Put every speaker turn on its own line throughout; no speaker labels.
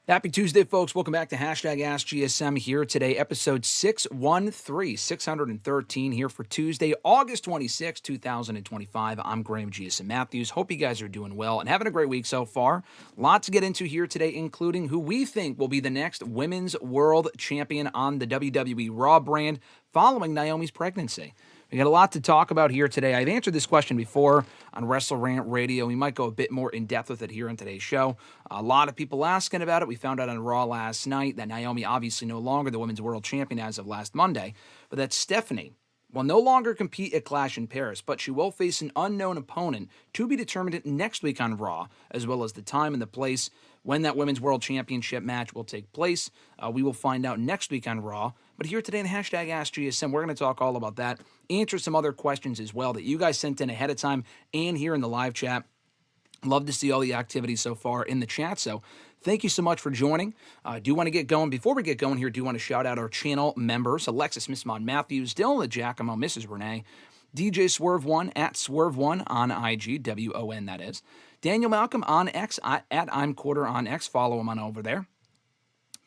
Happy Tuesday, folks. Welcome back to #AskGSM here today, episode 613 here for Tuesday, August 26, 2025. I'm Graham GSM Matthews. Hope you guys are doing well and having a great week so far. Lots to get into here today, including who we think will be the next Women's World Champion on the WWE Raw brand following Naomi's pregnancy. We got a lot to talk about here today. I've answered this question before on WrestleRant Radio. We might go a bit more in depth with it here on today's show. A lot of people asking about it. We found out on Raw last night that Naomi obviously no longer the Women's World Champion as of last Monday, but that Stephanie will no longer compete at Clash in Paris, but she will face an unknown opponent to be determined next week on Raw, as well as the time and the place when that Women's World Championship match will take place. We will find out next week on Raw. But here today in #AskGSM, we're going to talk all about that, answer some other questions as well that you guys sent in ahead of time and here in the live chat. Love to see all the activity so far in the chat, so thank you so much for joining. I do want to get going. Before we get going here, I do want to shout out our channel members: Alexis, Miss Mod Matthews, Dillon, DiGiacomo, Mrs. Renee, DJ Swerve1 at Swerve1 on IG, WON that is. Daniel Malcolm on X, at I'm Quarter on X, follow him on over there.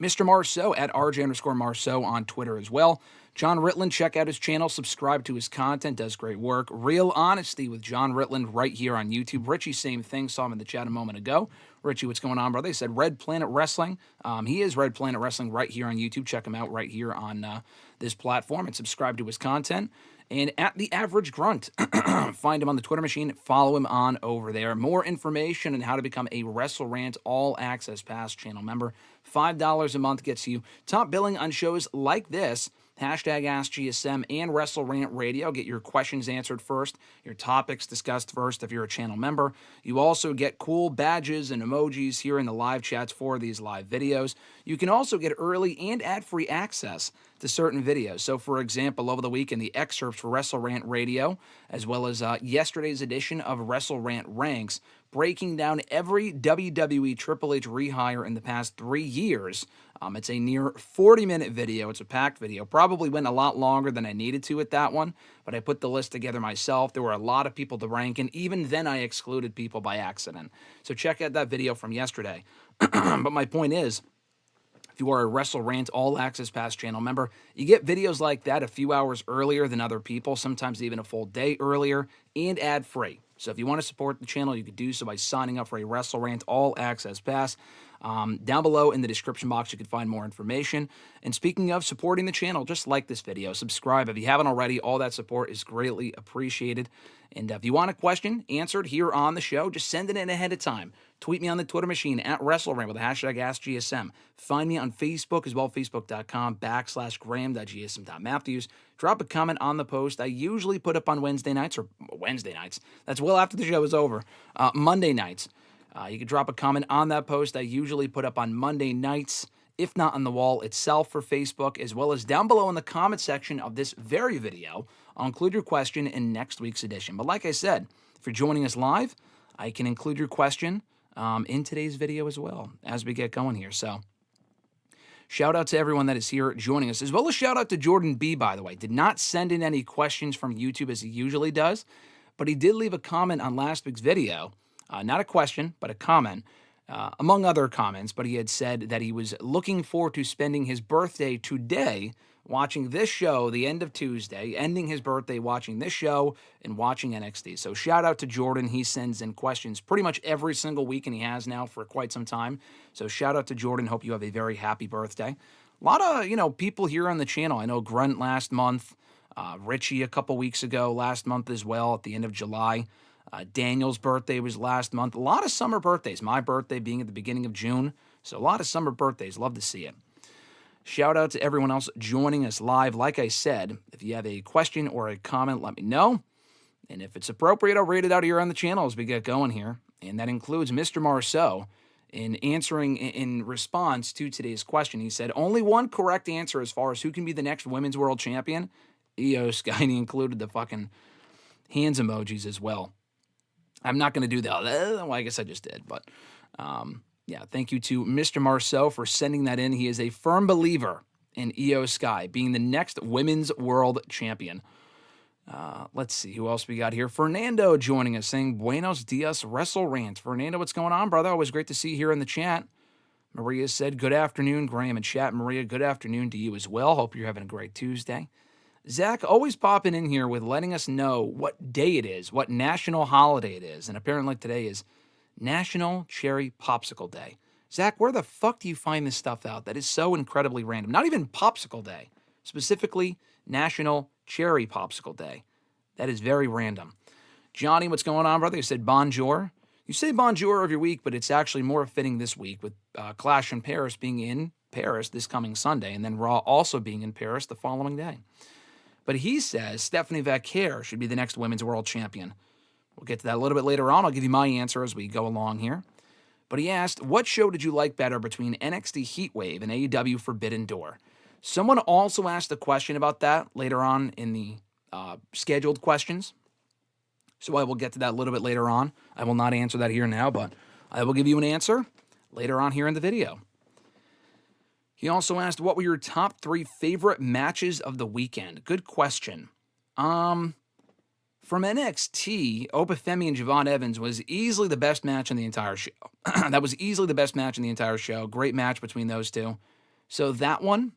Mr. Marceau at RJ_Marceau on Twitter as well. John Ritland, check out his channel, subscribe to his content, does great work. Real Honesty with John Ritland right here on YouTube. Richie, same thing, saw him in the chat a moment ago. Richie, what's going on, brother? They said Red Planet Wrestling. He is Red Planet Wrestling right here on YouTube. Check him out right here on this platform and subscribe to his content. And at The Average Grunt, find him on the Twitter machine, follow him on over there. More information on how to become a WrestleRant All Access Pass channel member. $5 a month gets you top billing on shows like this, #AskGSM and WrestleRant Radio. Get your questions answered first, your topics discussed first if you're a channel member. You also get cool badges and emojis here in the live chats for these live videos. You can also get early and ad-free access to certain videos. So, for example, over the weekend, the excerpts for WrestleRant Radio, as well as yesterday's edition of WrestleRant Ranks, breaking down every WWE Triple H rehire in the past 3 years. It's a near 40-minute video. It's a packed video. Probably went a lot longer than I needed to with that one, but I put the list together myself. There were a lot of people to rank, and even then I excluded people by accident. So check out that video from yesterday. But my point is, if you are a WrestleRant All Access Pass channel member, you get videos like that a few hours earlier than other people, sometimes even a full day earlier, and ad-free. So if you want to support the channel, you could do so by signing up for a WrestleRant All Access Pass. Down below in the description box, you can find more information. And speaking of supporting the channel, just like this video, subscribe if you haven't already. All that support is greatly appreciated. And if you want a question answered here on the show, just send it in ahead of time. Tweet me on the Twitter machine at WrestleRant with the #AskGSM. Find me on Facebook as well, facebook.com/Graham.GSM.Matthews. Drop a comment on the post I usually put up on Wednesday nights. That's well after the show is over. Monday nights. You can drop a comment on that post I usually put up on Monday nights, if not on the wall itself for Facebook, as well as down below in the comment section of this very video. I'll include your question in next week's edition. But like I said, if you're joining us live, I can include your question in today's video as well as we get going here. So shout out to everyone that is here joining us, as well as shout out to Jordan B, by the way. Did not send in any questions from YouTube as he usually does, but he did leave a comment on last week's video. Not a question, but a comment, among other comments. But he had said that he was looking forward to spending his birthday today watching this show, the end of Tuesday, ending his birthday watching this show and watching NXT. So shout out to Jordan. He sends in questions pretty much every single week, and he has now for quite some time. So shout out to Jordan. Hope you have a very happy birthday. A lot of, people here on the channel. I know Grunt last month, Richie a couple weeks ago, last month as well, at the end of July. Daniel's birthday was last month. A lot of summer birthdays. My birthday being at the beginning of June. So a lot of summer birthdays. Love to see it. Shout out to everyone else joining us live. Like I said, if you have a question or a comment, let me know. And if it's appropriate, I'll read it out here on the channel as we get going here. And that includes Mr. Marceau. In answering in response to today's question, he said, only one correct answer as far as who can be the next Women's World Champion. Io Sky, and he included the fucking hands emojis as well. I'm not going to do that. Well, I guess I just did. But, yeah, thank you to Mr. Marceau for sending that in. He is a firm believer in Io Sky being the next Women's World Champion. Let's see who else we got here. Fernando joining us saying, Buenos dias, WrestleRant. Fernando, what's going on, brother? Always great to see you here in the chat. Maria said, good afternoon, Graham and chat. Maria, good afternoon to you as well. Hope you're having a great Tuesday. Zach always popping in here with letting us know what day it is, what national holiday it is. And apparently today is National Cherry Popsicle Day. Zach, where the fuck do you find this stuff out? That is so incredibly random. Not even Popsicle Day. Specifically, National Cherry Popsicle Day. That is very random. Johnny, what's going on, brother? You said bonjour. You say bonjour every week, but it's actually more fitting this week with Clash in Paris being in Paris this coming Sunday, and then Raw also being in Paris the following day. But he says Stephanie Vacant should be the next women's world champion. We'll get to that a little bit later on. I'll give you my answer as we go along here. But he asked, what show did you like better between NXT Heatwave and AEW Forbidden Door? Someone also asked a question about that later on in the scheduled questions. So I will get to that a little bit later on. I will not answer that here now, but I will give you an answer later on here in the video. He also asked, what were your top 3 favorite matches of the weekend? Good question. From NXT, Obafemi and Javon Evans was easily the best match in the entire show. That was easily the best match in the entire show. Great match between those two. So that one,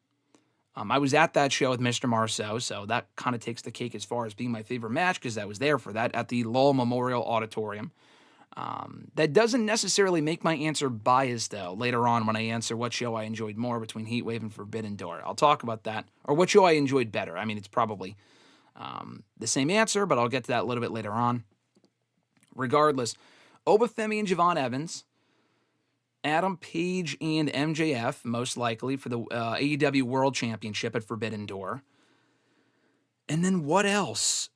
I was at that show with Mr. Marceau, so that kind of takes the cake as far as being my favorite match because I was there for that at the Lowell Memorial Auditorium. That doesn't necessarily make my answer biased, though, later on when I answer what show I enjoyed more between Heatwave and Forbidden Door. I'll talk about that, or what show I enjoyed better. I mean, it's probably the same answer, but I'll get to that a little bit later on. Regardless, Obafemi and Javon Evans, Adam Page and MJF, most likely, for the AEW World Championship at Forbidden Door. And then what else?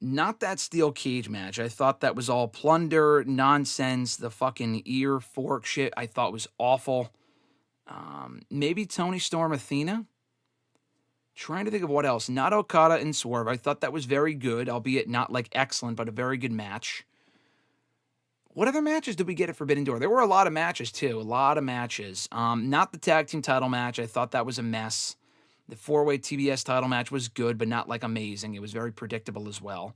Not that steel cage match. I thought that was all plunder, nonsense, the fucking ear fork shit I thought was awful. Maybe Tony Storm Athena? Trying to think of what else. Not Okada and Swerve. I thought that was very good, albeit not like excellent, but a very good match. What other matches did we get at Forbidden Door? There were a lot of matches, too. A lot of matches. Not the tag team title match. I thought that was a mess. The 4-way TBS title match was good, but not like amazing. It was very predictable as well.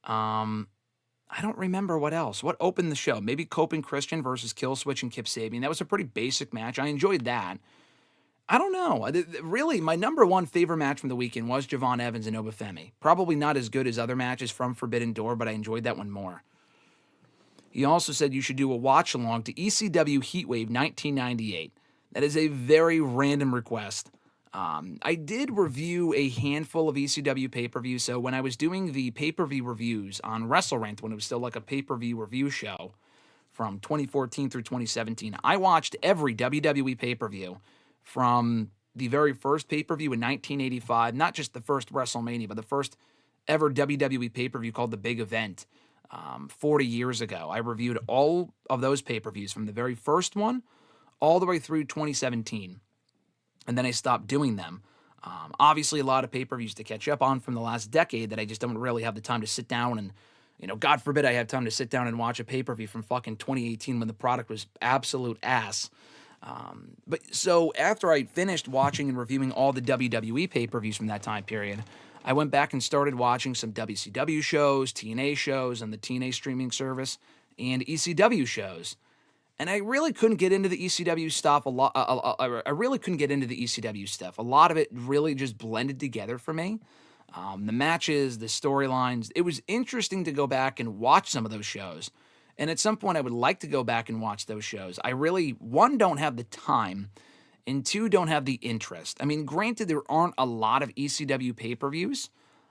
I don't remember what else. What opened the show? Maybe Cope and Christian versus Killswitch and Kip Sabian. That was a pretty basic match. I enjoyed that. I don't know. Really, my number one favorite match from the weekend was Javon Evans and Obafemi. Probably not as good as other matches from Forbidden Door, but I enjoyed that one more. He also said you should do a watch-along to ECW Heatwave 1998. That is a very random request. I did review a handful of ECW pay-per-views, so when I was doing the pay-per-view reviews on WrestleRant, when it was still like a pay-per-view review show from 2014 through 2017, I watched every WWE pay-per-view from the very first pay-per-view in 1985, not just the first WrestleMania, but the first ever WWE pay-per-view called The Big Event 40 years ago. I reviewed all of those pay-per-views from the very first one all the way through 2017. And then I stopped doing them. Obviously, a lot of pay-per-views to catch up on from the last decade that I just don't really have the time to sit down and, God forbid I have time to sit down and watch a pay-per-view from fucking 2018 when the product was absolute ass. But so after I finished watching and reviewing all the WWE pay-per-views from that time period, I went back and started watching some WCW shows, TNA shows on the TNA streaming service, and ECW shows. And I really couldn't get into the ECW stuff a lot. I really couldn't get into the ECW stuff. A lot of it really just blended together for me. The matches, the storylines. It was interesting to go back and watch some of those shows. And at some point, I would like to go back and watch those shows. I really, one, don't have the time, and two, don't have the interest. I mean, granted, there aren't a lot of ECW pay-per-views.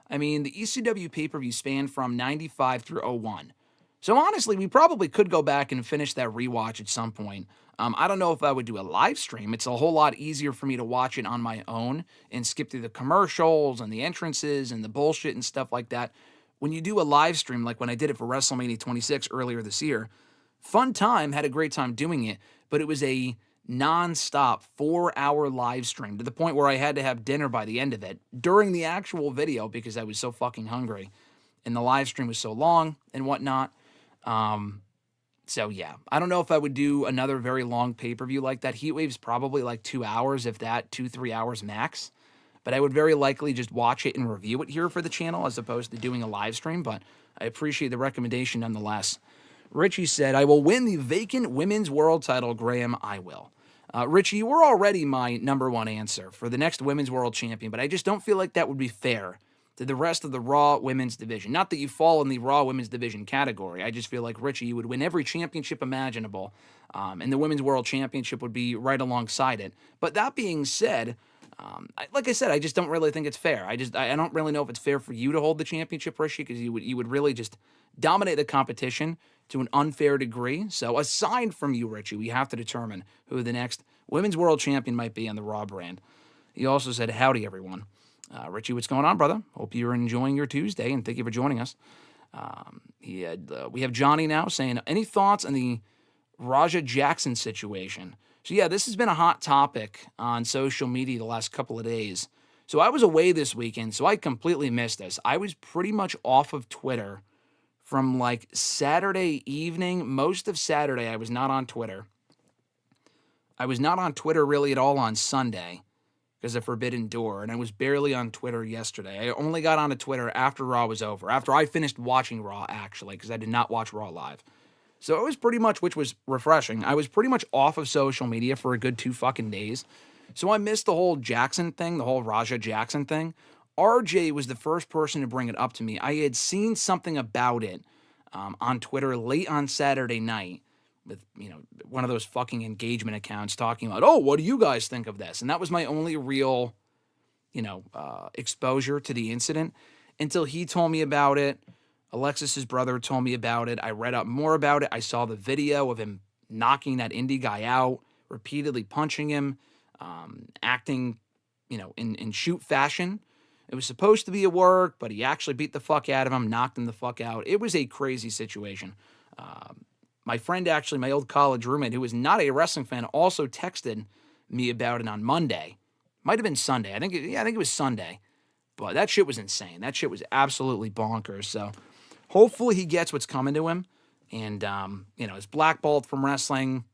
I mean, the ECW pay-per-view spanned from 95 through 01. So honestly, we probably could go back and finish that rewatch at some point. I don't know if I would do a live stream. It's a whole lot easier for me to watch it on my own and skip through the commercials and the entrances and the bullshit and stuff like that. When you do a live stream, like when I did it for WrestleMania 26 earlier this year, fun time, had a great time doing it, but it was a non-stop 4-hour live stream to the point where I had to have dinner by the end of it during the actual video because I was so fucking hungry. And the live stream was so long and whatnot. So yeah, I don't know if I would do another very long pay-per-view like that. Heatwave's probably like 2 hours, if that, 2-3 hours max. But I would very likely just watch it and review it here for the channel as opposed to doing a live stream. But I appreciate the recommendation nonetheless. Richie said, I will win the vacant women's world title, Graham. I will. Richie, you were already my number one answer for the next women's world champion, but I just don't feel like that would be fair to the rest of the Raw women's division. Not that you fall in the Raw women's division category. I just feel like, Richie, you would win every championship imaginable, and the women's world championship would be right alongside it. But that being said, like I said, I just don't really think it's fair. I don't really know if it's fair for you to hold the championship, Richie, because you would really just dominate the competition to an unfair degree. So aside from you, Richie, we have to determine who the next women's world champion might be on the Raw brand. He also said, howdy, everyone. Richie, what's going on, brother? Hope you're enjoying your Tuesday, and thank you for joining us. We have Johnny now saying, any thoughts on the Raja Jackson situation? So yeah, this has been a hot topic on social media the last couple of days. So I was away this weekend, so I completely missed this. I was pretty much off of Twitter from like Saturday evening. Most of Saturday, I was not on Twitter. I was not on Twitter really at all on Sunday because of Forbidden Door, and I was barely on Twitter yesterday. I only got onto Twitter after Raw was over, after I finished watching Raw, actually, because I did not watch Raw live. So it was pretty much, which was refreshing, I was pretty much off of social media for a good 2 fucking days. So I missed the whole Jackson thing, the whole Raja Jackson thing. RJ was the first person to bring it up to me. I had seen something about it on Twitter late on Saturday night with, one of those fucking engagement accounts talking about, oh, what do you guys think of this? And that was my only real, exposure to the incident until he told me about it. Alexis' brother told me about it. I read up more about it. I saw the video of him knocking that indie guy out, repeatedly punching him, acting, in shoot fashion. It was supposed to be a work, but he actually beat the fuck out of him, knocked him the fuck out. It was a crazy situation. My friend, actually, my old college roommate, who was not a wrestling fan, also texted me about it on Monday. Might have been Sunday. I think it was Sunday. But that shit was insane. That shit was absolutely bonkers. So hopefully he gets what's coming to him. And, is blackballed from wrestling,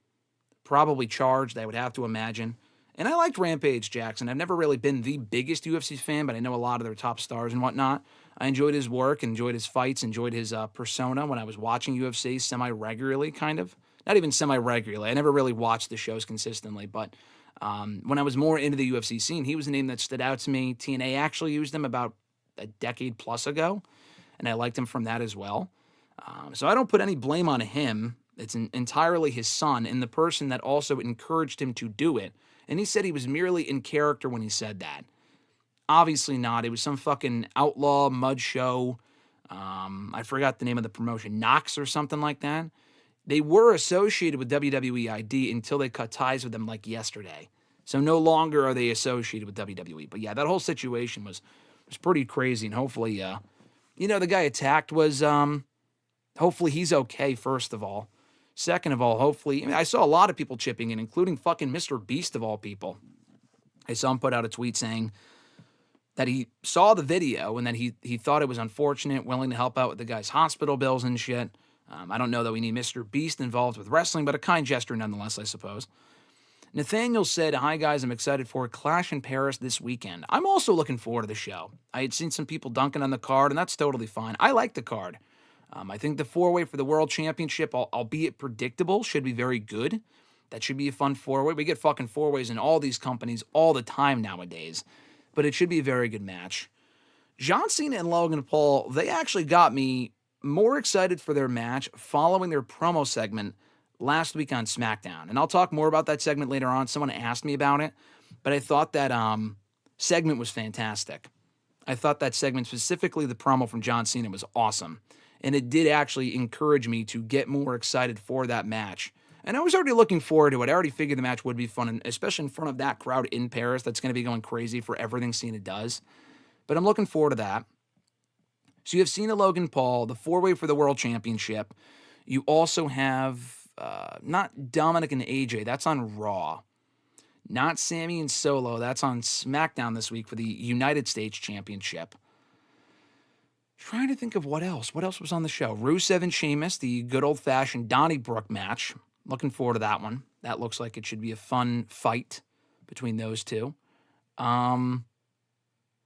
probably charged, I would have to imagine. And I liked Rampage Jackson. I've never really been the biggest UFC fan, but I know a lot of their top stars and whatnot. I enjoyed his work, enjoyed his fights, enjoyed his persona when I was watching UFC semi-regularly, kind of. Not even semi-regularly. I never really watched the shows consistently, but when I was more into the UFC scene, he was a name that stood out to me. TNA actually used him about a decade plus ago, and I liked him from that as well. So I don't put any blame on him. It's entirely his son and the person that also encouraged him to do it. And he said he was merely in character when he said that. Obviously not. It was some fucking outlaw mud show. I forgot the name of the promotion. Knox or something like that. They were associated with WWE ID until they cut ties with them like yesterday. So no longer are they associated with WWE. But yeah, that whole situation was pretty crazy. And hopefully, the guy attacked was, hopefully he's okay, first of all. Second of all, hopefully, I saw a lot of people chipping in, including fucking Mr. Beast of all people. I saw him put out a tweet saying that he saw the video and that he thought it was unfortunate, willing to help out with the guy's hospital bills and shit. I don't know that we need Mr. Beast involved with wrestling, but a kind gesture nonetheless, I suppose. Nathaniel said, hi guys, I'm excited for Clash in Paris this weekend. I'm also looking forward to the show. I had seen some people dunking on the card, and that's totally fine. I like the card. I think the four-way for the World Championship, albeit predictable, should be very good. That should be a fun four-way. We get fucking four-ways in all these companies all the time nowadays. But it should be a very good match. John Cena and Logan Paul, they actually got me more excited for their match following their promo segment last week on SmackDown. And I'll talk more about that segment later on. Someone asked me about it. But I thought that segment was fantastic. I thought that segment, specifically the promo from John Cena, was awesome. And it did actually encourage me to get more excited for that match. And I was already looking forward to it. I already figured the match would be fun, and especially in front of that crowd in Paris that's going to be going crazy for everything Cena does. But I'm looking forward to that. So you have Cena, Logan Paul, the four-way for the World Championship. You also have not Dominic and AJ. That's on Raw. Not Sammy and Solo. That's on SmackDown this week for the United States Championship. Trying to think of what else. What else was on the show? Rusev and Sheamus, the good old-fashioned Donnybrook match. Looking forward to that one. That looks like it should be a fun fight between those two.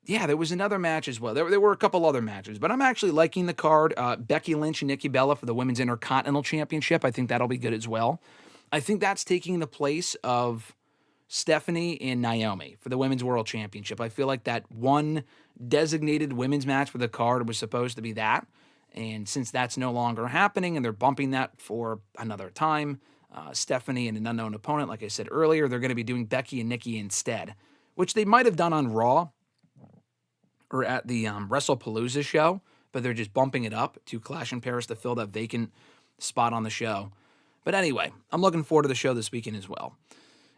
Yeah, there was another match as well. There were a couple other matches, but I'm actually liking the card. Becky Lynch and Nikki Bella for the Women's Intercontinental Championship. I think that'll be good as well. I think that's taking the place of Stephanie and Naomi for the Women's World Championship. I feel like that one designated women's match for the card was supposed to be that. And since that's no longer happening and they're bumping that for another time, Stephanie and an unknown opponent, like I said earlier, they're going to be doing Becky and Nikki instead, which they might have done on Raw or at the WrestlePalooza show, but they're just bumping it up to Clash in Paris to fill that vacant spot on the show. But anyway, I'm looking forward to the show this weekend as well.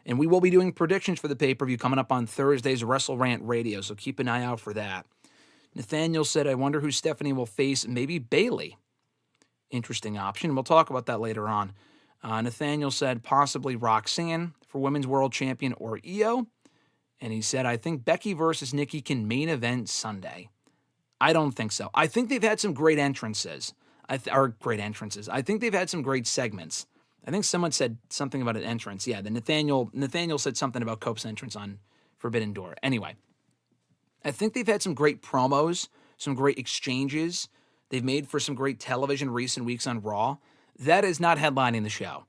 And we will be doing predictions for the pay-per-view coming up on Thursday's WrestleRant Radio, so keep an eye out for that. Nathaniel said, I wonder who Stephanie will face. Maybe Bayley. Interesting option. We'll talk about that later on. Nathaniel said, possibly Roxanne for Women's World Champion or Io. And he said, I think Becky versus Nikki can main event Sunday. I don't think so. I think they've had some great entrances. I think they've had some great segments. I think someone said something about an entrance. Yeah, the Nathaniel said something about Cope's entrance on Forbidden Door. Anyway, I think they've had some great promos, some great exchanges. They've made for some great television recent weeks on Raw. That is not headlining the show.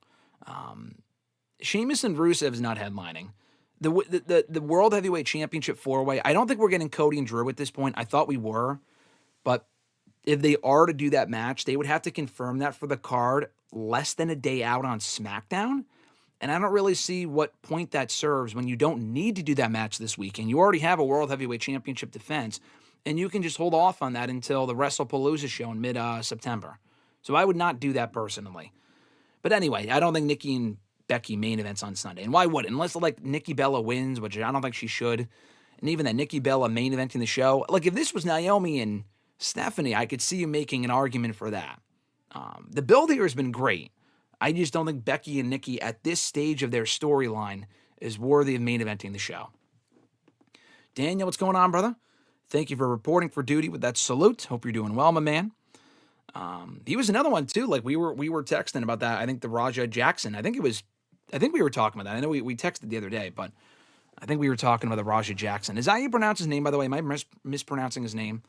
Sheamus and Rusev is not headlining. The World Heavyweight Championship 4-way, I don't think we're getting Cody and Drew at this point. I thought we were. But if they are to do that match, they would have to confirm that for the card less than a day out on SmackDown. And I don't really see what point that serves when you don't need to do that match this weekend. You already have a World Heavyweight Championship defense, and you can just hold off on that until the WrestlePalooza show in mid-September. So I would not do that personally. But anyway, I don't think Nikki and Becky main events on Sunday. And why would? Unless, like, Nikki Bella wins, which I don't think she should. And even that Nikki Bella main eventing the show. Like, if this was Naomi and Stephanie, I could see you making an argument for that. The build here has been great. I just don't think Becky and Nikki at this stage of their storyline is worthy of main eventing the show. Daniel, what's going on, brother? Thank you for reporting for duty with that salute. Hope you're doing well, my man. He was another one too. Like we were texting about that. I think the Raja Jackson. I think we were talking about that. I know we texted the other day, but I think we were talking about the Raja Jackson. Is that how you pronounce his name, by the way? Am I mispronouncing his name?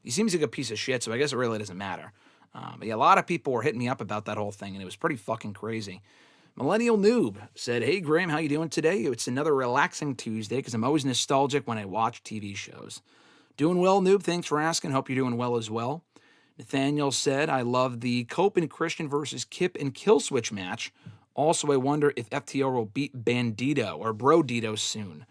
He seems like a piece of shit, so I guess it really doesn't matter. But yeah, a lot of people were hitting me up about that whole thing, and it was pretty fucking crazy. Millennial Noob said, hey, Graham, how you doing today? It's another relaxing Tuesday because I'm always nostalgic when I watch TV shows. Doing well, Noob. Thanks for asking. Hope you're doing well as well. Nathaniel said, I love the Cope and Christian versus Kip and Killswitch match. Also, I wonder if FTR will beat Bandito or Brodito soon.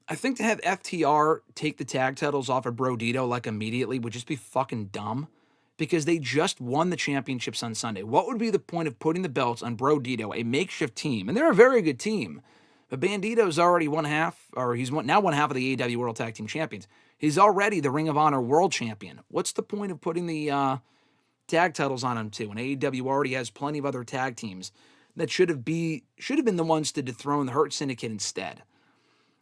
I think to have FTR take the tag titles off of Brodito like immediately would just be fucking dumb because they just won the championships on Sunday. What would be the point of putting the belts on Brodito, a makeshift team? And they're a very good team. But Bandito's already now one half of the AEW World Tag Team Champions. He's already the Ring of Honor World Champion. What's the point of putting the tag titles on him too? And AEW already has plenty of other tag teams that should have been the ones to dethrone the Hurt Syndicate instead.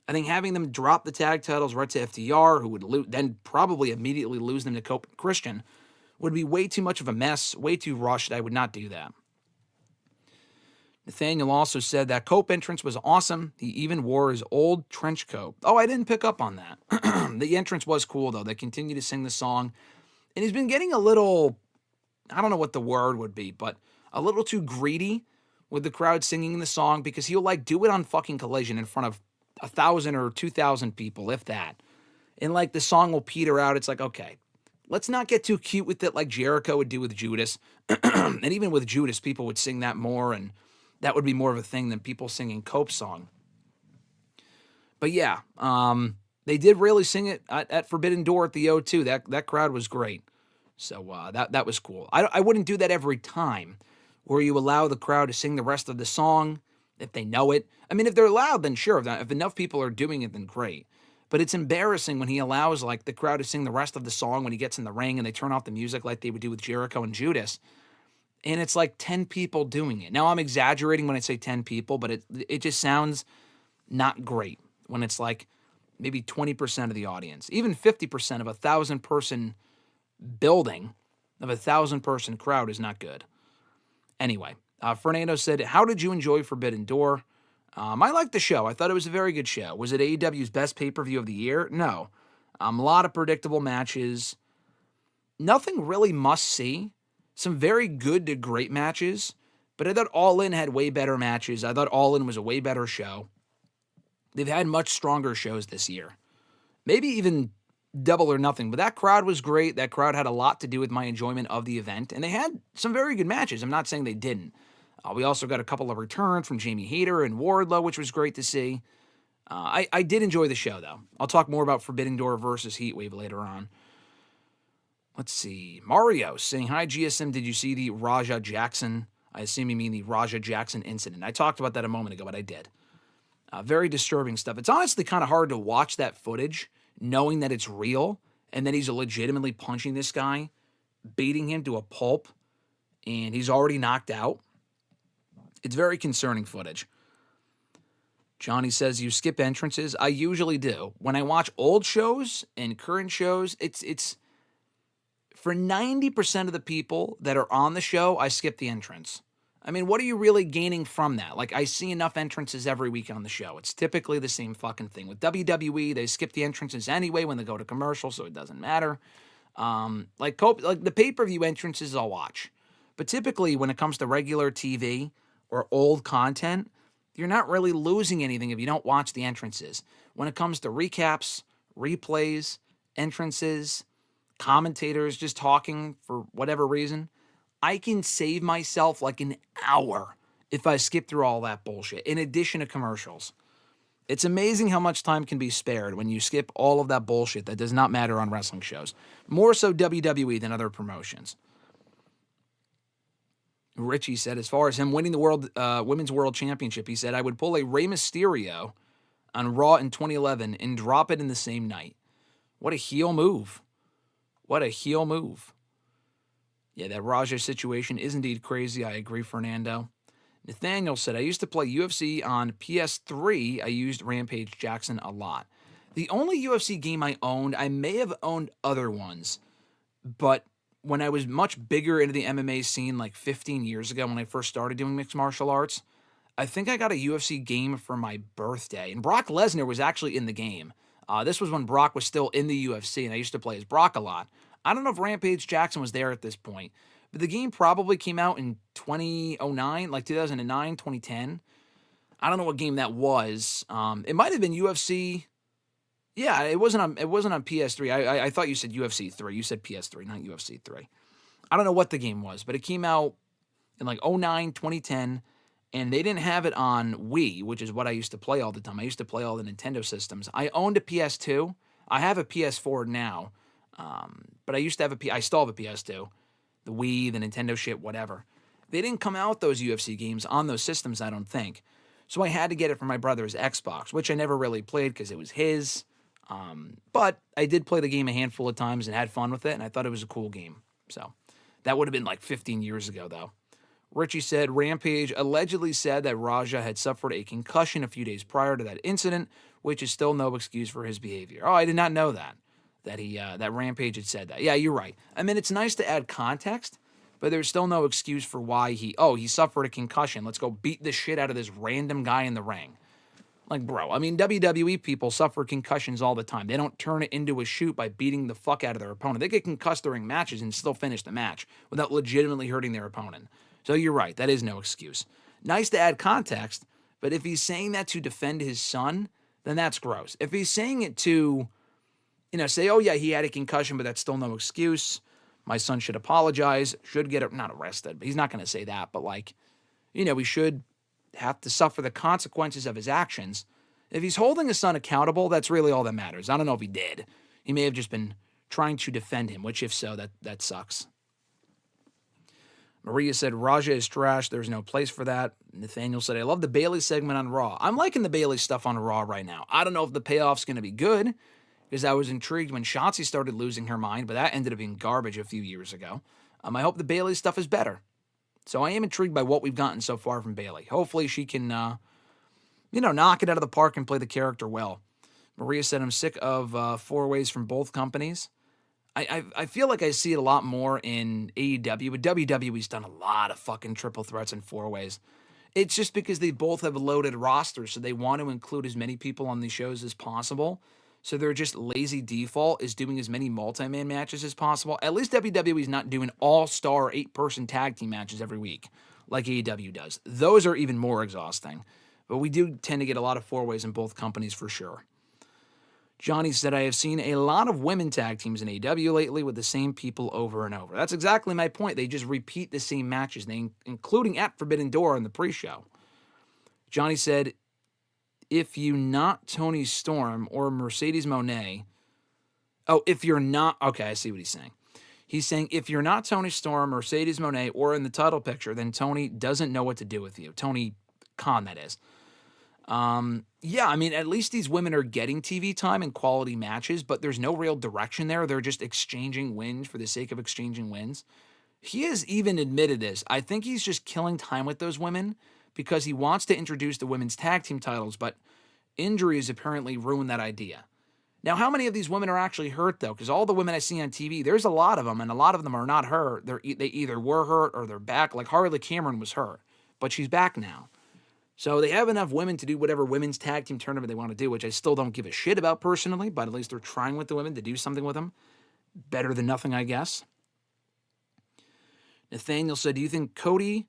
I think having them drop the tag titles right to FTR, who would then probably immediately lose them to Cope and Christian, would be way too much of a mess, way too rushed. I would not do that. Nathaniel also said that Cope entrance was awesome. He even wore his old trench coat. Oh, I didn't pick up on that. The entrance was cool, though. They continue to sing the song. And he's been getting a little, I don't know what the word would be, but a little too greedy with the crowd singing the song because he'll, like, do it on fucking Collision in front of 1,000 or 2,000 people, if that. And, like, the song will peter out. It's like, okay, let's not get too cute with it like Jericho would do with Judas. And even with Judas, people would sing that more, and that would be more of a thing than people singing Cope's song. But yeah, they did really sing it at Forbidden Door at the O2. That crowd was great. So that was cool. I wouldn't do that every time where you allow the crowd to sing the rest of the song if they know it. I mean, if they're loud, then sure. If enough people are doing it, then great. But it's embarrassing when he allows like the crowd to sing the rest of the song when he gets in the ring and they turn off the music like they would do with Jericho and Judas. And it's like 10 people doing it. Now, I'm exaggerating when I say 10 people, but it just sounds not great when it's like maybe 20% of the audience. Even 50% of a 1,000-person building, of a 1,000-person crowd is not good. Anyway, Fernando said, how did you enjoy Forbidden Door? I liked the show. I thought it was a very good show. Was it AEW's best pay-per-view of the year? No. A lot of predictable matches. Nothing really must see. Some very good to great matches. But I thought All In had way better matches. I thought All In was a way better show. They've had much stronger shows this year. Maybe even Double or Nothing. But that crowd was great. That crowd had a lot to do with my enjoyment of the event. And they had some very good matches. I'm not saying they didn't. We also got a couple of returns from Jamie Hayter and Wardlow, which was great to see. I did enjoy the show, though. I'll talk more about Forbidden Door versus Heatwave later on. Let's see. Mario saying, hi, GSM. Did you see the Raja Jackson? I assume you mean the Raja Jackson incident. I talked about that a moment ago, but I did. Very disturbing stuff. It's honestly kind of hard to watch that footage, knowing that it's real, and that he's legitimately punching this guy, beating him to a pulp, and he's already knocked out. It's very concerning footage. Johnny says, you skip entrances. I usually do. When I watch old shows and current shows, it's for 90% of the people that are on the show, I skip the entrance. I mean, what are you really gaining from that? Like, I see enough entrances every week on the show. It's typically the same fucking thing. With WWE, they skip the entrances anyway when they go to commercial, so it doesn't matter. Like the pay-per-view entrances, I'll watch. But typically, when it comes to regular TV or old content, you're not really losing anything if you don't watch the entrances. When it comes to recaps, replays, entrances, commentators just talking for whatever reason, I can save myself like an hour if I skip through all that bullshit, in addition to commercials. It's amazing how much time can be spared when you skip all of that bullshit that does not matter on wrestling shows. More so WWE than other promotions. Richie said, as far as him winning the Women's World Championship, he said, I would pull a Rey Mysterio on Raw in 2011 and drop it in the same night. What a heel move. What a heel move. Yeah, that Raja situation is indeed crazy. I agree, Fernando. Nathaniel said, I used to play UFC on PS3. I used Rampage Jackson a lot. The only UFC game I owned, I may have owned other ones, but when I was much bigger into the MMA scene, like 15 years ago when I first started doing mixed martial arts, I think I got a UFC game for my birthday. And Brock Lesnar was actually in the game. This was when Brock was still in the UFC, and I used to play as Brock a lot. I don't know if Rampage Jackson was there at this point, but the game probably came out in 2009, like 2009, 2010. I don't know what game that was. It might have been UFC. Yeah, it wasn't on PS3. I thought you said UFC 3. You said PS3, not UFC 3. I don't know what the game was, but it came out in like 09, 2010, and they didn't have it on Wii, which is what I used to play all the time. I used to play all the Nintendo systems. I owned a PS2. I have a PS4 now, but I still have a PS2. The Wii, the Nintendo shit, whatever. They didn't come out those UFC games on those systems, I don't think. So I had to get it from my brother's Xbox, which I never really played because it was his. But I did play the game a handful of times and had fun with it, and I thought it was a cool game. So that would have been like 15 years ago, though. Richie said, Rampage allegedly said that Raja had suffered a concussion a few days prior to that incident, which is still no excuse for his behavior. Oh, I did not know that that Rampage had said that. Yeah, you're right. I mean, it's nice to add context, but there's still no excuse for why he suffered a concussion. Let's go beat the shit out of this random guy in the ring. Like, bro, I mean, WWE people suffer concussions all the time. They don't turn it into a shoot by beating the fuck out of their opponent. They get concussed during matches and still finish the match without legitimately hurting their opponent. So you're right. That is no excuse. Nice to add context, but if he's saying that to defend his son, then that's gross. If he's saying it to, say, oh yeah, he had a concussion, but that's still no excuse. My son should apologize, should get, not arrested, but he's not going to say that, but he should have to suffer the consequences of his actions. If he's holding his son accountable, that's really all that matters. I don't know if he did. He may have just been trying to defend him, which if so, that sucks. Maria said, Raja is trash. There's no place for that. Nathaniel said, I love the Bailey segment on Raw. I'm liking the Bailey stuff on Raw right now. I don't know if the payoff's going to be good, because I was intrigued when Shotzi started losing her mind, but that ended up being garbage a few years ago. I hope the Bailey stuff is better. So I am intrigued by what we've gotten so far from Bailey. Hopefully she can, knock it out of the park and play the character well. Maria said, I'm sick of four-ways from both companies. I feel like I see it a lot more in AEW, but WWE's done a lot of fucking triple threats and four-ways. It's just because they both have loaded rosters, so they want to include as many people on these shows as possible. So they're just lazy default is doing as many multi-man matches as possible. At least WWE's not doing all-star 8-person tag team matches every week like AEW does. Those are even more exhausting. But we do tend to get a lot of four-ways in both companies for sure. Johnny said, I have seen a lot of women tag teams in AEW lately with the same people over and over. That's exactly my point. They just repeat the same matches, including at Forbidden Door in the pre-show. Johnny said, if you not Toni Storm or Mercedes Moné, if you're not, okay, I see what he's saying. He's saying, if you're not Toni Storm, Mercedes Moné, or in the title picture, then Tony doesn't know what to do with you. Tony Khan, that is. Yeah, I mean, at least these women are getting TV time and quality matches, but there's no real direction there. They're just exchanging wins for the sake of exchanging wins. He has even admitted this. I think he's just killing time with those women because he wants to introduce the women's tag team titles, but injuries apparently ruined that idea. Now, how many of these women are actually hurt, though? Because all the women I see on TV, there's a lot of them, and a lot of them are not hurt. They either were hurt or they're back. Like Harley Cameron was hurt, but she's back now. So they have enough women to do whatever women's tag team tournament they want to do, which I still don't give a shit about personally, but at least they're trying with the women to do something with them. Better than nothing, I guess. Nathaniel said, do you think Cody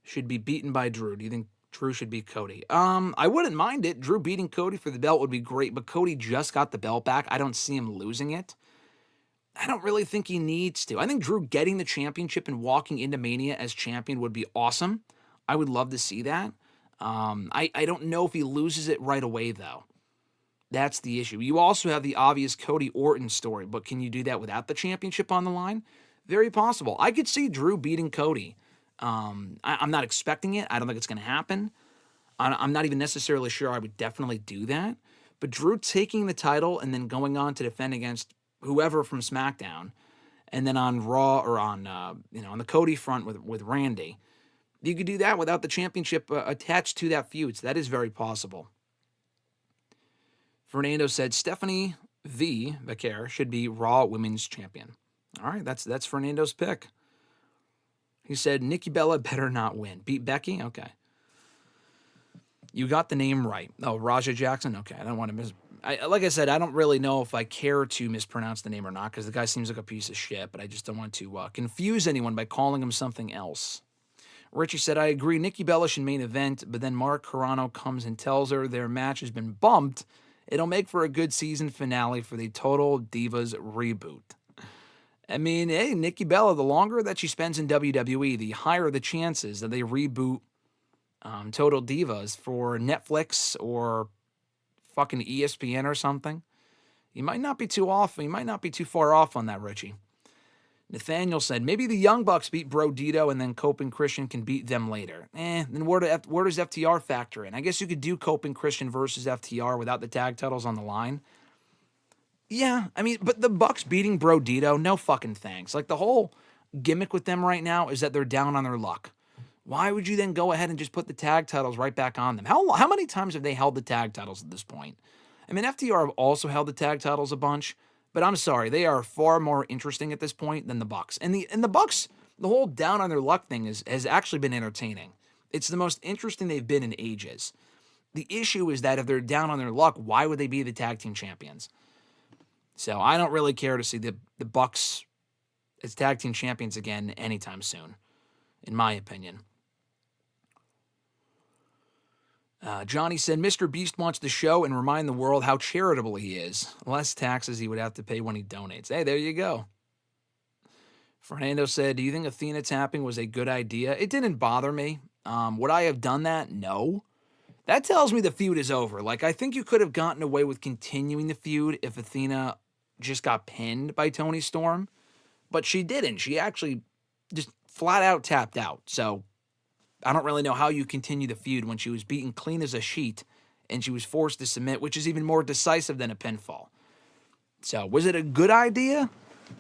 should be beaten by Drew? Do you think Drew should beat Cody? I wouldn't mind it. Drew beating Cody for the belt would be great, but Cody just got the belt back. I don't see him losing it. I don't really think he needs to. I think Drew getting the championship and walking into Mania as champion would be awesome. I would love to see that. I don't know if he loses it right away, though. That's the issue. You also have the obvious Cody Orton story, but can you do that without the championship on the line? Very possible. I could see Drew beating Cody. I'm not expecting it. I don't think it's going to happen. I'm not even necessarily sure I would definitely do that. But Drew taking the title and then going on to defend against whoever from SmackDown, and then on Raw or on on the Cody front with Randy, you could do that without the championship attached to that feud. So that is very possible. Fernando said Stephanie Vacant should be Raw Women's Champion. All right, that's Fernando's pick. He said Nikki Bella better not win. Beat Becky? Okay. You got the name right. Oh, Raja Jackson? Okay, I don't want to like I said, I don't really know if I care to mispronounce the name or not because the guy seems like a piece of shit, but I just don't want to confuse anyone by calling him something else. Richie said, I agree, Nikki Bella should main event, but then Mark Carrano comes and tells her their match has been bumped. It'll make for a good season finale for the Total Divas reboot. I mean, hey, Nikki Bella, the longer that she spends in WWE, the higher the chances that they reboot Total Divas for Netflix or fucking ESPN or something. You might not be too off. You might not be too far off on that, Richie. Nathaniel said, maybe the Young Bucks beat Bro Dito and then Cope and Christian can beat them later. Then where does FTR factor in? I guess you could do Cope and Christian versus FTR without the tag titles on the line. Yeah, I mean, but the Bucks beating Bro Dito, no fucking thanks. Like, the whole gimmick with them right now is that they're down on their luck. Why would you then go ahead and just put the tag titles right back on them? How many times have they held the tag titles at this point? I mean, FTR have also held the tag titles a bunch, but I'm sorry, they are far more interesting at this point than the Bucks. And the Bucks, the whole down on their luck thing has actually been entertaining. It's the most interesting they've been in ages. The issue is that if they're down on their luck, why would they be the tag team champions? So I don't really care to see the Bucks as tag team champions again anytime soon, in my opinion. Johnny said, Mr. Beast wants to show and remind the world how charitable he is. Less taxes he would have to pay when he donates. Hey, there you go. Fernando said, do you think Athena tapping was a good idea? It didn't bother me. Would I have done that? No. That tells me the feud is over. Like, I think you could have gotten away with continuing the feud if Athena just got pinned by Toni Storm, but she didn't. She actually just flat out tapped out. So I don't really know how you continue the feud when she was beaten clean as a sheet and she was forced to submit, which is even more decisive than a pinfall. So was it a good idea?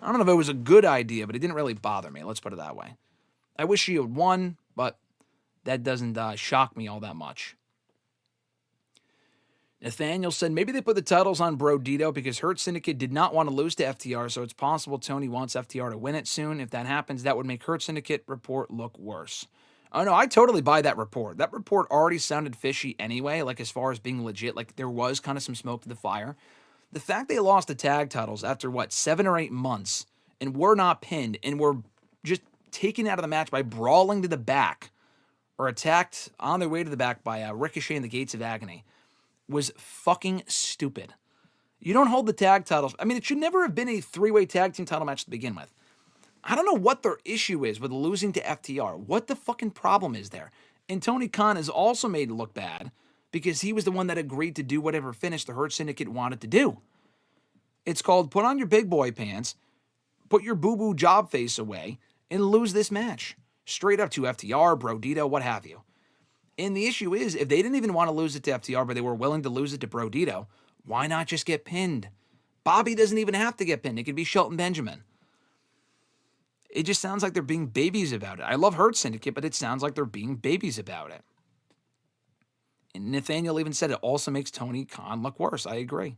I don't know if it was a good idea, but it didn't really bother me. Let's put it that way. I wish she had won, but that doesn't shock me all that much. Nathaniel said, maybe they put the titles on Bro Dito because Hurt Syndicate did not want to lose to FTR, so it's possible Tony wants FTR to win it soon. If that happens, that would make Hurt Syndicate report look worse. Oh, no, I totally buy that report. That report already sounded fishy anyway, like as far as being legit. Like there was kind of some smoke to the fire. The fact they lost the tag titles after, 7 or 8 months, and were not pinned, and were just taken out of the match by brawling to the back, or attacked on their way to the back by Ricochet and the Gates of Agony, was fucking stupid. You don't hold the tag titles. I mean, it should never have been a 3-way tag team title match to begin with. I don't know what their issue is with losing to FTR. What the fucking problem is there? And Tony Khan is also made to look bad because he was the one that agreed to do whatever finish the Hurt Syndicate wanted to do. It's called put on your big boy pants, put your boo-boo job face away, and lose this match. Straight up to FTR, Brodito, what have you. And the issue is, if they didn't even want to lose it to FTR, but they were willing to lose it to Brodito, why not just get pinned? Bobby doesn't even have to get pinned. It could be Shelton Benjamin. It just sounds like they're being babies about it. I love Hurt Syndicate, but it sounds like they're being babies about it. And Nathaniel even said it also makes Tony Khan look worse. I agree.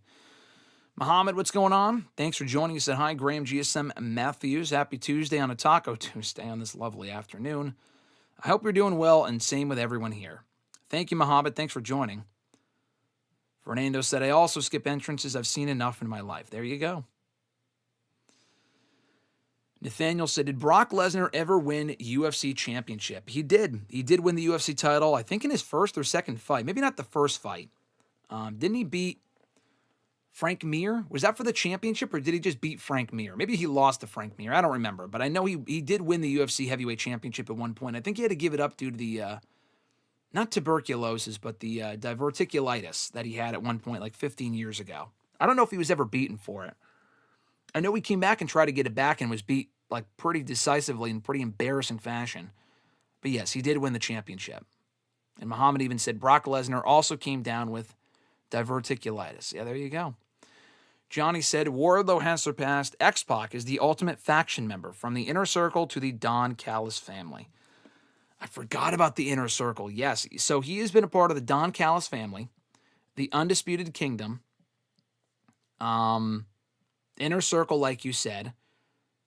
Muhammad, what's going on? Thanks for joining us. Said hi, Graham GSM Matthews. Happy Tuesday on a Taco Tuesday on this lovely afternoon. I hope you're doing well, and same with everyone here. Thank you, Muhammad. Thanks for joining. Fernando said, I also skip entrances. I've seen enough in my life. There you go. Nathaniel said, did Brock Lesnar ever win UFC championship? He did. He did win the UFC title, I think in his first or second fight. Maybe not the first fight. Didn't he beat Frank Mir? Was that for the championship, or did he just beat Frank Mir? Maybe he lost to Frank Mir. I don't remember. But I know he did win the UFC heavyweight championship at one point. I think he had to give it up due to the, not tuberculosis, but the diverticulitis that he had at one point like 15 years ago. I don't know if he was ever beaten for it. I know he came back and tried to get it back and was beat like pretty decisively in pretty embarrassing fashion. But yes, he did win the championship. And Muhammad even said Brock Lesnar also came down with diverticulitis. Yeah, there you go. Johnny said Wardlow has surpassed X-Pac as the ultimate faction member from the Inner Circle to the Don Callis family. I forgot about the Inner Circle. Yes, so he has been a part of the Don Callis family, the Undisputed Kingdom, Inner Circle, like you said.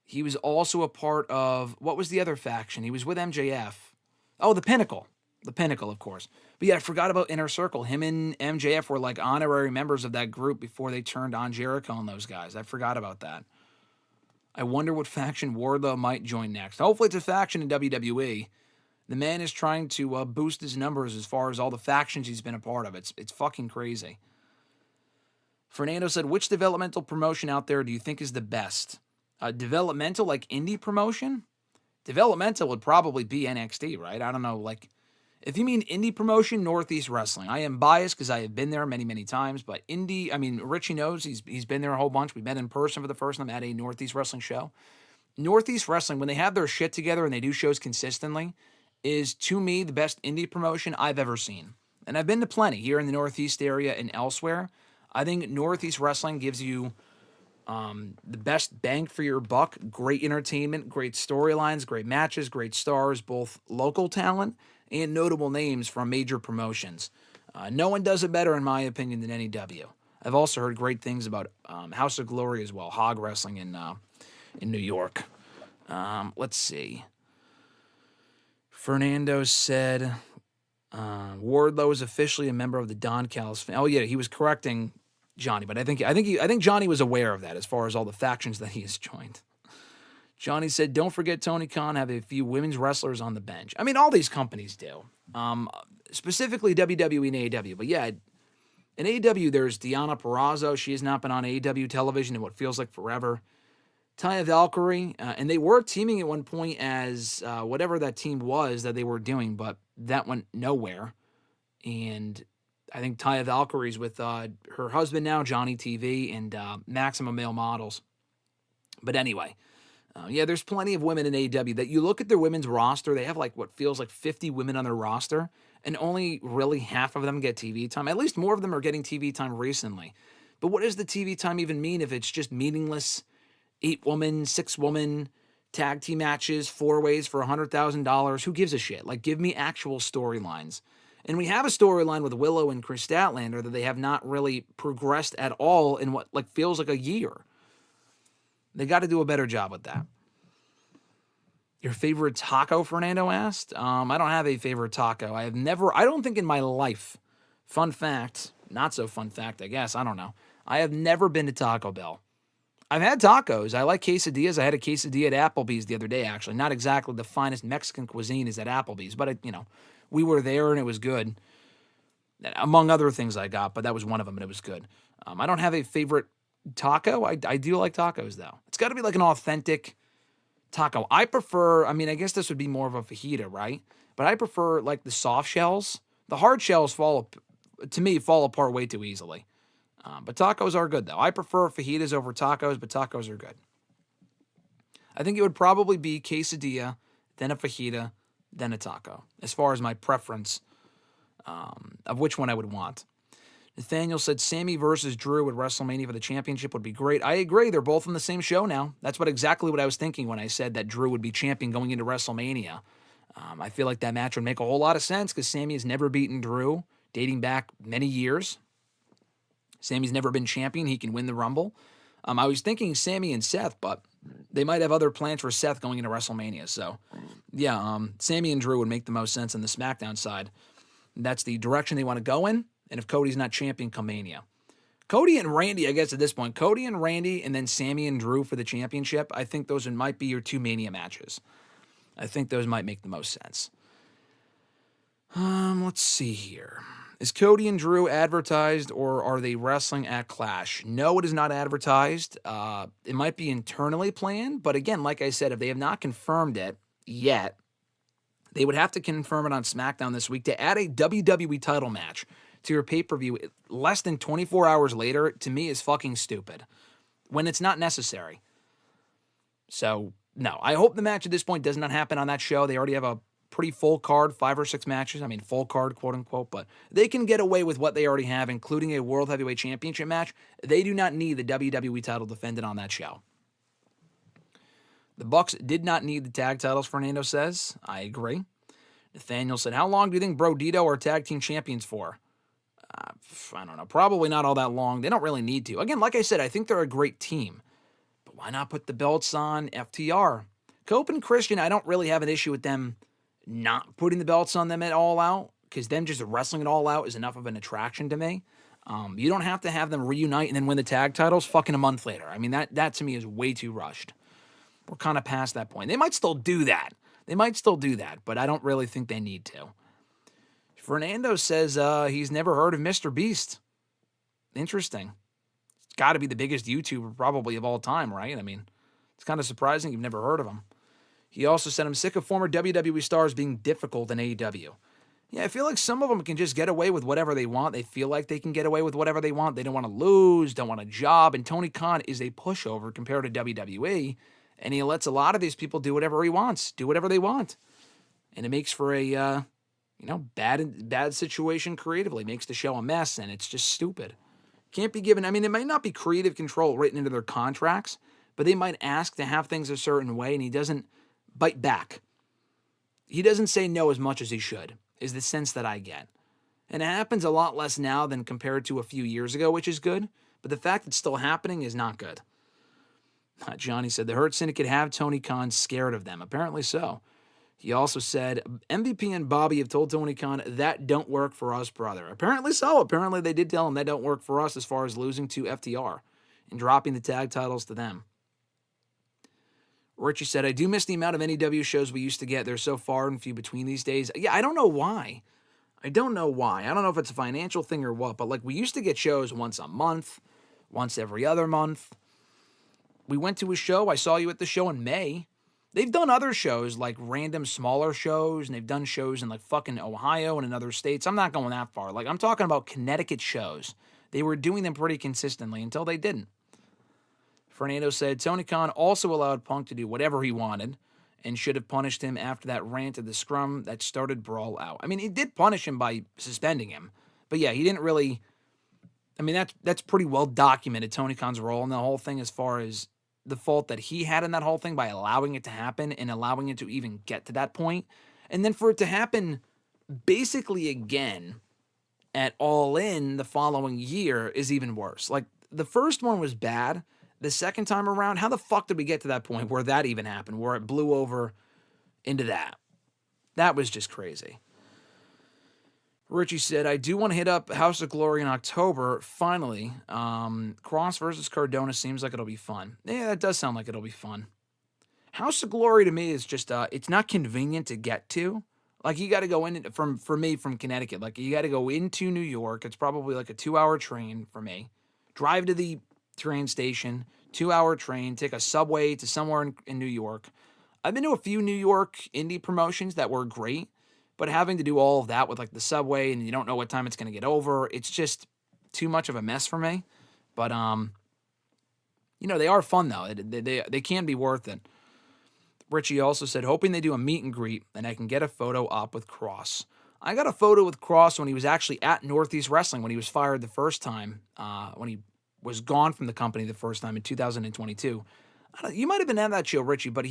He was also a part of, what was the other faction? He was with MJF. Oh, the Pinnacle. The Pinnacle, of course. But yeah, I forgot about Inner Circle. Him and MJF were like honorary members of that group before they turned on Jericho and those guys. I forgot about that. I wonder what faction Wardlow might join next. Hopefully it's a faction in WWE. The man is trying to boost his numbers as far as all the factions he's been a part of. It's fucking crazy. Fernando said, which developmental promotion out there do you think is the best? Developmental, like indie promotion? Developmental would probably be NXT, right? I don't know, like, if you mean indie promotion, Northeast Wrestling. I am biased because I have been there many, many times, but indie, I mean, Richie knows, he's been there a whole bunch. We met in person for the first time at a Northeast Wrestling show. Northeast Wrestling, when they have their shit together and they do shows consistently, is, to me, the best indie promotion I've ever seen. And I've been to plenty here in the Northeast area and elsewhere. I think Northeast Wrestling gives you the best bang for your buck, great entertainment, great storylines, great matches, great stars, both local talent and notable names from major promotions. No one does it better, in my opinion, than NEW. I've also heard great things about House of Glory as well, Hog Wrestling in New York. Let's see. Fernando said Wardlow is officially a member of the Don Callis family. Oh yeah, he was correcting Johnny, but I think Johnny was aware of that as far as all the factions that he has joined. Johnny said, don't forget Tony Khan have a few women's wrestlers on the bench. I mean, all these companies do. Specifically WWE and AEW. But yeah, in AEW, there's Deonna Purrazzo. She has not been on AEW television in what feels like forever. Taya Valkyrie, and they were teaming at one point as whatever that team was that they were doing, but that went nowhere. And I think Taya Valkyrie's with her husband now, Johnny TV, and Maximum Male Models. But anyway, yeah, there's plenty of women in AEW that you look at their women's roster, they have like what feels like 50 women on their roster, and only really half of them get TV time. At least more of them are getting TV time recently. But what does the TV time even mean if it's just meaningless 8-woman, 6-woman tag team matches, 4-ways for $100,000? Who gives a shit? Like, give me actual storylines. And we have a storyline with Willow and Chris Statlander that they have not really progressed at all in what like feels like a year. They got to do a better job with that. Your favorite taco, Fernando asked? I don't have a favorite taco. I don't think in my life, fun fact, not so fun fact, I guess, I don't know. I have never been to Taco Bell. I've had tacos. I like quesadillas. I had a quesadilla at Applebee's the other day, actually. Not exactly the finest Mexican cuisine is at Applebee's, but, we were there and it was good. Among other things I got, but that was one of them and it was good. I don't have a favorite taco. I do like tacos, though. It's got to be like an authentic taco. I prefer, I guess this would be more of a fajita, right? But I prefer like the soft shells. The hard shells fall apart way too easily. But tacos are good, though. I prefer fajitas over tacos, but tacos are good. I think it would probably be quesadilla, then a fajita, then a taco, as far as my preference of which one I would want. Nathaniel said Sammy versus Drew at WrestleMania for the championship would be great. I agree. They're both on the same show now. That's exactly what I was thinking when I said that Drew would be champion going into WrestleMania. I feel like that match would make a whole lot of sense because Sammy has never beaten Drew, dating back many years. Sammy's never been champion. He can win the Rumble. I was thinking Sammy and Seth, but they might have other plans for Seth going into WrestleMania. So, yeah, Sammy and Drew would make the most sense on the SmackDown side. That's the direction they want to go in. And if Cody's not champion, come Mania. Cody and Randy, I guess at this point, Cody and Randy and then Sammy and Drew for the championship, I think those might be your two Mania matches. I think those might make the most sense. Let's see here. Is Cody and Drew advertised or are they wrestling at Clash? No, it is not advertised. It might be internally planned, but again, like I said, if they have not confirmed it yet, they would have to confirm it on SmackDown this week to add a WWE title match to your pay-per-view less than 24 hours later, to me, is fucking stupid when it's not necessary. So, no, I hope the match at this point does not happen on that show. They already have a pretty full card, 5 or 6 matches. Full card, quote-unquote, but they can get away with what they already have, including a World Heavyweight Championship match. They do not need the WWE title defended on that show. The Bucks did not need the tag titles, Fernando says. I agree. Nathaniel said, how long do you think Bro Dito are tag team champions for? I don't know. Probably not all that long. They don't really need to. Again, like I said, I think they're a great team. But why not put the belts on FTR? Cope and Christian, I don't really have an issue with them not putting the belts on them at All Out, because them just wrestling it All Out is enough of an attraction to me. You don't have to have them reunite and then win the tag titles fucking a month later. That to me is way too rushed. We're kind of past that point. They might still do that. But I don't really think they need to. Fernando says he's never heard of Mr. Beast. Interesting. It's got to be the biggest YouTuber probably of all time, right? It's kind of surprising you've never heard of him. He also said, I'm sick of former WWE stars being difficult in AEW. Yeah, I feel like some of them can just get away with whatever they want. They feel like they can get away with whatever they want. They don't want to lose, don't want a job. And Tony Khan is a pushover compared to WWE. And he lets a lot of these people do whatever he wants, do whatever they want. And it makes for a, bad situation creatively. Makes the show a mess, and it's just stupid. Can't be given, it might not be creative control written into their contracts, but they might ask to have things a certain way, and he doesn't bite back. He doesn't say no as much as he should, is the sense that I get. And it happens a lot less now than compared to a few years ago, which is good, but the fact it's still happening is not good. Johnny said, the Hurt Syndicate have Tony Khan scared of them. Apparently so. He also said, MVP and Bobby have told Tony Khan, that don't work for us, brother. Apparently so. Apparently they did tell him that don't work for us as far as losing to FTR and dropping the tag titles to them. Richie said, I do miss the amount of NEW shows we used to get. They're so far and few between these days. Yeah, I don't know why. I don't know if it's a financial thing or what, but we used to get shows once a month, once every other month. We went to a show. I saw you at the show in May. They've done other shows, like random smaller shows, and they've done shows in fucking Ohio and in other states. I'm not going that far. I'm talking about Connecticut shows. They were doing them pretty consistently until they didn't. Fernando said, Tony Khan also allowed Punk to do whatever he wanted and should have punished him after that rant at the scrum that started Brawl Out. He did punish him by suspending him. But yeah, he didn't really... that's pretty well documented, Tony Khan's role in the whole thing, as far as the fault that he had in that whole thing by allowing it to happen and allowing it to even get to that point. And then for it to happen basically again at All In the following year is even worse. The first one was bad. The second time around, how the fuck did we get to that point where that even happened, where it blew over into that? That was just crazy. Richie said, I do want to hit up House of Glory in October, finally. Cross versus Cardona seems like it'll be fun. Yeah, that does sound like it'll be fun. House of Glory to me is just, it's not convenient to get to. Like, you got to go in, for me, from Connecticut. Like, you got to go into New York. It's probably like a 2-hour train for me. Drive to the train station, 2-hour train, take a subway to somewhere in New York. I've been to a few New York indie promotions that were great. But having to do all of that with like the subway and you don't know what time it's going to get over, it's just too much of a mess for me. But they are fun though. They can be worth it. Richie also said, hoping they do a meet and greet and I can get a photo up with Cross. I got a photo with Cross when he was actually at Northeast Wrestling when he was fired the first time, when he was gone from the company the first time in 2022. You might have been at that show, Richie, but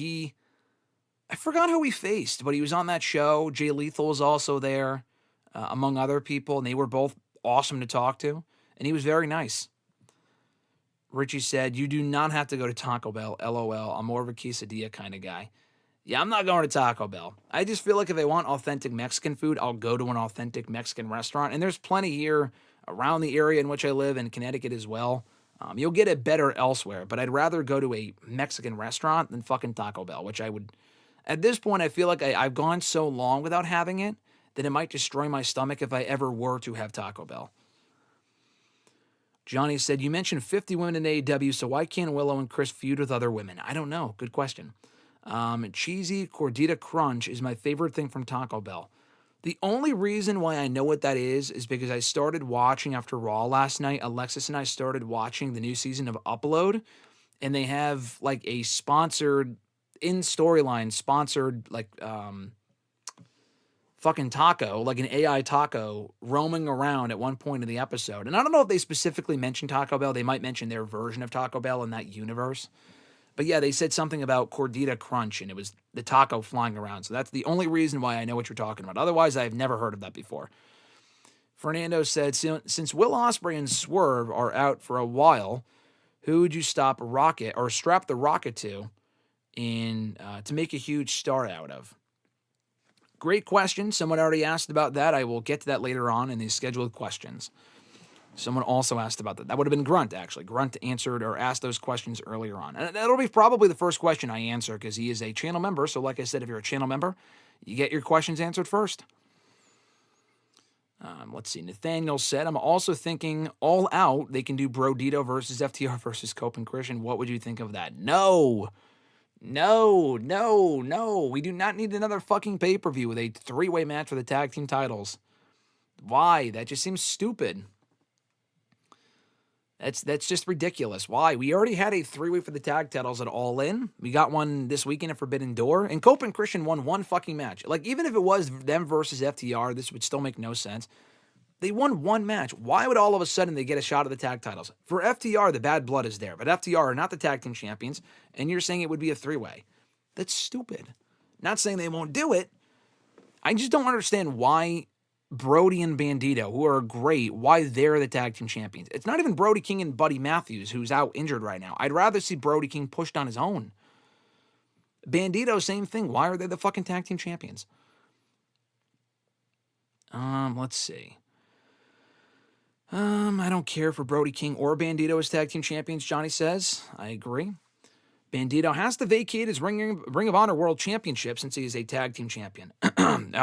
I forgot who he faced, but he was on that show. Jay Lethal was also there, among other people, and they were both awesome to talk to, and he was very nice. Richie said, you do not have to go to Taco Bell, LOL. I'm more of a quesadilla kind of guy. Yeah, I'm not going to Taco Bell. I just feel like if I want authentic Mexican food, I'll go to an authentic Mexican restaurant, and there's plenty here around the area in which I live, in Connecticut as well. You'll get it better elsewhere, but I'd rather go to a Mexican restaurant than fucking Taco Bell, which I would... At this point, I feel like I've gone so long without having it that it might destroy my stomach if I ever were to have Taco Bell. Johnny said, you mentioned 50 women in AEW, so why can't Willow and Chris feud with other women? I don't know. Good question. Cheesy Cordita Crunch is my favorite thing from Taco Bell. The only reason why I know what that is because I started watching after Raw last night. Alexis and I started watching the new season of Upload, and they have like a sponsored... in storyline sponsored like fucking taco, like an AI taco roaming around at one point in the episode. And I don't know if they specifically mentioned Taco Bell. They might mention their version of Taco Bell in that universe. But yeah, they said something about Cordita Crunch and it was the taco flying around. So that's the only reason why I know what you're talking about. Otherwise, I've never heard of that before. Fernando said, since Will Ospreay and Swerve are out for a while, who would you strap the rocket to to make a huge star out of? Great question. Someone already asked about that. I will get to that later on in the scheduled questions. Someone also asked about that. That would have been Grunt, actually. Grunt answered or asked those questions earlier on. And that'll be probably the first question I answer because he is a channel member. So like I said, if you're a channel member, you get your questions answered first. Let's see. Nathaniel said, I'm also thinking All Out. They can do Brodito versus FTR versus Cope and Christian. What would you think of that? No. We do not need another fucking pay-per-view with a 3-way match for the tag team titles. Why? That just seems stupid. That's just ridiculous. Why? We already had a 3-way for the tag titles at All In. We got one this weekend at Forbidden Door. And Cope and Christian won one fucking match. Like, even if it was them versus FTR, this would still make no sense. They won one match. Why would all of a sudden they get a shot at the tag titles? For FTR, the bad blood is there. But FTR are not the tag team champions. And you're saying it would be a 3-way. That's stupid. Not saying they won't do it. I just don't understand why Brody and Bandito, who are great, why they're the tag team champions. It's not even Brody King and Buddy Matthews, who's out injured right now. I'd rather see Brody King pushed on his own. Bandito, same thing. Why are they the fucking tag team champions? Let's see. I don't care for Brody King or Bandito as tag team champions, Johnny says. I agree. Bandito has to vacate his Ring of Honor World Championship since he is a tag team champion.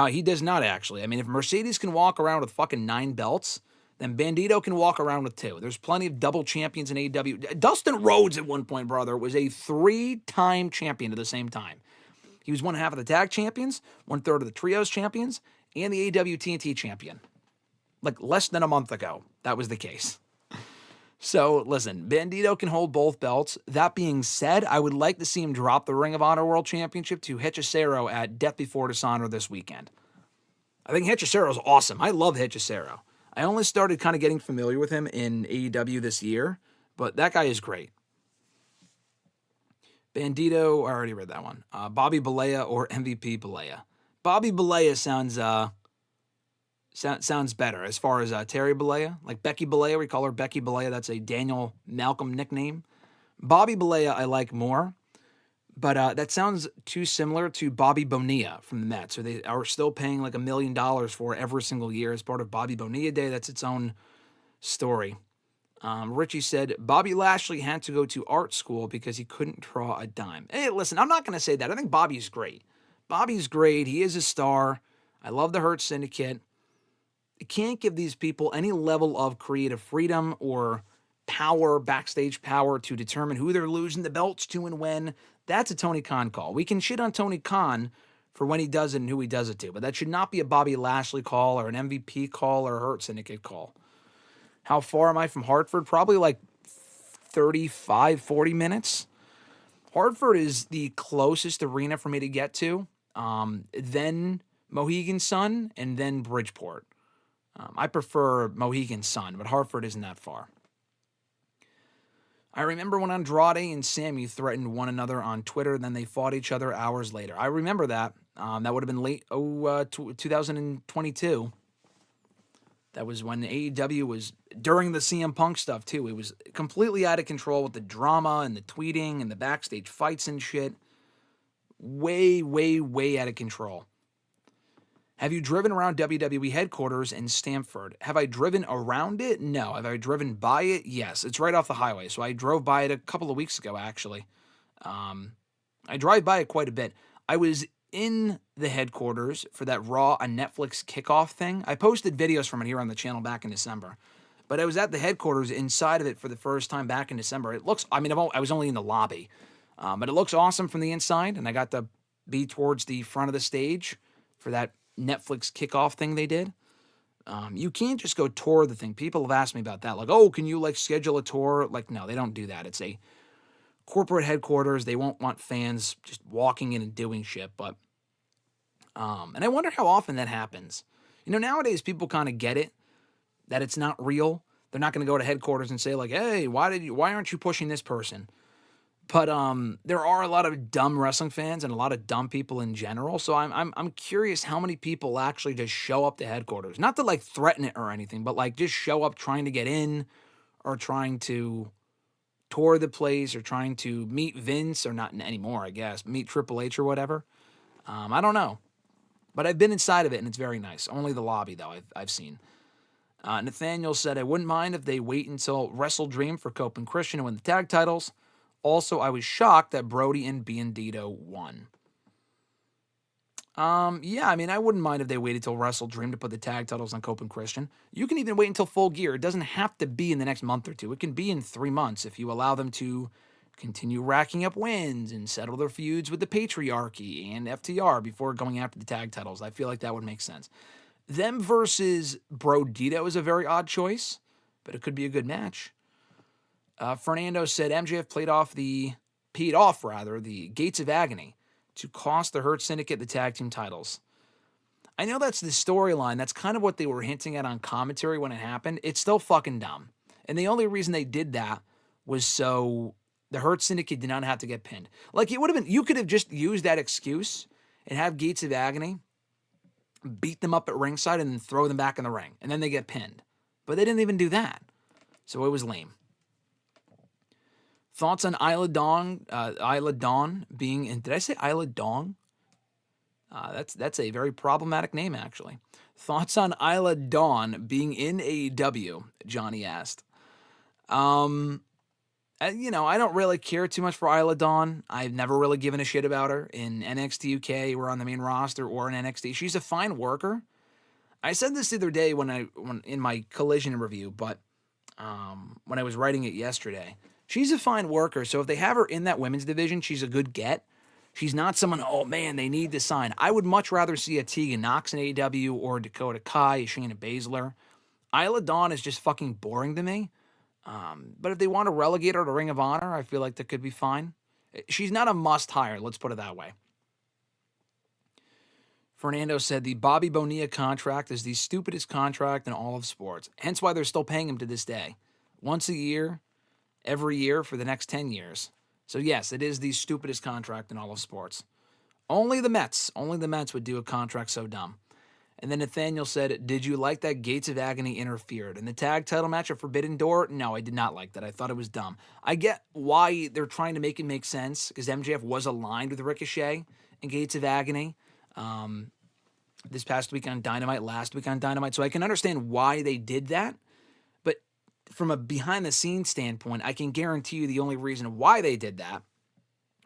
He does not, actually. I mean, if Mercedes can walk around with fucking 9 belts, then Bandito can walk around with 2. There's plenty of double champions in AEW. Dustin Rhodes at one point, brother, was a 3-time champion at the same time. He was 1/2 of the tag champions, 1/3 of the trios champions, and the AEW TNT champion. Like, less than a month ago, that was the case. So, listen, Bandito can hold both belts. That being said, I would like to see him drop the Ring of Honor World Championship to Hechicero at Death Before Dishonor this weekend. I think Hechicero's awesome. I love Hechicero. I only started kind of getting familiar with him in AEW this year, but that guy is great. Bandito, I already read that one. Bobby Balea or MVP Balea. Bobby Balea sounds better as far as Terry Balea. Like Becky Balea, we call her Becky Balea. That's a Daniel Malcolm nickname. Bobby Balea I like more, But that sounds too similar to Bobby Bonilla from the Mets. So they are still paying like $1 million for every single year as part of Bobby Bonilla Day. That's its own story. Richie said Bobby Lashley had to go to art school because he couldn't draw a dime. Hey, listen, I'm not going to say that. I think Bobby's great. Bobby's great. He is a star. I love the Hurt Syndicate. You can't give these people any level of creative freedom or power, backstage power to determine who they're losing the belts to and when. That's a Tony Khan call. We can shit on Tony Khan for when he does it and who he does it to, but that should not be a Bobby Lashley call or an MVP call or a Hurt Syndicate call. How far am I from Hartford? Probably like 35, 40 minutes. Hartford is the closest arena for me to get to, then Mohegan Sun, and then Bridgeport. I prefer Mohegan Sun, but Hartford isn't that far. I remember when Andrade and Sammy threatened one another on Twitter, then they fought each other hours later. I remember that. That would have been late 2022. That was when AEW was during the CM Punk stuff, too. It was completely out of control with the drama and the tweeting and the backstage fights and shit. Way, way, way out of control. Have you driven around WWE headquarters in Stamford? Have I driven around it? No. Have I driven by it? Yes. It's right off the highway. So I drove by it a couple of weeks ago, actually. I drive by it quite a bit. I was in the headquarters for that Raw on Netflix kickoff thing. I posted videos from it here on the channel back in December. But I was at the headquarters inside of it for the first time back in December. It looks, I was only in the lobby. But it looks awesome from the inside. And I got to be towards the front of the stage for that Netflix kickoff thing they did. You can't just go tour the thing. People have asked me about that. Like, oh, can you like schedule a tour? Like, no, they don't do that. It's a corporate headquarters. They won't want fans just walking in and doing shit. But, and I wonder how often that happens. You know, nowadays people kind of get it that it's not real. They're not going to go to headquarters and say like, hey, why aren't you pushing this person? But there are a lot of dumb wrestling fans and a lot of dumb people in general. So I'm curious how many people actually just show up to headquarters. Not to like threaten it or anything, but like just show up trying to get in or trying to tour the place or trying to meet Vince or not anymore, I guess. Meet Triple H or whatever. I don't know. But I've been inside of it and it's very nice. Only the lobby though I've seen. Nathaniel said, I wouldn't mind if they wait until WrestleDream for Cope and Christian to win the tag titles. Also, I was shocked that Brody and Bandito won. Yeah, I mean, I wouldn't mind if they waited till WrestleDream to put the tag titles on Cope and Christian. You can even wait until Full Gear. It doesn't have to be in the next month or two. It can be in 3 months if you allow them to continue racking up wins and settle their feuds with the Patriarchy and FTR before going after the tag titles. I feel like that would make sense. Them versus Brodito is a very odd choice, but it could be a good match. Fernando said MJF paid off the Gates of Agony to cost the Hurt Syndicate the tag team titles. I know that's the storyline. That's kind of what they were hinting at on commentary when it happened. It's still fucking dumb. And the only reason they did that was so the Hurt Syndicate did not have to get pinned. Like it would have been, you could have just used that excuse and have Gates of Agony beat them up at ringside and then throw them back in the ring. And then they get pinned. But they didn't even do that. So it was lame. Thoughts on Isla Dawn being in... Did I say Isla Dawn? That's a very problematic name, actually. Thoughts on Isla Dawn being in AEW, Johnny asked. I don't really care too much for Isla Dawn. I've never really given a shit about her in NXT UK or on the main roster or in NXT. She's a fine worker. I said this the other day when in my Collision review, but when I was writing it yesterday... She's a fine worker, so if they have her in that women's division, she's a good get. She's not someone, oh man, they need to sign. I would much rather see a Tegan Nox in AEW or Dakota Kai, a Shayna Baszler. Isla Dawn is just fucking boring to me. But if they want to relegate her to Ring of Honor, I feel like that could be fine. She's not a must-hire, let's put it that way. Fernando said the Bobby Bonilla contract is the stupidest contract in all of sports. Hence why they're still paying him to this day. Once a year... every year for the next 10 years. So yes, it is the stupidest contract in all of sports. Only the Mets would do a contract so dumb. And then Nathaniel said, did you like that Gates of Agony interfered? In the tag title match at Forbidden Door? No, I did not like that. I thought it was dumb. I get why they're trying to make it make sense, because MJF was aligned with Ricochet and Gates of Agony this past week on Dynamite, last week on Dynamite. So I can understand why they did that. But from a behind-the-scenes standpoint, I can guarantee you the only reason why they did that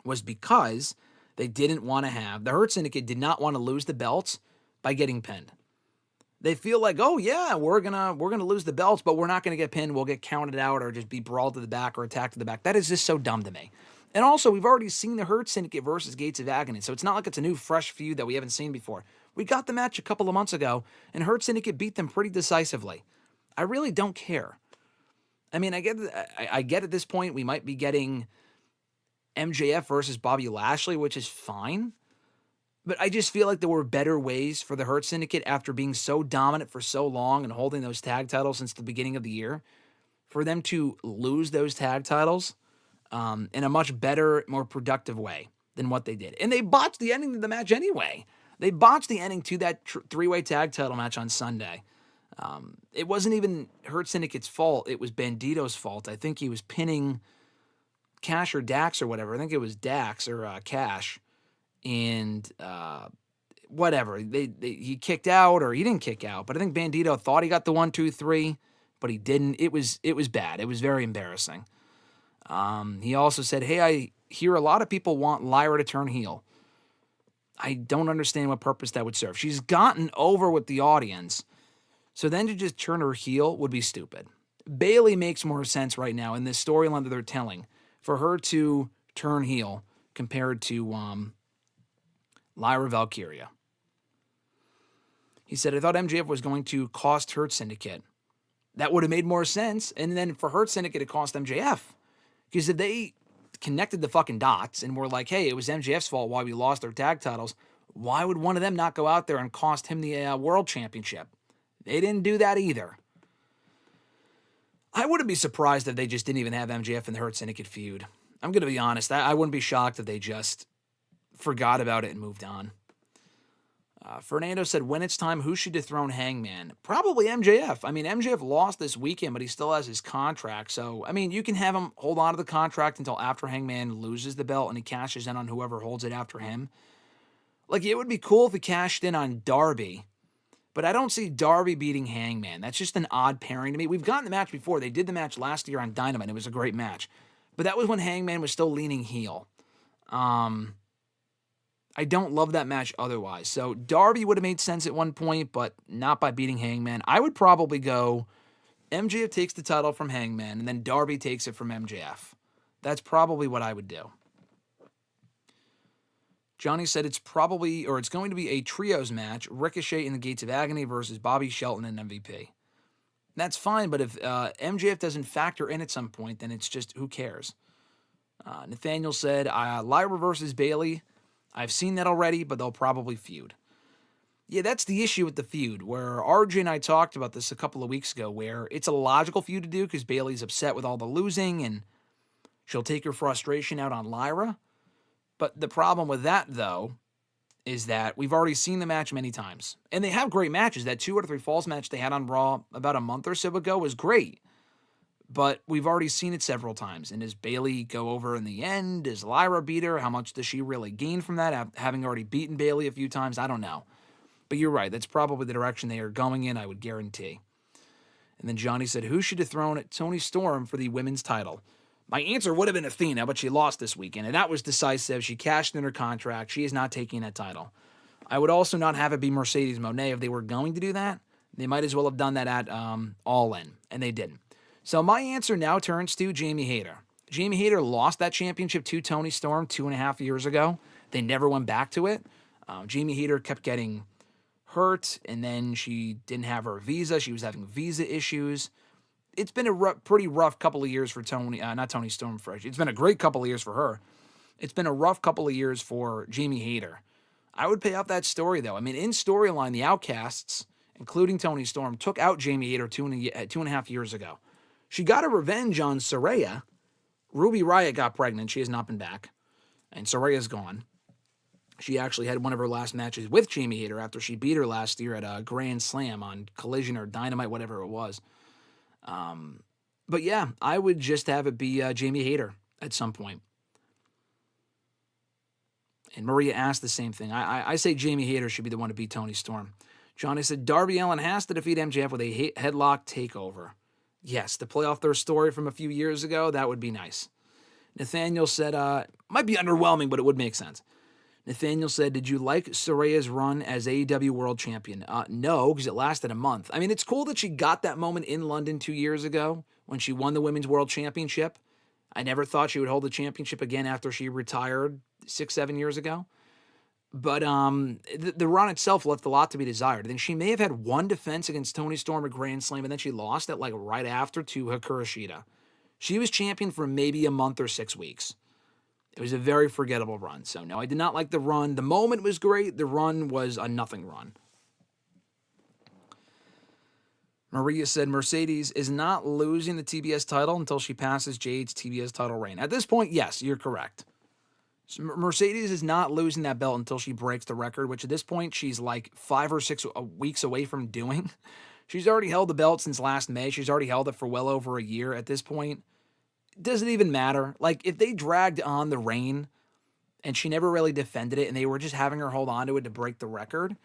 was because they didn't want to have, the Hurt Syndicate did not want to lose the belts by getting pinned. They feel like, oh yeah, we're gonna lose the belts, but we're not gonna get pinned. We'll get counted out or just be brawled to the back or attacked to the back. That is just so dumb to me. And also, we've already seen the Hurt Syndicate versus Gates of Agony, so it's not like it's a new, fresh feud that we haven't seen before. We got the match a couple of months ago, and Hurt Syndicate beat them pretty decisively. I really don't care. I mean, I get at this point we might be getting MJF versus Bobby Lashley, which is fine. But I just feel like there were better ways for the Hurt Syndicate, after being so dominant for so long and holding those tag titles since the beginning of the year, for them to lose those tag titles in a much better, more productive way than what they did. And they botched the ending of the match anyway. They botched the ending to that three-way tag title match on Sunday. It wasn't even Hurt Syndicate's fault. It was Bandito's fault. I think he was pinning Cash or Dax or whatever. I think it was Dax or Cash. And whatever, he kicked out, or he didn't kick out, but I think Bandito thought he got the 1, 2, 3, but he didn't. It was bad. It was very embarrassing. He also said, hey, I hear a lot of people want Lyra to turn heel. I don't understand what purpose that would serve. She's gotten over with the audience, so then to just turn her heel would be stupid. Bayley makes more sense right now in this storyline that they're telling, for her to turn heel compared to Lyra Valkyria. He said, I thought MJF was going to cost Hurt Syndicate. That would have made more sense. And then for Hurt Syndicate, it cost MJF. Because if they connected the fucking dots and were like, hey, it was MJF's fault why we lost our tag titles, why would one of them not go out there and cost him the world championship? They didn't do that either. I wouldn't be surprised if they just didn't even have MJF in the Hurt Syndicate feud. I'm going to be honest. I wouldn't be shocked if they just forgot about it and moved on. Fernando said, when it's time, who should dethrone Hangman? Probably MJF. I mean, MJF lost this weekend, but he still has his contract. So, I mean, you can have him hold on to the contract until after Hangman loses the belt and he cashes in on whoever holds it after him. Like, it would be cool if he cashed in on Darby, but I don't see Darby beating Hangman. That's just an odd pairing to me. We've gotten the match before. They did the match last year on Dynamite. It was a great match. But that was when Hangman was still leaning heel. I don't love that match otherwise. So Darby would have made sense at one point, but not by beating Hangman. I would probably go MJF takes the title from Hangman, and then Darby takes it from MJF. That's probably what I would do. Johnny said it's going to be a trios match, Ricochet in the Gates of Agony versus Bobby Shelton and MVP. That's fine, but if MJF doesn't factor in at some point, then it's just, who cares? Nathaniel said, Lyra versus Bayley. I've seen that already, but they'll probably feud. Yeah, that's the issue with the feud, where RJ and I talked about this a couple of weeks ago, where it's a logical feud to do because Bayley's upset with all the losing, and she'll take her frustration out on Lyra. But the problem with that, though, is that we've already seen the match many times. And they have great matches. That 2 out of 3 Falls match they had on Raw about a month or so ago was great. But we've already seen it several times. And does Bayley go over in the end? Does Lyra beat her? How much does she really gain from that, having already beaten Bayley a few times? I don't know. But you're right. That's probably the direction they are going in, I would guarantee. And then Johnny said, who should dethrone Toni Storm for the women's title? My answer would have been Athena, but she lost this weekend. And that was decisive. She cashed in her contract. She is not taking that title. I would also not have it be Mercedes Moné. If they were going to do that, they might as well have done that at All In. And they didn't. So my answer now turns to Jamie Hayter. Jamie Hayter lost that championship to Toni Storm 2.5 years ago. They never went back to it. Jamie Hayter kept getting hurt, and then she didn't have her visa. She was having visa issues. It's been a pretty rough couple of years for not Toni Storm Fresh. It's been a great couple of years for her. It's been a rough couple of years for Jamie Hayter. I would pay off that story, though. I mean, in storyline, the Outcasts, including Toni Storm, took out Jamie Hayter 2.5 years ago. She got a revenge on Saraya. Ruby Riott got pregnant. She has not been back. And Soraya's gone. She actually had one of her last matches with Jamie Hayter after she beat her last year at a Grand Slam on Collision or Dynamite, whatever it was. But yeah, I would just have it be Jamie Hayter at some point. And Maria asked the same thing. I say Jamie Hayter should be the one to beat Toni Storm. Johnny said Darby Allin has to defeat MJF with a headlock takeover. Yes, to play off their story from a few years ago, that would be nice. Nathaniel said, might be underwhelming, but it would make sense. Nathaniel said, did you like Soraya's run as AEW World Champion? No, because it lasted a month. I mean, it's cool that she got that moment in London 2 years ago when she won the Women's World Championship. I never thought she would hold the championship again after she retired 6-7 years ago. But the run itself left a lot to be desired. I think she may have had one defense against Toni Storm at Grand Slam, and then she lost it like right after to Hikaru Shida. She was champion for maybe a month or 6 weeks. It was a very forgettable run. So, no, I did not like the run. The moment was great. The run was a nothing run. Maria said Mercedes is not losing the TBS title until she passes Jade's TBS title reign. At this point, yes, you're correct. So Mercedes is not losing that belt until she breaks the record, which at this point she's like 5 or 6 weeks away from doing. She's already held the belt since last May. She's already held it for well over a year at this point. Does it even matter? Like, if they dragged on the reign and she never really defended it and they were just having her hold on to it to break the record,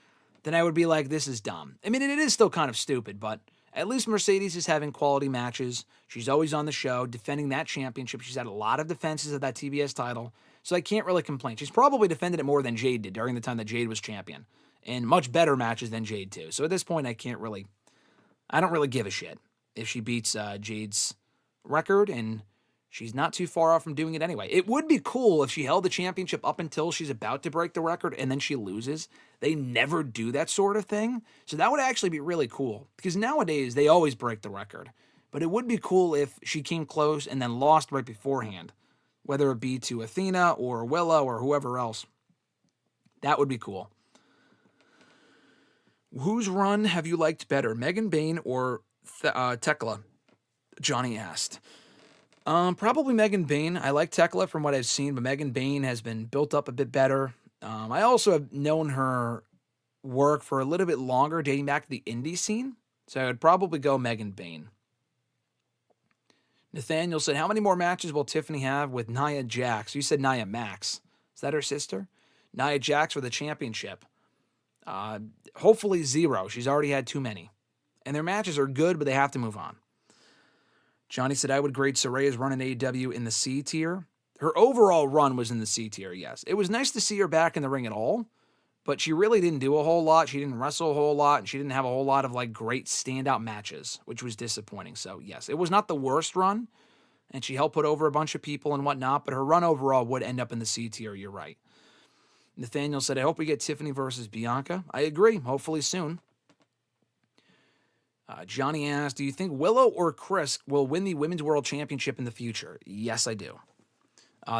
then I would be like, this is dumb. I mean, it is still kind of stupid, but at least Mercedes is having quality matches. She's always on the show, defending that championship. She's had a lot of defenses of that TBS title, so I can't really complain. She's probably defended it more than Jade did during the time that Jade was champion, and much better matches than Jade, too. So at this point, I don't really give a shit if she beats Jade's record, and she's not too far off from doing it anyway. It would be cool if she held the championship up until she's about to break the record and then she loses. They never do that sort of thing. So that would actually be really cool because nowadays they always break the record. But it would be cool if she came close and then lost right beforehand, whether it be to Athena or Willow or whoever else. That would be cool. Whose run have you liked better, Megan Bayne or Tekla? Johnny asked. Probably Megan Bayne. I like Tekla from what I've seen, but Megan Bayne has been built up a bit better. I also have known her work for a little bit longer, dating back to the indie scene. So I would probably go Megan Bayne. Nathaniel said, how many more matches will Tiffany have with Nia Jax? You said Nia Max. Is that her sister? Nia Jax for the championship. Hopefully 0. She's already had too many. And their matches are good, but they have to move on. Johnny said, I would grade Soraya's run in AEW in the C tier. Her overall run was in the C tier, yes. It was nice to see her back in the ring at all, but she really didn't do a whole lot. She didn't wrestle a whole lot, and she didn't have a whole lot of like great standout matches, which was disappointing. So, yes, it was not the worst run, and she helped put over a bunch of people and whatnot, but her run overall would end up in the C tier, you're right. Nathaniel said, I hope we get Tiffany versus Bianca. I agree, hopefully soon. Johnny asked, do you think Willow or Chris will win the Women's World Championship in the future? Yes, I do.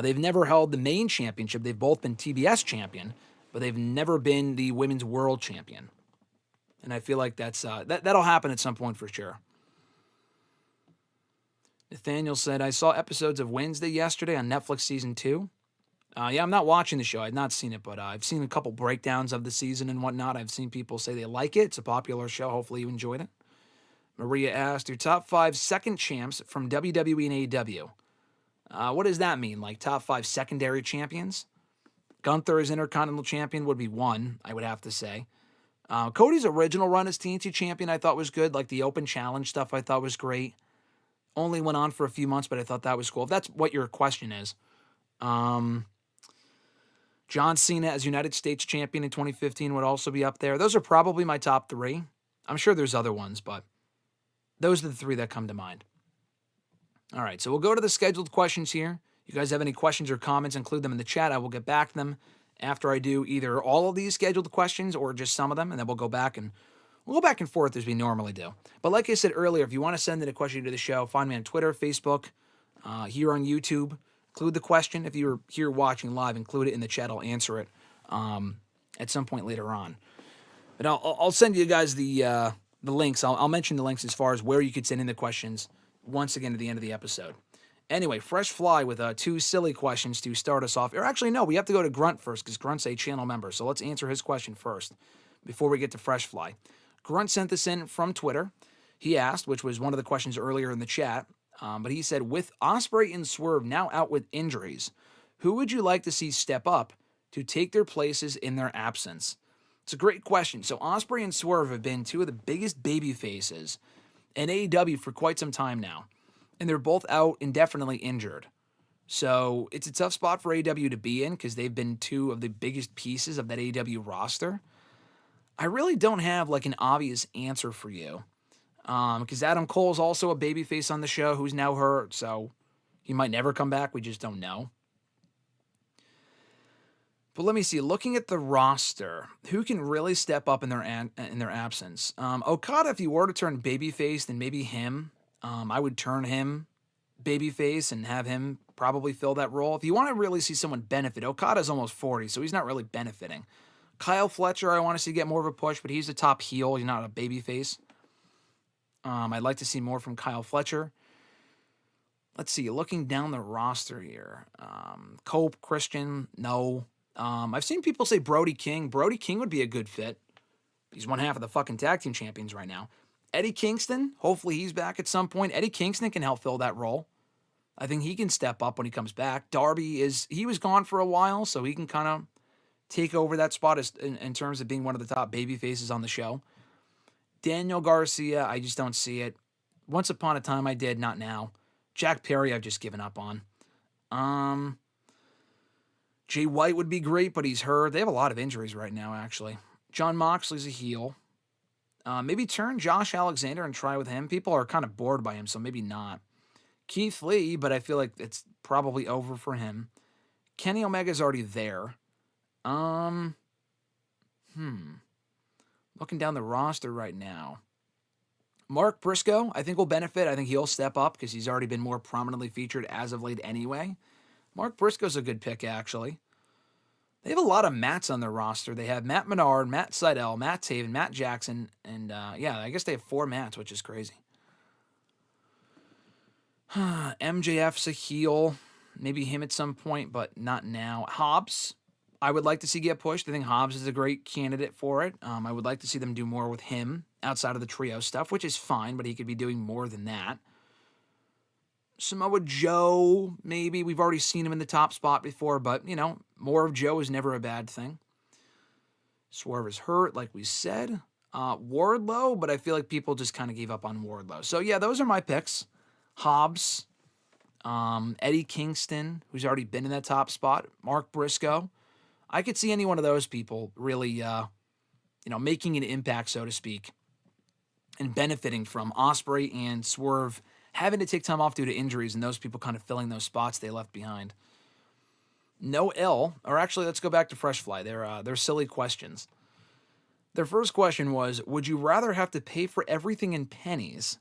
They've never held the main championship. They've both been TBS champion, but they've never been the Women's World Champion. And I feel like that'll happen at some point for sure. Nathaniel said, I saw episodes of Wednesday yesterday on Netflix Season 2. Yeah, I'm not watching the show. I've not seen it, but I've seen a couple breakdowns of the season and whatnot. I've seen people say they like it. It's a popular show. Hopefully you enjoyed it. Maria asked, your top 5 second champs from WWE and AEW. What does that mean? Like top 5 secondary champions? Gunther as Intercontinental Champion would be 1, I would have to say. Cody's original run as TNT Champion I thought was good. Like the Open Challenge stuff I thought was great. Only went on for a few months, but I thought that was cool. If that's what your question is. John Cena as United States Champion in 2015 would also be up there. Those are probably my top 3. I'm sure there's other ones, but those are the 3 that come to mind. All right, so we'll go to the scheduled questions here. You guys have any questions or comments, include them in the chat. I will get back to them after I do either all of these scheduled questions or just some of them, and then we'll go back and forth as we normally do. But like I said earlier, if you want to send in a question to the show, find me on Twitter, Facebook, here on YouTube. Include the question. If you're here watching live, include it in the chat. I'll answer it at some point later on. But I'll send you guys the links. I'll mention the links as far as where you could send in the questions once again at the end of the episode. Anyway, Fresh Fly with 2 silly questions to start us off. Or actually, no, we have to go to Grunt first because Grunt's a channel member. So let's answer his question first before we get to Fresh Fly. Grunt sent this in from Twitter. He asked, which was one of the questions earlier in the chat, but he said, with Ospreay and Swerve now out with injuries, who would you like to see step up to take their places in their absence? It's a great question. So Ospreay and Swerve have been 2 of the biggest baby faces in AEW for quite some time now, and they're both out indefinitely injured. So it's a tough spot for AEW to be in because they've been 2 of the biggest pieces of that AEW roster. I really don't have like an obvious answer for you because Adam Cole's also a babyface on the show who's now hurt, so he might never come back. We just don't know. But let me see. Looking at the roster, who can really step up in their absence? Okada, if you were to turn babyface, then maybe him. I would turn him babyface and have him probably fill that role. If you want to really see someone benefit, Okada's almost 40, so he's not really benefiting. Kyle Fletcher, I want to see get more of a push, but he's the top heel. He's not a babyface. I'd like to see more from Kyle Fletcher. Let's see. Looking down the roster here. Cope, Christian, no. I've seen people say Brody King. Brody King would be a good fit. He's one half of the fucking tag team champions right now. Eddie Kingston, hopefully he's back at some point. Eddie Kingston can help fill that role. I think he can step up when he comes back. Darby he was gone for a while, so he can kind of take over that spot in terms of being one of the top baby faces on the show. Daniel Garcia, I just don't see it. Once upon a time I did, not now. Jack Perry, I've just given up on. Jay White would be great, but he's hurt. They have a lot of injuries right now, actually. John Moxley's a heel. Maybe turn Josh Alexander and try with him. People are kind of bored by him, so maybe not. Keith Lee, but I feel like it's probably over for him. Kenny Omega's already there. Looking down the roster right now. Mark Briscoe, I think will benefit. I think he'll step up because he's already been more prominently featured as of late anyway. Mark Briscoe's a good pick, actually. They have a lot of Matts on their roster. They have Matt Menard, Matt Seidel, Matt Taven, Matt Jackson, and I guess they have 4 Matts, which is crazy. MJF's a heel. Maybe him at some point, but not now. Hobbs, I would like to see get pushed. I think Hobbs is a great candidate for it. I would like to see them do more with him outside of the trio stuff, which is fine, but he could be doing more than that. Samoa Joe, maybe. We've already seen him in the top spot before, but, more of Joe is never a bad thing. Swerve is hurt, like we said. Wardlow, but I feel like people just kind of gave up on Wardlow. So, yeah, those are my picks. Hobbs, Eddie Kingston, who's already been in that top spot, Mark Briscoe. I could see any one of those people really, making an impact, so to speak, and benefiting from Ospreay and Swerve having to take time off due to injuries and those people kind of filling those spots they left behind. No L, or actually, let's go back to Fresh Fly. They're silly questions. Their first question was, would you rather have to pay for everything in pennies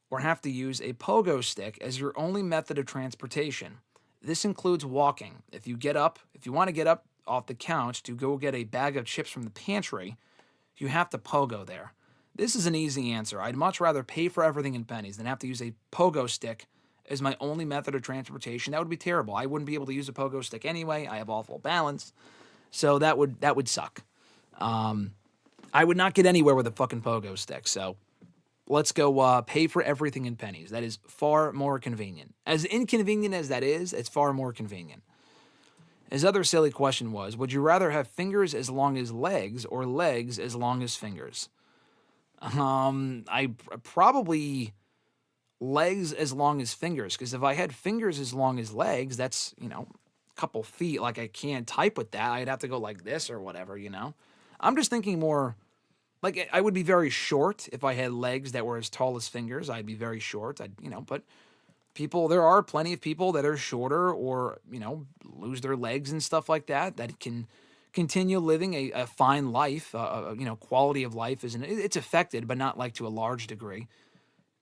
or have to use a pogo stick as your only method of transportation? This includes walking. If you want to get up off the couch to go get a bag of chips from the pantry, you have to pogo there. This is an easy answer. I'd much rather pay for everything in pennies than have to use a pogo stick as my only method of transportation. That would be terrible. I wouldn't be able to use a pogo stick anyway. I have awful balance. So that would suck. I would not get anywhere with a fucking pogo stick. So let's go pay for everything in pennies. That is far more convenient. As inconvenient as that is, it's far more convenient. His other silly question was, would you rather have fingers as long as legs or legs as long as fingers? I probably legs as long as fingers, because if I had fingers as long as legs, that's, a couple feet. Like, I can't type with that. I'd have to go like this or whatever, I'm just thinking more, like, I would be very short if I had legs that were as tall as fingers. I'd be very short. But there are plenty of people that are shorter or, lose their legs and stuff like that can continue living a fine life, quality of life it's affected, but not like to a large degree.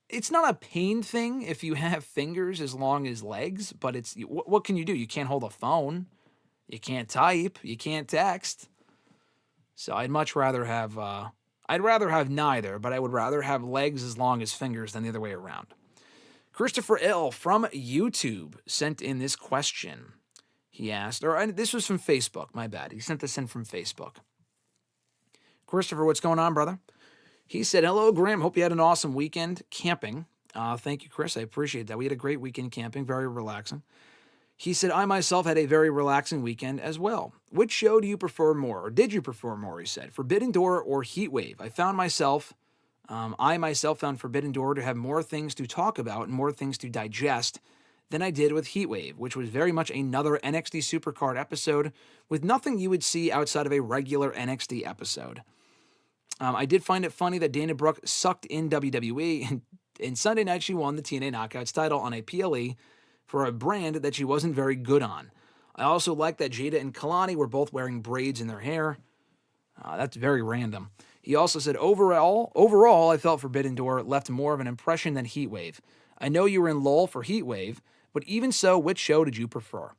It's not a pain thing if you have fingers as long as legs, but what can you do? You can't hold a phone, you can't type, you can't text. So I'd much rather have, neither, but I would rather have legs as long as fingers than the other way around. Christopher L. from YouTube sent in this question. He asked, this was from Facebook, my bad. He sent this in from Facebook. Christopher, what's going on, brother? He said, hello, Graham. Hope you had an awesome weekend camping. Thank you, Chris. I appreciate that. We had a great weekend camping, very relaxing. He said, I myself had a very relaxing weekend as well. Which show do you prefer more, or did you prefer more, he said, Forbidden Door or Heatwave? I myself found Forbidden Door to have more things to talk about and more things to digest than I did with Heatwave, which was very much another NXT Supercard episode with nothing you would see outside of a regular NXT episode. I did find it funny that Dana Brooke sucked in WWE, and Sunday night she won the TNA Knockouts title on a PLE for a brand that she wasn't very good on. I also like that Jada and Kalani were both wearing braids in their hair. That's very random. He also said, overall, I felt Forbidden Door left more of an impression than Heatwave. I know you were in lull for Heatwave, but even so, which show did you prefer?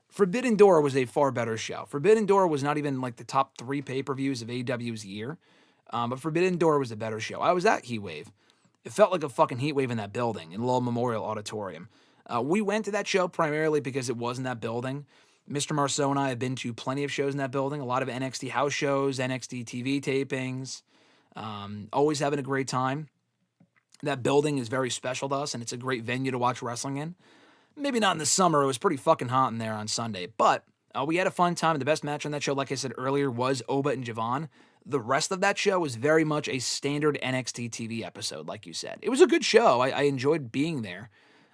Forbidden Door was a far better show. Forbidden Door was not even like the top 3 pay-per-views of AEW's year, but Forbidden Door was a better show. I was at Heatwave. It felt like a fucking Heatwave in that building, in Lowell Memorial Auditorium. We went to that show primarily because it was in that building. Mr. Marceau and I have been to plenty of shows in that building, a lot of NXT house shows, NXT TV tapings, always having a great time. That building is very special to us, and it's a great venue to watch wrestling in. Maybe not in the summer. It was pretty fucking hot in there on Sunday, but we had a fun time. The best match on that show, like I said earlier, was Oba and Javon. The rest of that show was very much a standard NXT TV episode, like you said. It was a good show. I enjoyed being there.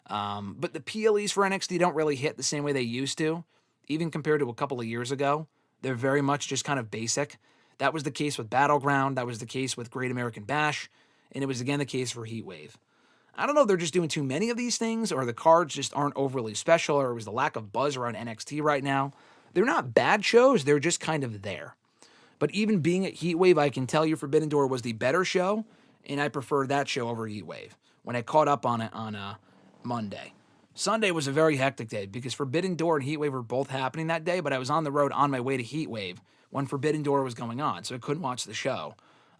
But the PLEs for NXT don't really hit the same way they used to, even compared to a couple of years ago. They're very much just kind of basic. That was the case with Battleground. That was the case with Great American Bash. And it was again the case for Heatwave. I don't know if they're just doing too many of these things, or the cards just aren't overly special, or it was the lack of buzz around NXT right now. They're not bad shows. They're just kind of there. But even being at Heatwave, I can tell you Forbidden Door was the better show, and I prefer that show over Heatwave when I caught up on it on Monday. Sunday was a very hectic day because Forbidden Door and Heatwave were both happening that day, but I was on the road on my way to Heatwave when Forbidden Door was going on, so I couldn't watch the show.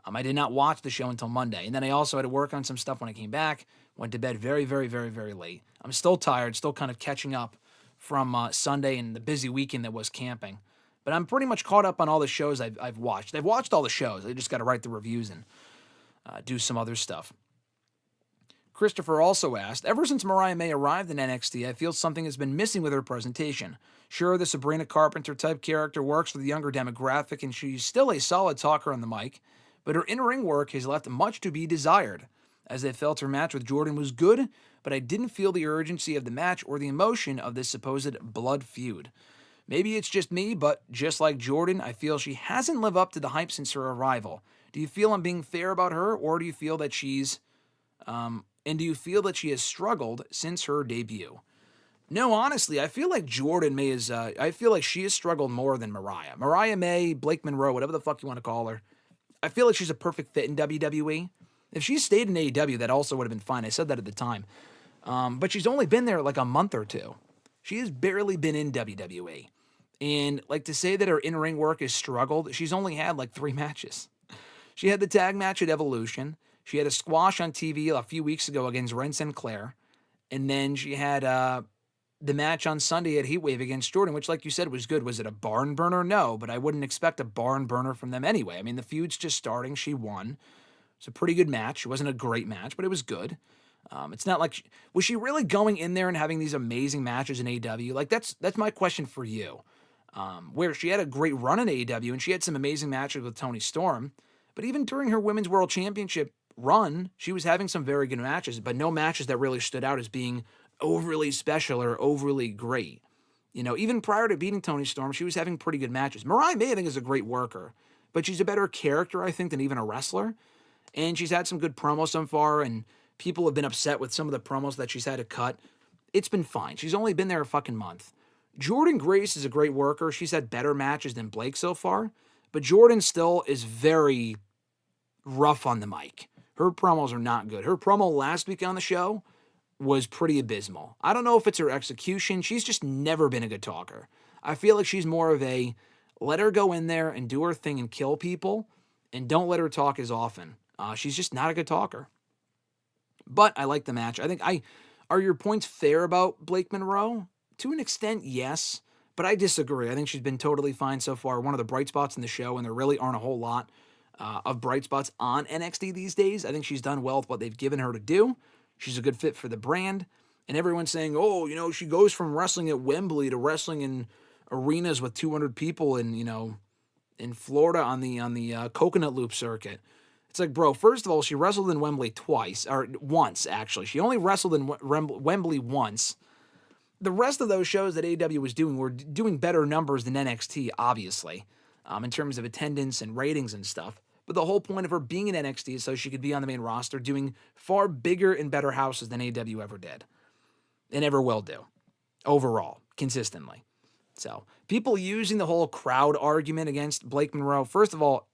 I did not watch the show until Monday, and then I also had to work on some stuff when I came back. Went to bed very, very, very, very late. I'm still tired, still kind of catching up from Sunday and the busy weekend that was camping. But I'm pretty much caught up on all the shows I've watched. I've watched all the shows. I just got to write the reviews and do some other stuff. Christopher also asked, ever since Mariah May arrived in NXT, I feel something has been missing with her presentation. Sure, the Sabrina Carpenter type character works for the younger demographic, and she's still a solid talker on the mic, but her in-ring work has left much to be desired. As I felt her match with Jordan was good, but I didn't feel the urgency of the match or the emotion of this supposed blood feud. Maybe it's just me, but just like Jordan, I feel she hasn't lived up to the hype since her arrival. Do you feel I'm being fair about her, or do you feel that she has struggled since her debut? No, honestly, I feel like Jordan May is, I feel like she has struggled more than Mariah. Mariah May, Blake Monroe, whatever the fuck you want to call her. I feel like she's a perfect fit in WWE. If she stayed in AEW, that also would have been fine. I said that at the time. But she's only been there like a month or two. She has barely been in WWE. And like to say that her in-ring work has struggled, she's only had like 3 matches. She had the tag match at Evolution. She had a squash on TV a few weeks ago against Ren Sinclair. And then she had the match on Sunday at Heatwave against Jordan, which, like you said, was good. Was it a barn burner? No, but I wouldn't expect a barn burner from them anyway. I mean, the feud's just starting. She won. It's a pretty good match. It wasn't a great match, but it was good. It's not like was she really going in there and having these amazing matches in AEW? Like that's my question for you. Where she had a great run in AEW and she had some amazing matches with Toni Storm, but even during her Women's World Championship run, she was having some very good matches, but no matches that really stood out as being overly special or overly great. You know, even prior to beating Toni Storm, she was having pretty good matches. Mariah May, I think, is a great worker, but she's a better character, I think, than even a wrestler. And she's had some good promos so far, and people have been upset with some of the promos that she's had to cut. It's been fine. She's only been there a fucking month. Jordan Grace is a great worker. She's had better matches than Blake so far, but Jordan still is very rough on the mic. Her promos are not good. Her promo last week on the show was pretty abysmal. I don't know if it's her execution. She's just never been a good talker. I feel like she's more of a let her go in there and do her thing and kill people, and don't let her talk as often. She's just not a good talker. But I like the match. I think Are your points fair about Blake Monroe? To an extent, yes, but I disagree. I think she's been totally fine so far. One of the bright spots in the show, and there really aren't a whole lot of bright spots on NXT these days. I think she's done well with what they've given her to do. She's a good fit for the brand. And everyone's saying, oh, she goes from wrestling at Wembley to wrestling in arenas with 200 people in Florida on the Coconut Loop circuit. It's like, bro, first of all, she wrestled in Wembley twice, or once, actually. She only wrestled in Wembley once. The rest of those shows that AEW was doing were doing better numbers than NXT, obviously, in terms of attendance and ratings and stuff. But the whole point of her being in NXT is so she could be on the main roster doing far bigger and better houses than AEW ever did and ever will do, overall, consistently. So, people using the whole crowd argument against Blake Monroe, first of all,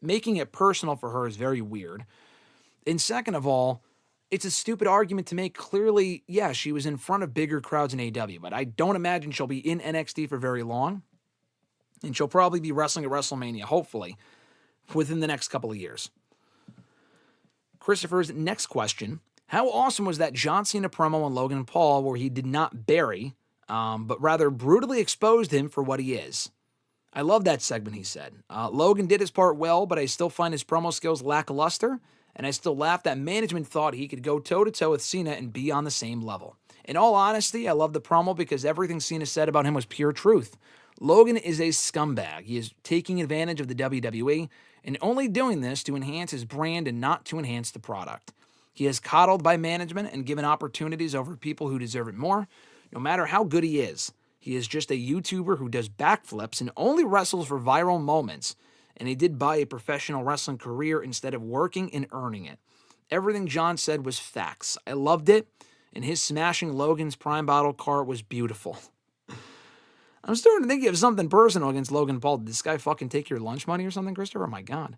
making it personal for her is very weird. And second of all, it's a stupid argument to make. Clearly, yeah, she was in front of bigger crowds in AEW, but I don't imagine she'll be in NXT for very long. And she'll probably be wrestling at WrestleMania, hopefully, within the next couple of years. Christopher's next question: how awesome was that John Cena promo on Logan Paul where he did not bury, but rather brutally exposed him for what he is? I love that segment, he said. Logan did his part well, but I still find his promo skills lackluster, and I still laugh that management thought he could go toe-to-toe with Cena and be on the same level. In all honesty, I love the promo because everything Cena said about him was pure truth. Logan is a scumbag. He is taking advantage of the WWE and only doing this to enhance his brand and not to enhance the product. He is coddled by management and given opportunities over people who deserve it more, no matter how good he is. He is just a YouTuber who does backflips and only wrestles for viral moments, and he did buy a professional wrestling career instead of working and earning it. Everything John said was facts. I loved it, and his smashing Logan's Prime Bottle cart was beautiful. I'm starting to think you have something personal against Logan Paul. Did this guy fucking take your lunch money or something, Christopher? Oh my God.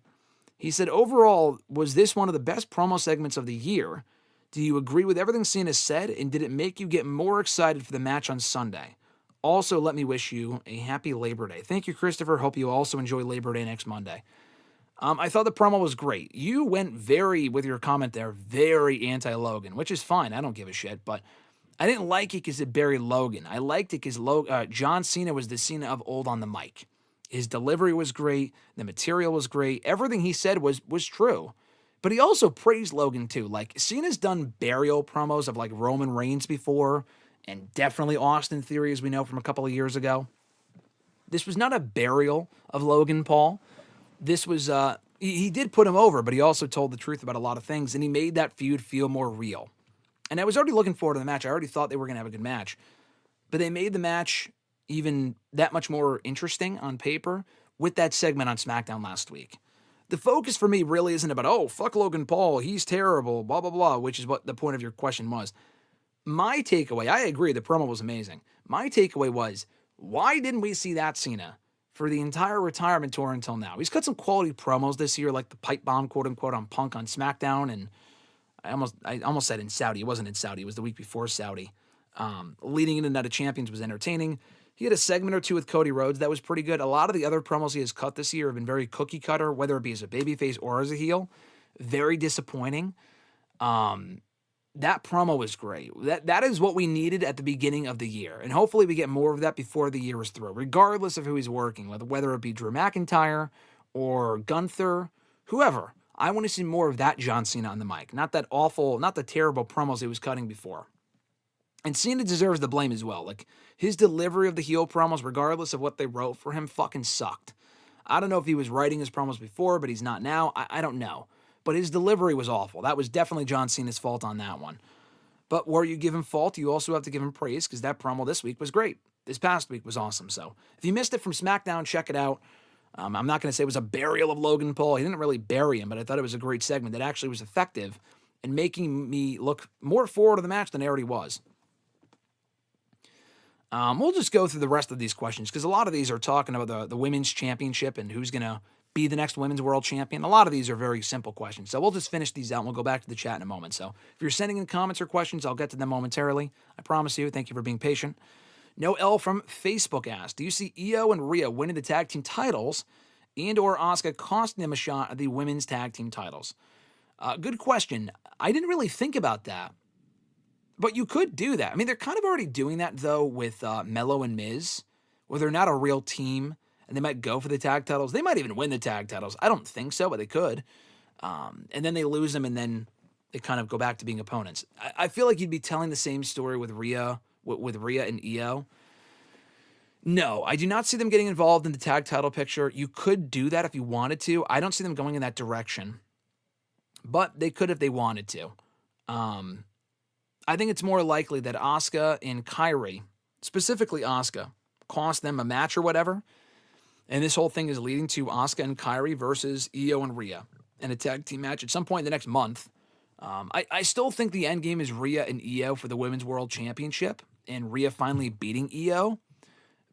He said, overall, was this one of the best promo segments of the year? Do you agree with everything Cena said, and did it make you get more excited for the match on Sunday? Also, let me wish you a happy Labor Day. Thank you, Christopher. Hope you also enjoy Labor Day next Monday. I thought the promo was great. You went with your comment there, very anti-Logan, which is fine. I don't give a shit, but I didn't like it because it buried Logan. I liked it because John Cena was the Cena of old on the mic. His delivery was great. The material was great. Everything he said was true. But he also praised Logan, too. Like, Cena's done burial promos of, like, Roman Reigns before, and definitely Austin Theory, as we know from a couple of years ago. This was not a burial of Logan Paul. This was, he did put him over, but he also told the truth about a lot of things, and he made that feud feel more real. And I was already looking forward to the match. I already thought they were going to have a good match. But they made the match even that much more interesting on paper with that segment on SmackDown last week. The focus for me really isn't about, oh, fuck Logan Paul, he's terrible, blah, blah, blah, which is what the point of your question was. My takeaway, I agree, the promo was amazing. My takeaway was, why didn't we see that Cena for the entire retirement tour until now? He's cut some quality promos this year, like the pipe bomb, quote unquote, on Punk on SmackDown, and I almost said in Saudi. It wasn't in Saudi. It was the week before Saudi. Leading into Night of Champions was entertaining. He had a segment or two with Cody Rhodes that was pretty good. A lot of the other promos he has cut this year have been very cookie cutter, whether it be as a babyface or as a heel. Very disappointing. That promo was great. That is what we needed at the beginning of the year. And hopefully we get more of that before the year is through, regardless of who he's working with, whether it be Drew McIntyre or Gunther, whoever. I want to see more of that John Cena on the mic. Not that awful, not the terrible promos he was cutting before. And Cena deserves the blame as well. Like, his delivery of the heel promos, regardless of what they wrote for him, fucking sucked. I don't know if he was writing his promos before, but he's not now. I don't know. But his delivery was awful. That was definitely John Cena's fault on that one. But where you give him fault, you also have to give him praise, because that promo this week was great. This past week was awesome. So if you missed it from SmackDown, check it out. I'm not going to say it was a burial of Logan Paul. He didn't really bury him, but I thought it was a great segment that actually was effective in making me look more forward to the match than I already was. We'll just go through the rest of these questions because a lot of these are talking about the women's championship and who's going to be the next women's world champion. A lot of these are very simple questions. So we'll just finish these out and we'll go back to the chat in a moment. So if you're sending in comments or questions, I'll get to them momentarily. I promise you. Thank you for being patient. No L from Facebook asked, do you see Io and Rhea winning the tag team titles and or Asuka costing them a shot at the women's tag team titles? Good question. I didn't really think about that. But you could do that. I mean, they're kind of already doing that, though, with Mello and Miz, where they're not a real team, and they might go for the tag titles. They might even win the tag titles. I don't think so, but they could. And then they lose them, and then they kind of go back to being opponents. I feel like you'd be telling the same story with Rhea and Io. No, I do not see them getting involved in the tag title picture. You could do that if you wanted to. I don't see them going in that direction, but they could if they wanted to. I think it's more likely that Asuka and Kairi, specifically Asuka, cost them a match or whatever, and this whole thing is leading to Asuka and Kairi versus Io and Rhea in a tag team match at some point in the next month. I still think the end game is Rhea and Io for the Women's World Championship, and Rhea finally beating Io.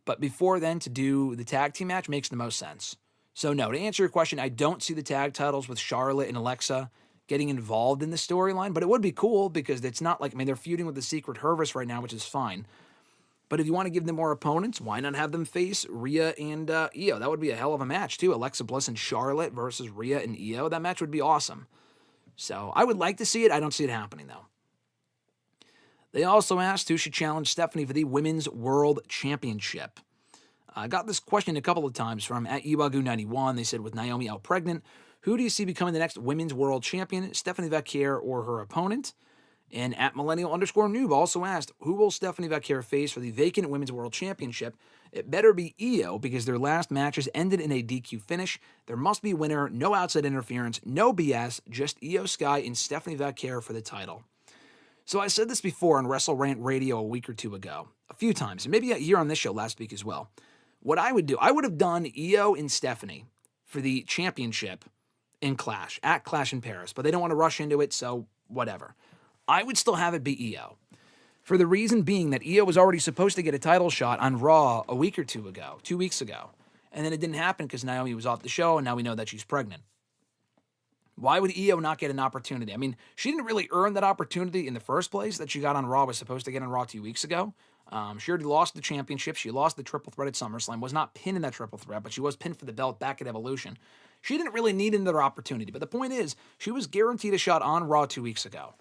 But before then, to do the tag team match makes the most sense. So no, to answer your question, I don't see the tag titles with Charlotte and Alexa getting involved in the storyline, but it would be cool because it's not like, I mean, they're feuding with the Secret Hervis right now, which is fine. But if you want to give them more opponents, why not have them face Rhea and Io? That would be a hell of a match, too. Alexa Bliss and Charlotte versus Rhea and Io. That match would be awesome. So I would like to see it. I don't see it happening, though. They also asked who should challenge Stephanie for the Women's World Championship. I got this question a couple of times from at Iwagu91. They said, with Naomi out pregnant, who do you see becoming the next Women's World Champion, Stephanie Vacquier or her opponent? And at Millennial_Noob also asked, who will Stephanie Vacquier face for the vacant Women's World Championship? It better be Io because their last matches ended in a DQ finish. There must be a winner, no outside interference, no BS, just Io Sky and Stephanie Vacquier for the title. So I said this before on WrestleRant Radio a week or two ago, a few times, and maybe here on this show last week as well. What I would do, I would have done Io and Stephanie for the championship in Clash, at Clash in Paris, but they don't want to rush into it, so whatever. I would still have it be Io, for the reason being that Io was already supposed to get a title shot on Raw a week or 2 weeks ago, and then it didn't happen because Naomi was off the show, and now we know that she's pregnant. Why would Io not get an opportunity? I mean, she didn't really earn that opportunity in the first place that she got on Raw, was supposed to get on Raw 2 weeks ago. She already lost the championship. She lost the triple threat at SummerSlam, was not pinned in that triple threat, but she was pinned for the belt back at Evolution. She didn't really need another opportunity, but the point is, she was guaranteed a shot on Raw 2 weeks ago.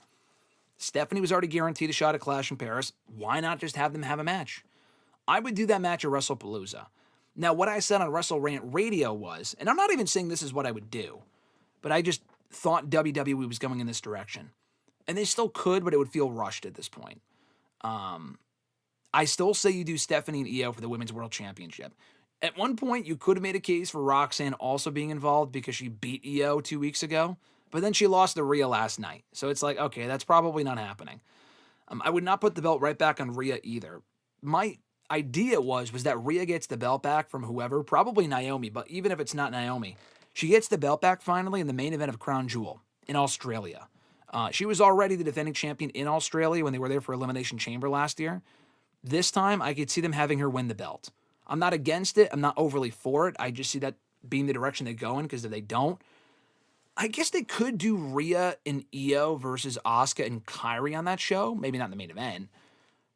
Stephanie was already guaranteed a shot at Clash in Paris. Why not just have them have a match? I would do that match at WrestlePalooza. Now, what I said on WrestleRant Radio was, and I'm not even saying this is what I would do, but I just thought WWE was going in this direction. And they still could, but it would feel rushed at this point. I still say you do Stephanie and Io for the Women's World Championship. At one point, you could have made a case for Roxanne also being involved because she beat Io 2 weeks ago, but then she lost to Rhea last night. So it's like, okay, that's probably not happening. I would not put the belt right back on Rhea either. My idea was that Rhea gets the belt back from whoever, probably Naomi, but even if it's not Naomi, she gets the belt back finally in the main event of Crown Jewel in Australia. She was already the defending champion in Australia when they were there for Elimination Chamber last year. This time, I could see them having her win the belt. I'm not against it. I'm not overly for it. I just see that being the direction they go in, because if they don't, I guess they could do Rhea and Io versus Asuka and Kairi on that show. Maybe not in the main event.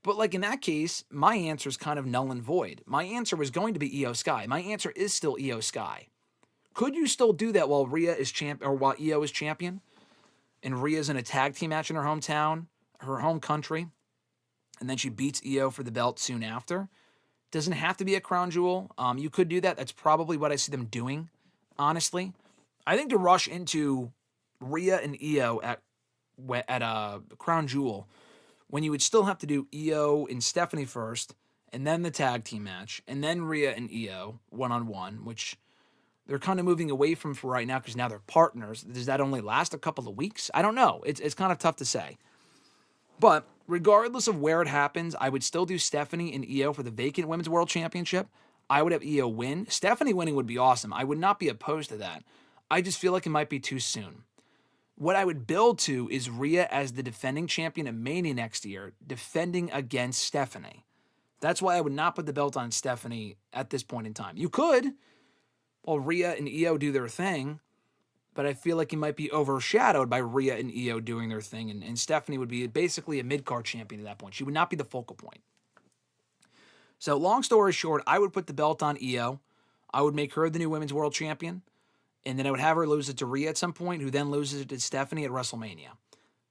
But like in that case, my answer is kind of null and void. My answer was going to be Io Sky. My answer is still Io Sky. Could you still do that while Rhea is champion, or while Io is champion, and Rhea's in a tag team match in her hometown, her home country, and then she beats Io for the belt soon after? Doesn't have to be a crown jewel. You could do that. That's probably what I see them doing, honestly. I think to rush into Rhea and Io at a crown jewel, when you would still have to do Io and Stephanie first, and then the tag team match, and then Rhea and Io one-on-one, which they're kind of moving away from for right now because now they're partners. Does that only last a couple of weeks? I don't know. It's kind of tough to say. But regardless of where it happens, I would still do Stephanie and Io for the vacant Women's World Championship. I would have Io win. Stephanie winning would be awesome. I would not be opposed to that. I just feel like it might be too soon. What I would build to is Rhea as the defending champion of Mania next year, defending against Stephanie. That's why I would not put the belt on Stephanie at this point in time. You could, while Rhea and Io do their thing, but I feel like he might be overshadowed by Rhea and Io doing their thing, and Stephanie would be basically a mid-card champion at that point. She would not be the focal point. So long story short, I would put the belt on Io. I would make her the new Women's World Champion, and then I would have her lose it to Rhea at some point, who then loses it to Stephanie at WrestleMania.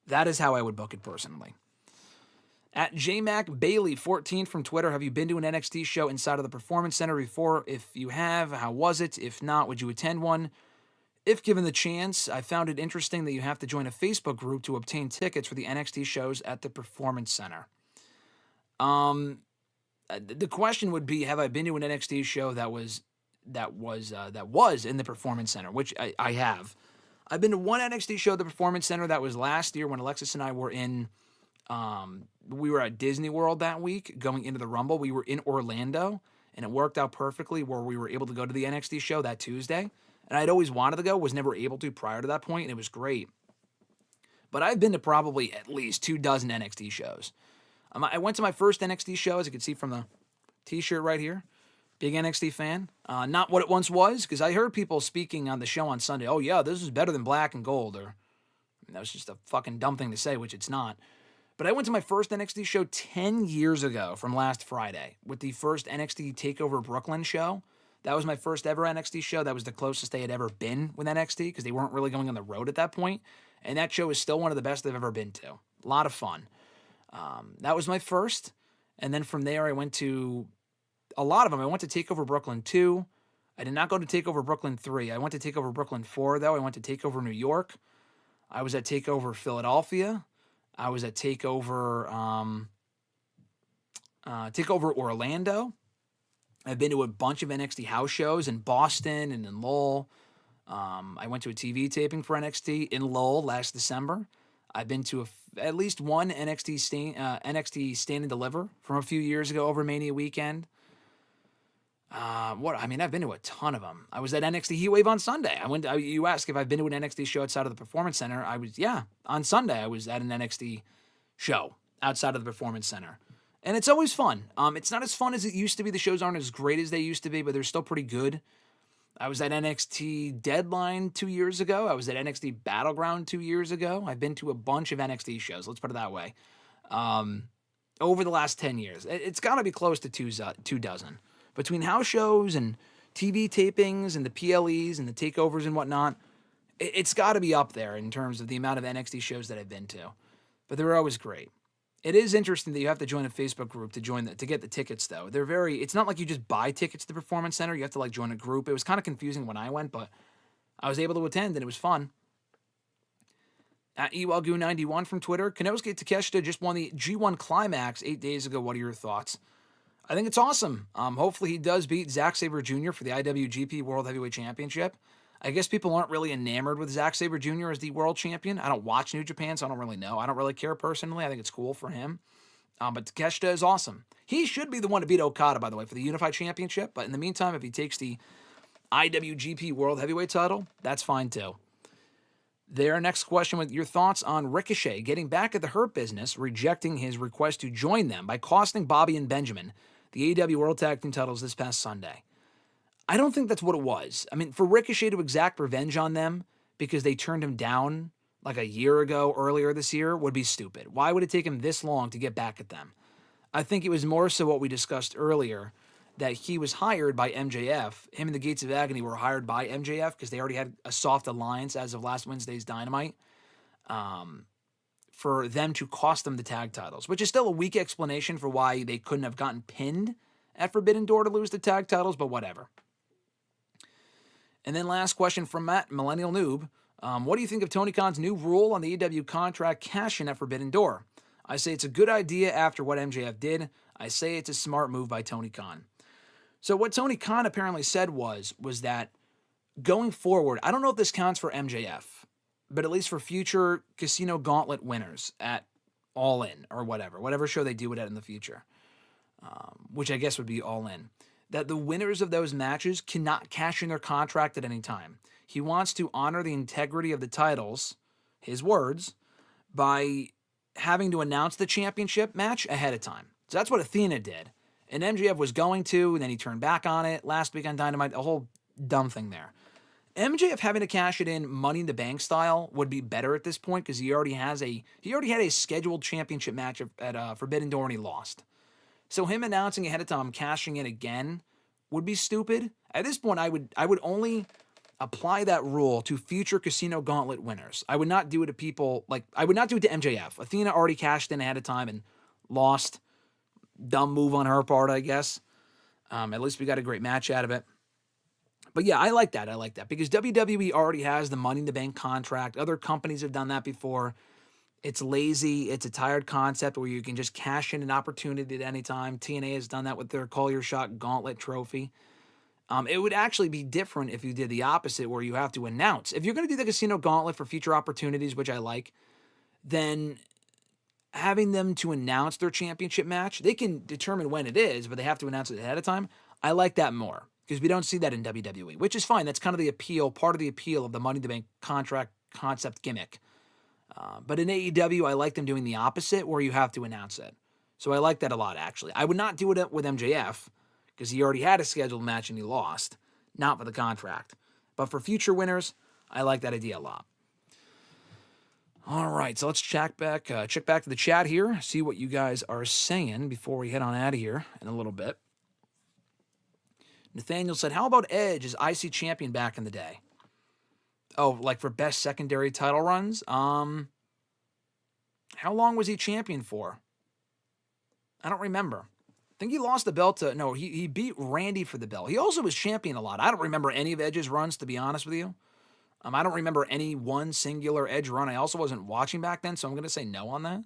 That is how I would book it personally. At JMacBailey14 from Twitter, have you been to an NXT show inside of the Performance Center before? If you have, how was it? If not, would you attend one? If given the chance, I found it interesting that you have to join a Facebook group to obtain tickets for the NXT shows at the Performance Center. The question would be, have I been to an NXT show that was in the Performance Center, which I have. I've been to one NXT show at the Performance Center. That was last year when Alexis and I were we were at Disney World that week going into the Rumble. We were in Orlando, and it worked out perfectly where we were able to go to the NXT show that Tuesday. And I'd always wanted to go, was never able to prior to that point, and it was great. But I've been to probably at least 24 NXT shows. I went to my first NXT show, as you can see from the t-shirt right here. Big NXT fan. Not what it once was, because I heard people speaking on the show on Sunday, oh yeah, this is better than Black and Gold, or that was just a fucking dumb thing to say, which it's not. But I went to my first NXT show 10 years ago from last Friday with the first NXT TakeOver Brooklyn show. That was my first ever NXT show. That was the closest they had ever been with NXT because they weren't really going on the road at that point. And that show is still one of the best I've ever been to. A lot of fun. That was my first. And then from there, I went to a lot of them. I went to TakeOver Brooklyn 2. I did not go to TakeOver Brooklyn 3. I went to TakeOver Brooklyn 4, though. I went to TakeOver New York. I was at TakeOver Philadelphia. I was at TakeOver Orlando. I've been to a bunch of NXT house shows in Boston and in Lowell. I went to a TV taping for NXT in Lowell last December. I've been to at least one NXT Stand and Deliver from a few years ago over Mania weekend. I've been to a ton of them. I was at NXT Heatwave on Sunday. You asked if I've been to an NXT show outside of the Performance Center. On Sunday I was at an NXT show outside of the Performance Center. And it's always fun. It's not as fun as it used to be. The shows aren't as great as they used to be, but they're still pretty good. I was at NXT Deadline 2 years ago. I was at NXT Battleground 2 years ago. I've been to a bunch of NXT shows. Let's put it that way. Over the last 10 years. It's got to be close to 24. Between house shows and TV tapings and the PLEs and the takeovers and whatnot, it's got to be up there in terms of the amount of NXT shows that I've been to. But they're always great. It is interesting that you have to join a Facebook group to get the tickets, though. It's not like you just buy tickets to the Performance Center. You have to join a group. It was kind of confusing when I went, but I was able to attend and it was fun. At Ewalgoo91 from Twitter, Konosuke Takeshita just won the G1 Climax 8 days ago. What are your thoughts? I think it's awesome. Hopefully he does beat Zack Sabre Jr. for the IWGP World Heavyweight Championship. I guess people aren't really enamored with Zack Sabre Jr. as the world champion. I don't watch New Japan, so I don't really know. I don't really care personally. I think it's cool for him. But Takeshita is awesome. He should be the one to beat Okada, by the way, for the Unified Championship. But in the meantime, if he takes the IWGP World Heavyweight title, that's fine too. Their next question with your thoughts on Ricochet getting back at the Hurt Business, rejecting his request to join them by costing Bobby and Benjamin the AEW World Tag Team titles this past Sunday. I don't think that's what it was. I mean, for Ricochet to exact revenge on them because they turned him down like a year ago, earlier this year, would be stupid. Why would it take him this long to get back at them? I think it was more so what we discussed earlier, that he was hired by MJF. Him and the Gates of Agony were hired by MJF because they already had a soft alliance as of last Wednesday's Dynamite for them to cost them the tag titles, which is still a weak explanation for why they couldn't have gotten pinned at Forbidden Door to lose the tag titles, but whatever. And then last question from Matt, Millennial Noob. What do you think of Tony Khan's new rule on the AEW contract cash-in at Forbidden Door? I say it's a good idea after what MJF did. I say it's a smart move by Tony Khan. So what Tony Khan apparently said was that going forward, I don't know if this counts for MJF, but at least for future Casino Gauntlet winners at All In or whatever show they do it at in the future, which I guess would be All In, that the winners of those matches cannot cash in their contract at any time. He wants to honor the integrity of the titles, his words, by having to announce the championship match ahead of time. So that's what Athena did. And MJF was going to, and then he turned back on it last week on Dynamite, a whole dumb thing there. MJF having to cash it in Money in the Bank style would be better at this point because he already had a scheduled championship match at Forbidden Door and he lost. So him announcing ahead of time, I'm cashing in again, would be stupid. At this point, I would only apply that rule to future Casino Gauntlet winners. I would not do it to people I would not do it to MJF. Athena already cashed in ahead of time and lost. Dumb move on her part, I guess. At least we got a great match out of it. But yeah, I like that. I like that because WWE already has the Money in the Bank contract. Other companies have done that before. It's lazy. It's a tired concept where you can just cash in an opportunity at any time. TNA has done that with their Call Your Shot Gauntlet trophy. It would actually be different if you did the opposite where you have to announce. If you're going to do the Casino Gauntlet for future opportunities, which I like, then having them to announce their championship match, they can determine when it is, but they have to announce it ahead of time. I like that more because we don't see that in WWE, which is fine. That's kind of the appeal, part of the appeal of the Money in the Bank contract concept gimmick. But in AEW, I like them doing the opposite where you have to announce it. So I like that a lot, actually. I would not do it with MJF because he already had a scheduled match and he lost, not for the contract. But for future winners, I like that idea a lot. All right, so let's check back to the chat here, see what you guys are saying before we head on out of here in a little bit. Nathaniel said, how about Edge as IC champion back in the day? Oh, like for best secondary title runs? How long was he champion for? I don't remember. I think he lost the belt to... No, he beat Randy for the belt. He also was champion a lot. I don't remember any of Edge's runs, to be honest with you. I don't remember any one singular Edge run. I also wasn't watching back then, so I'm going to say no on that.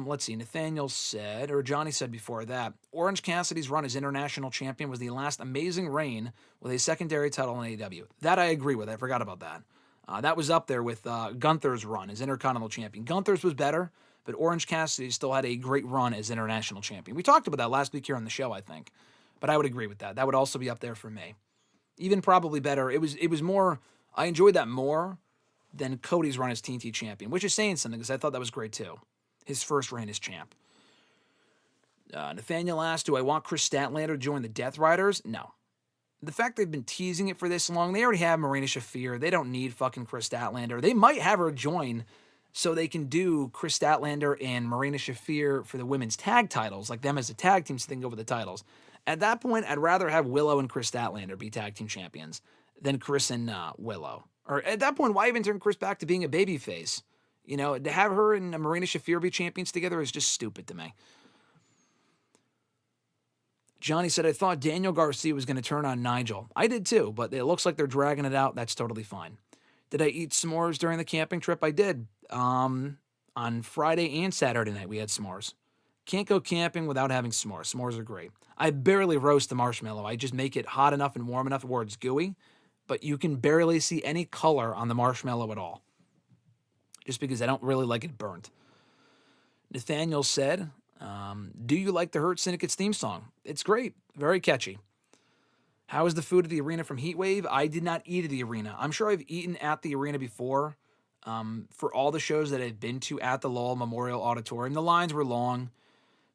Let's see. Nathaniel said, or Johnny said before that, Orange Cassidy's run as international champion was the last amazing reign with a secondary title in AEW. That I agree with. I forgot about that. That was up there with Gunther's run as Intercontinental Champion. Gunther's was better, but Orange Cassidy still had a great run as International Champion. We talked about that last week here on the show, I think. But I would agree with that. That would also be up there for me. Even probably better. It was more, I enjoyed that more than Cody's run as TNT Champion, which is saying something because I thought that was great too. His first reign as champ. Nathaniel asked, do I want Chris Statlander to join the Death Riders? No. The fact they've been teasing it for this long, they already have Marina Shafir. They don't need fucking Chris Statlander. They might have her join so they can do Chris Statlander and Marina Shafir for the women's tag titles, like them as a tag team so they can go over the titles. At that point, I'd rather have Willow and Chris Statlander be tag team champions than Chris and Willow. Or at that point, why even turn Chris back to being a babyface? You know, to have her and Marina Shafir be champions together is just stupid to me. Johnny said, I thought Daniel Garcia was going to turn on Nigel. I did too, but it looks like they're dragging it out. That's totally fine. Did I eat s'mores during the camping trip? I did. On Friday and Saturday night, we had s'mores. Can't go camping without having s'mores. S'mores are great. I barely roast the marshmallow. I just make it hot enough and warm enough where it's gooey, but you can barely see any color on the marshmallow at all. Just because I don't really like it burnt. Nathaniel said, do you like the Hurt Syndicate's theme song? It's great. Very catchy. How is the food at the arena from Heatwave? I did not eat at the arena. I'm sure I've eaten at the arena before. For all the shows that I've been to at the Lowell Memorial Auditorium, the lines were long,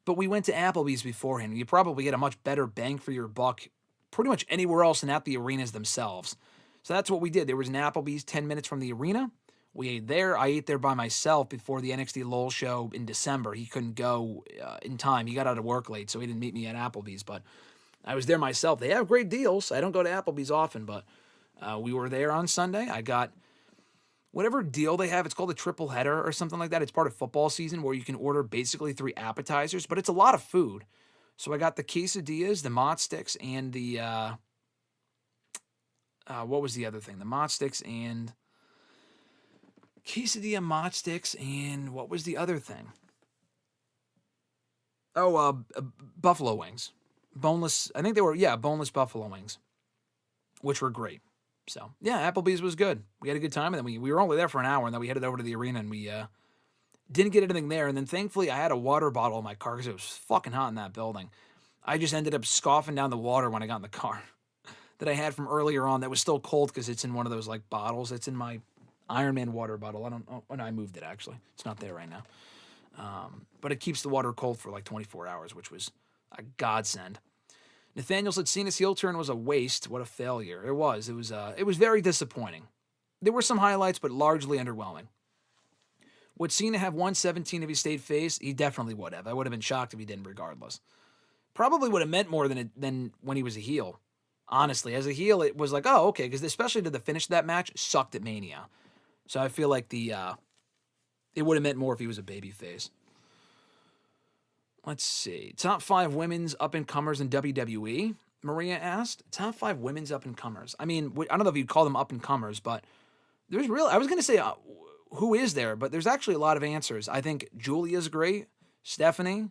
but we went to Applebee's beforehand. You probably get a much better bang for your buck pretty much anywhere else than at the arenas themselves. So that's what we did. There was an Applebee's 10 minutes from the arena. We ate there. I ate there by myself before the NXT Lowell show in December. He couldn't go in time. He got out of work late, so he didn't meet me at Applebee's. But I was there myself. They have great deals. I don't go to Applebee's often, but we were there on Sunday. I got whatever deal they have. It's called a triple header or something like that. It's part of football season where you can order basically 3 appetizers, but it's a lot of food. So I got the quesadillas, the mott sticks, and the what was the other thing? The mott sticks and quesadilla, mott sticks, and what was the other thing? Oh, buffalo wings. Boneless, I think they were, boneless buffalo wings, which were great. So, yeah, Applebee's was good. We had a good time, and then we were only there for an hour, and then we headed over to the arena, and we didn't get anything there. And then, thankfully, I had a water bottle in my car because it was fucking hot in that building. I just ended up scoffing down the water when I got in the car that I had from earlier on that was still cold because it's in one of those, like, bottles. It's in my Iron Man water bottle. I moved it, actually. It's not there right now. But it keeps the water cold for, like, 24 hours, which was a godsend. Nathaniel said Cena's heel turn was a waste. What a failure. It was. It was very disappointing. There were some highlights, but largely underwhelming. Would Cena have won 17 if he stayed face? He definitely would have. I would have been shocked if he didn't regardless. Probably would have meant more than when he was a heel. Honestly, as a heel, it was like, oh, okay, because especially to the finish of that match, sucked at Mania. So I feel like it would have meant more if he was a babyface. Let's see. Top 5 women's up-and-comers in WWE, Maria asked. Top 5 women's up-and-comers. I mean, I don't know if you'd call them up-and-comers, but there's really, I was going to say, who is there? But there's actually a lot of answers. I think Julia's great. Stephanie,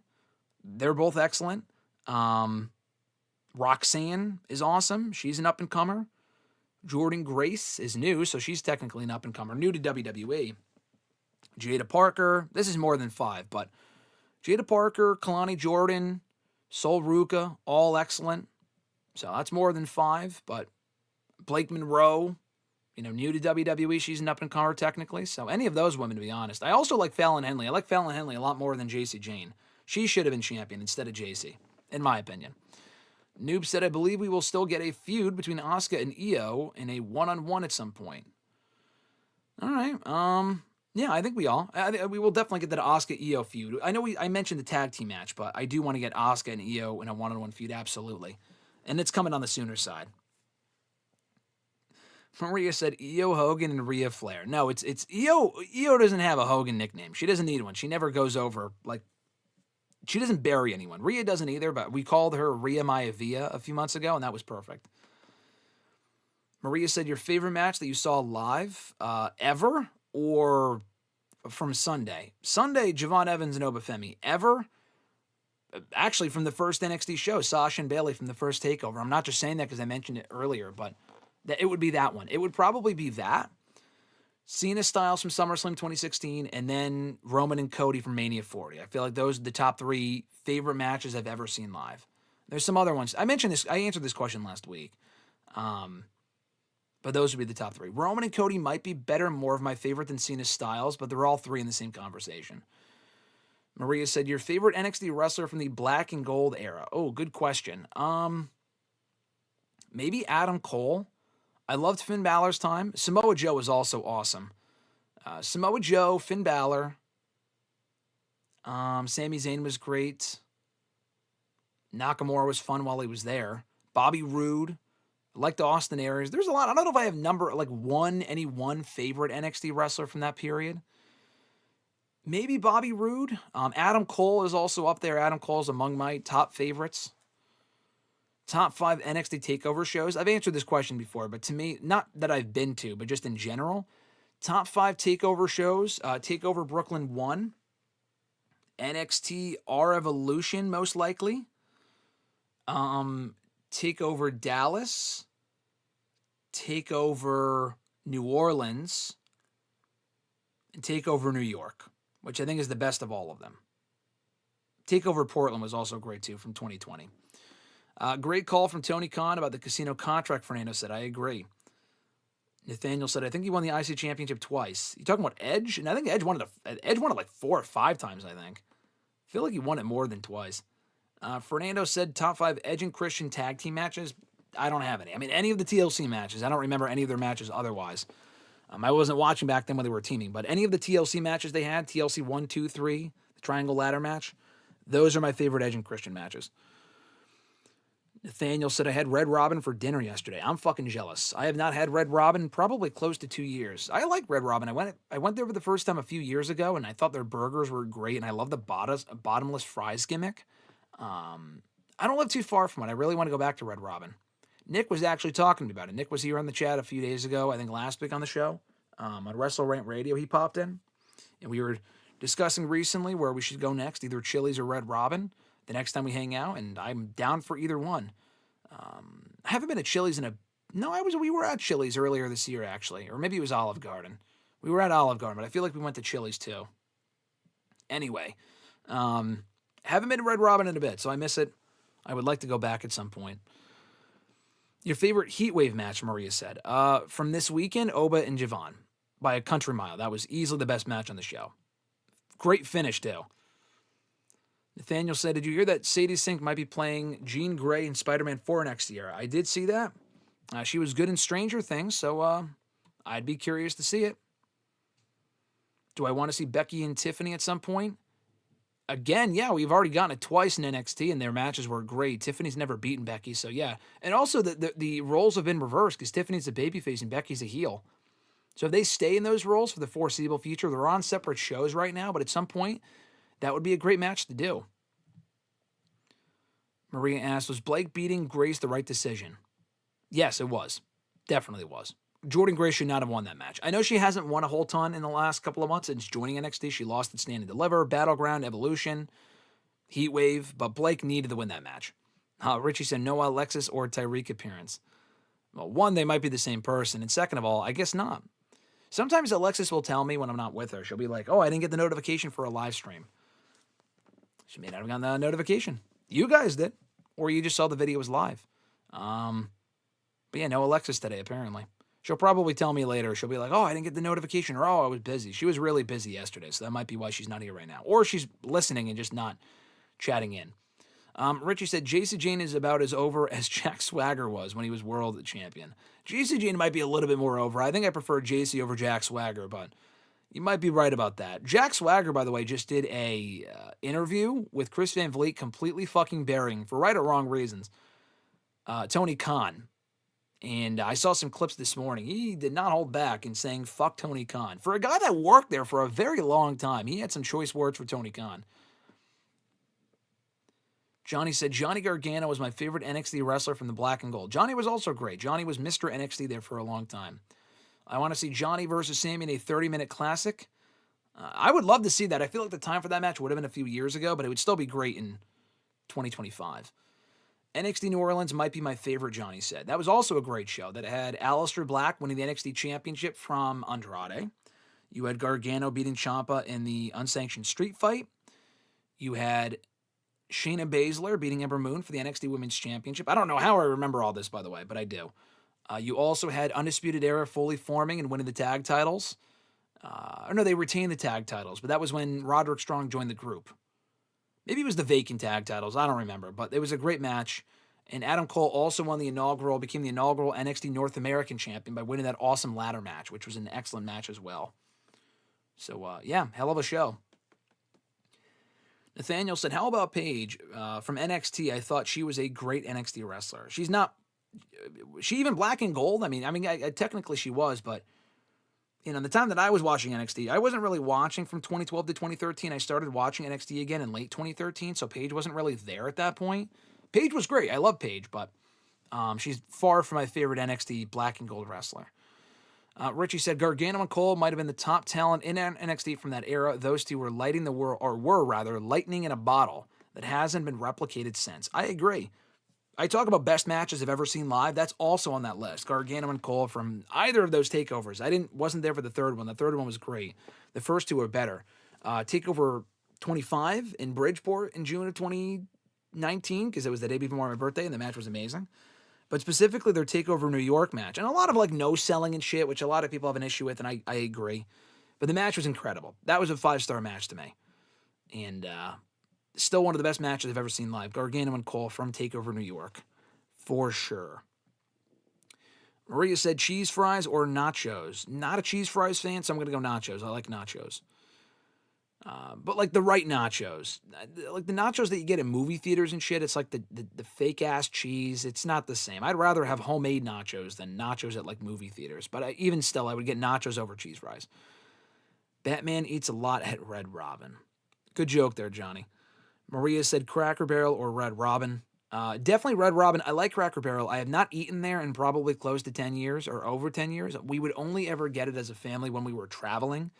they're both excellent. Roxanne is awesome. She's an up-and-comer. Jordan Grace is new, so she's technically an up-and-comer, new to WWE. Jada Parker, this is more than 5, but Jada Parker, Kalani Jordan, Sol Ruka, all excellent. So that's more than 5, but Blake Monroe, new to WWE, she's an up-and-comer technically. So any of those women, to be honest. I also like Fallon Henley. I like Fallon Henley a lot more than JC Jane. She should have been champion instead of JC, in my opinion. Noob said, I believe we will still get a feud between Asuka and Io in a one-on-one at some point. All right. Yeah, I think we will definitely get that Asuka-Io feud. I know I mentioned the tag team match, but I do want to get Asuka and Io in a one-on-one feud, absolutely. And it's coming on the sooner side. Maria said Io Hogan and Rhea Flair. No, it's Io. Io doesn't have a Hogan nickname. She doesn't need one. She never goes over, she doesn't bury anyone. Rhea doesn't either, but we called her Rhea Maivia a few months ago, and that was perfect. Maria said, your favorite match that you saw live ever or from Sunday? Sunday, Javon Evans and Obafemi. Ever? Actually, from the first NXT show, Sasha and Bayley from the first TakeOver. I'm not just saying that because I mentioned it earlier, but it would be that one. It would probably be that. Cena Styles from SummerSlam 2016, and then Roman and Cody from Mania 40. I feel like those are the top 3 favorite matches I've ever seen live. There's some other ones. I answered this question last week. But those would be the top 3. Roman and Cody might be better, more of my favorite than Cena Styles, but they're all 3 in the same conversation. Maria said, your favorite NXT wrestler from the black and gold era? Oh, good question. Maybe Adam Cole. I loved Finn Balor's time. Samoa Joe was also awesome. Samoa Joe, Finn Balor. Sami Zayn was great. Nakamura was fun while he was there. Bobby Roode. I liked Austin Aries. There's a lot. I don't know if I have any one favorite NXT wrestler from that period. Maybe Bobby Roode. Adam Cole is also up there. Adam Cole's among my top favorites. Top 5 NXT TakeOver shows. I've answered this question before, but to me, not that I've been to, but just in general, top 5 TakeOver shows. TakeOver Brooklyn 1. NXT R Evolution, most likely. TakeOver Dallas. TakeOver New Orleans. And TakeOver New York, which I think is the best of all of them. TakeOver Portland was also great, too, from 2020. Great call from Tony Khan about the casino contract, Fernando said. I agree. Nathaniel said, I think he won the IC championship twice. You talking about Edge? And I think Edge won it like 4 or 5 times, I think. I feel like he won it more than twice. Fernando said top 5 Edge and Christian tag team matches. I don't have any. I mean, any of the TLC matches. I don't remember any of their matches otherwise. I wasn't watching back then when they were teaming, but any of the TLC matches they had, TLC 1, 2, 3, the Triangle Ladder match, those are my favorite Edge and Christian matches. Nathaniel said, I had Red Robin for dinner yesterday. I'm fucking jealous. I have not had Red Robin probably close to 2 years. I like Red Robin. I went there for the first time a few years ago, and I thought their burgers were great, and I love the bottomless fries gimmick. I don't live too far from it. I really want to go back to Red Robin. Nick was actually talking to me about it. Nick was here on the chat a few days ago, I think last week on the show. On WrestleRant Radio, he popped in, and we were discussing recently where we should go next, either Chili's or Red Robin, the next time we hang out, and I'm down for either one. I haven't been at Chili's we were at Chili's earlier this year, actually, or maybe it was Olive Garden. We were at Olive Garden, but I feel like we went to Chili's too. Anyway, haven't been to Red Robin in a bit, so I miss it. I would like to go back at some point. Your favorite Heatwave match, Maria said. From this weekend, Oba and Javon. By a country mile. That was easily the best match on the show. Great finish, too. Nathaniel said, did you hear that Sadie Sink might be playing Jean Grey in Spider-Man 4 next year? I did see that. She was good in Stranger Things, so I'd be curious to see it. Do I want to see Becky and Tiffany at some point? Again, yeah, we've already gotten it twice in NXT, and their matches were great. Tiffany's never beaten Becky, so yeah. And also, the roles have been reversed, because Tiffany's a babyface and Becky's a heel. So if they stay in those roles for the foreseeable future, they're on separate shows right now, but at some point, that would be a great match to do. Maria asked, was Blake beating Grace the right decision? Yes, it was. Definitely was. Jordan Grace should not have won that match. I know she hasn't won a whole ton in the last couple of months since joining NXT. She lost at Stand and Deliver, Battleground, Evolution, Heatwave, but Blake needed to win that match. Richie said, no Alexis or Tyreek appearance. Well, one, they might be the same person, and second of all, I guess not. Sometimes Alexis will tell me when I'm not with her. She'll be like, oh, I didn't get the notification for a live stream. She may not have gotten the notification. You guys did. Or you just saw the video was live. But yeah, no Alexis today, apparently. She'll probably tell me later. She'll be like, oh, I didn't get the notification, or oh, I was busy. She was really busy yesterday, so that might be why she's not here right now. Or she's listening and just not chatting in. Richie said, JC Jane is about as over as Jack Swagger was when he was world champion. JC Jane might be a little bit more over. I think I prefer JC over Jack Swagger, but you might be right about that. Jack Swagger, by the way, just did a interview with Chris Van Vliet, completely fucking burying, for right or wrong reasons, Tony Khan. And I saw some clips this morning. He did not hold back in saying, fuck Tony Khan. For a guy that worked there for a very long time, he had some choice words for Tony Khan. Johnny said, Johnny Gargano was my favorite NXT wrestler from the Black and Gold. Johnny was also great. Johnny was Mr. NXT there for a long time. I want to see Johnny versus Sammy in a 30-minute classic. I would love to see that. I feel like the time for that match would have been a few years ago, but it would still be great in 2025. NXT New Orleans might be my favorite, Johnny said. That was also a great show that had Aleister Black winning the NXT Championship from Andrade. You had Gargano beating Ciampa in the unsanctioned street fight. You had Shayna Baszler beating Ember Moon for the NXT Women's Championship. I don't know how I remember all this, by the way, but I do. You also had Undisputed Era fully forming and winning the tag titles. No, they retained the tag titles, but that was when Roderick Strong joined the group. Maybe it was the vacant tag titles. I don't remember, but it was a great match. And Adam Cole also became the inaugural NXT North American champion by winning that awesome ladder match, which was an excellent match as well. So, yeah, hell of a show. Nathaniel said, how about Paige from NXT? I thought she was a great NXT wrestler. She's not, she even black and gold? I mean, technically she was, but you know, the time that I was watching NXT, I wasn't really watching from 2012 to 2013. I started watching NXT again in late 2013, so Paige wasn't really there at that point. Paige was great. I love Paige, but she's far from my favorite NXT black and gold wrestler. Richie said Gargano and Cole might have been the top talent in NXT from that era. Those two were lightning in a bottle that hasn't been replicated since. I agree. I talk about best matches I've ever seen live. That's also on that list. Gargano and Cole from either of those takeovers. Wasn't there for the third one. The third one was great. The first two are better. Takeover 25 in Bridgeport in June of 2019, because it was the day before my birthday, and the match was amazing. But specifically their Takeover New York match. And a lot of like no selling and shit, which a lot of people have an issue with, and I agree. But the match was incredible. That was a 5-star match to me. And still one of the best matches I've ever seen live. Gargano and Cole from Takeover New York. For sure. Maria said cheese fries or nachos. Not a cheese fries fan, so I'm going to go nachos. I like nachos. But like the right nachos. Like the nachos that you get in movie theaters and shit, it's like the fake-ass cheese. It's not the same. I'd rather have homemade nachos than nachos at like movie theaters. But even still, I would get nachos over cheese fries. Batman eats a lot at Red Robin. Good joke there, Johnny. Maria said Cracker Barrel or Red Robin. Definitely Red Robin. I like Cracker Barrel. I have not eaten there in probably close to 10 years or over 10 years. We would only ever get it as a family when we were traveling.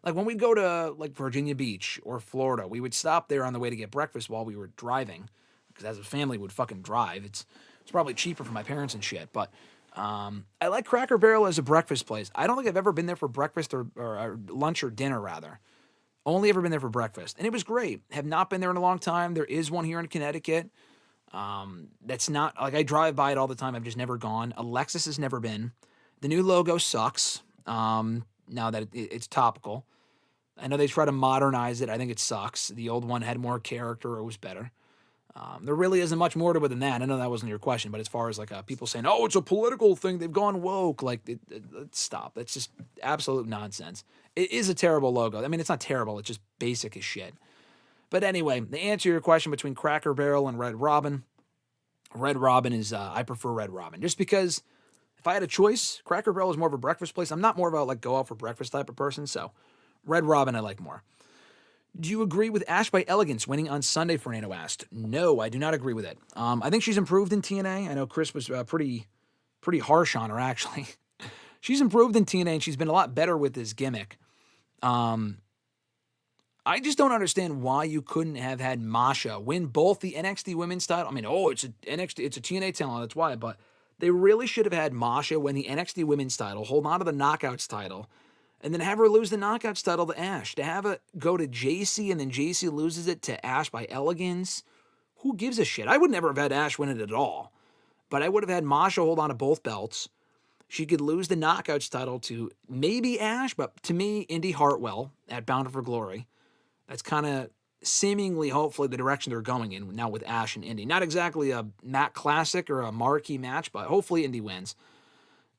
Like when we'd go to like Virginia Beach or Florida, we would stop there on the way to get breakfast while we were driving. Because as a family, we'd fucking drive. It's probably cheaper for my parents and shit. But I like Cracker Barrel as a breakfast place. I don't think I've ever been there for breakfast or lunch or dinner, rather. Only ever been there for breakfast. And it was great. Have not been there in a long time. There is one here in Connecticut. That's not, like I drive by it all the time. I've just never gone. Alexis has never been. The new logo sucks. Now that it's topical. I know they try to modernize it. I think it sucks. The old one had more character. It was better. There really isn't much more to it than that. I know that wasn't your question, but as far as like people saying, oh, it's a political thing, they've gone woke, like, stop. That's just absolute nonsense. It is a terrible logo. I mean, it's not terrible. It's just basic as shit. But anyway, to answer your question between Cracker Barrel and Red Robin is, I prefer Red Robin. Just because if I had a choice, Cracker Barrel is more of a breakfast place. I'm not more of a like go out for breakfast type of person, so Red Robin I like more. Do you agree with Ash by Elegance winning on Sunday? Fernando asked. No, I do not agree with it. I think she's improved in TNA. I know Chris was pretty harsh on her, actually. She's improved in TNA, and she's been a lot better with this gimmick. I just don't understand why you couldn't have had Masha win both the NXT Women's title. I mean, it's a TNA talent, that's why. But they really should have had Masha win the NXT Women's title, hold on to the Knockouts title, and then have her lose the Knockouts title to Ash. To have it go to JC and then JC loses it to Ash by Elegance. Who gives a shit? I would never have had Ash win it at all. But I would have had Masha hold on to both belts. She could lose the Knockouts title to maybe Ash, but to me, Indy Hartwell at Bound for Glory. That's kind of seemingly, hopefully, the direction they're going in now with Ash and Indy. Not exactly a Matt Classic or a marquee match, but hopefully Indy wins.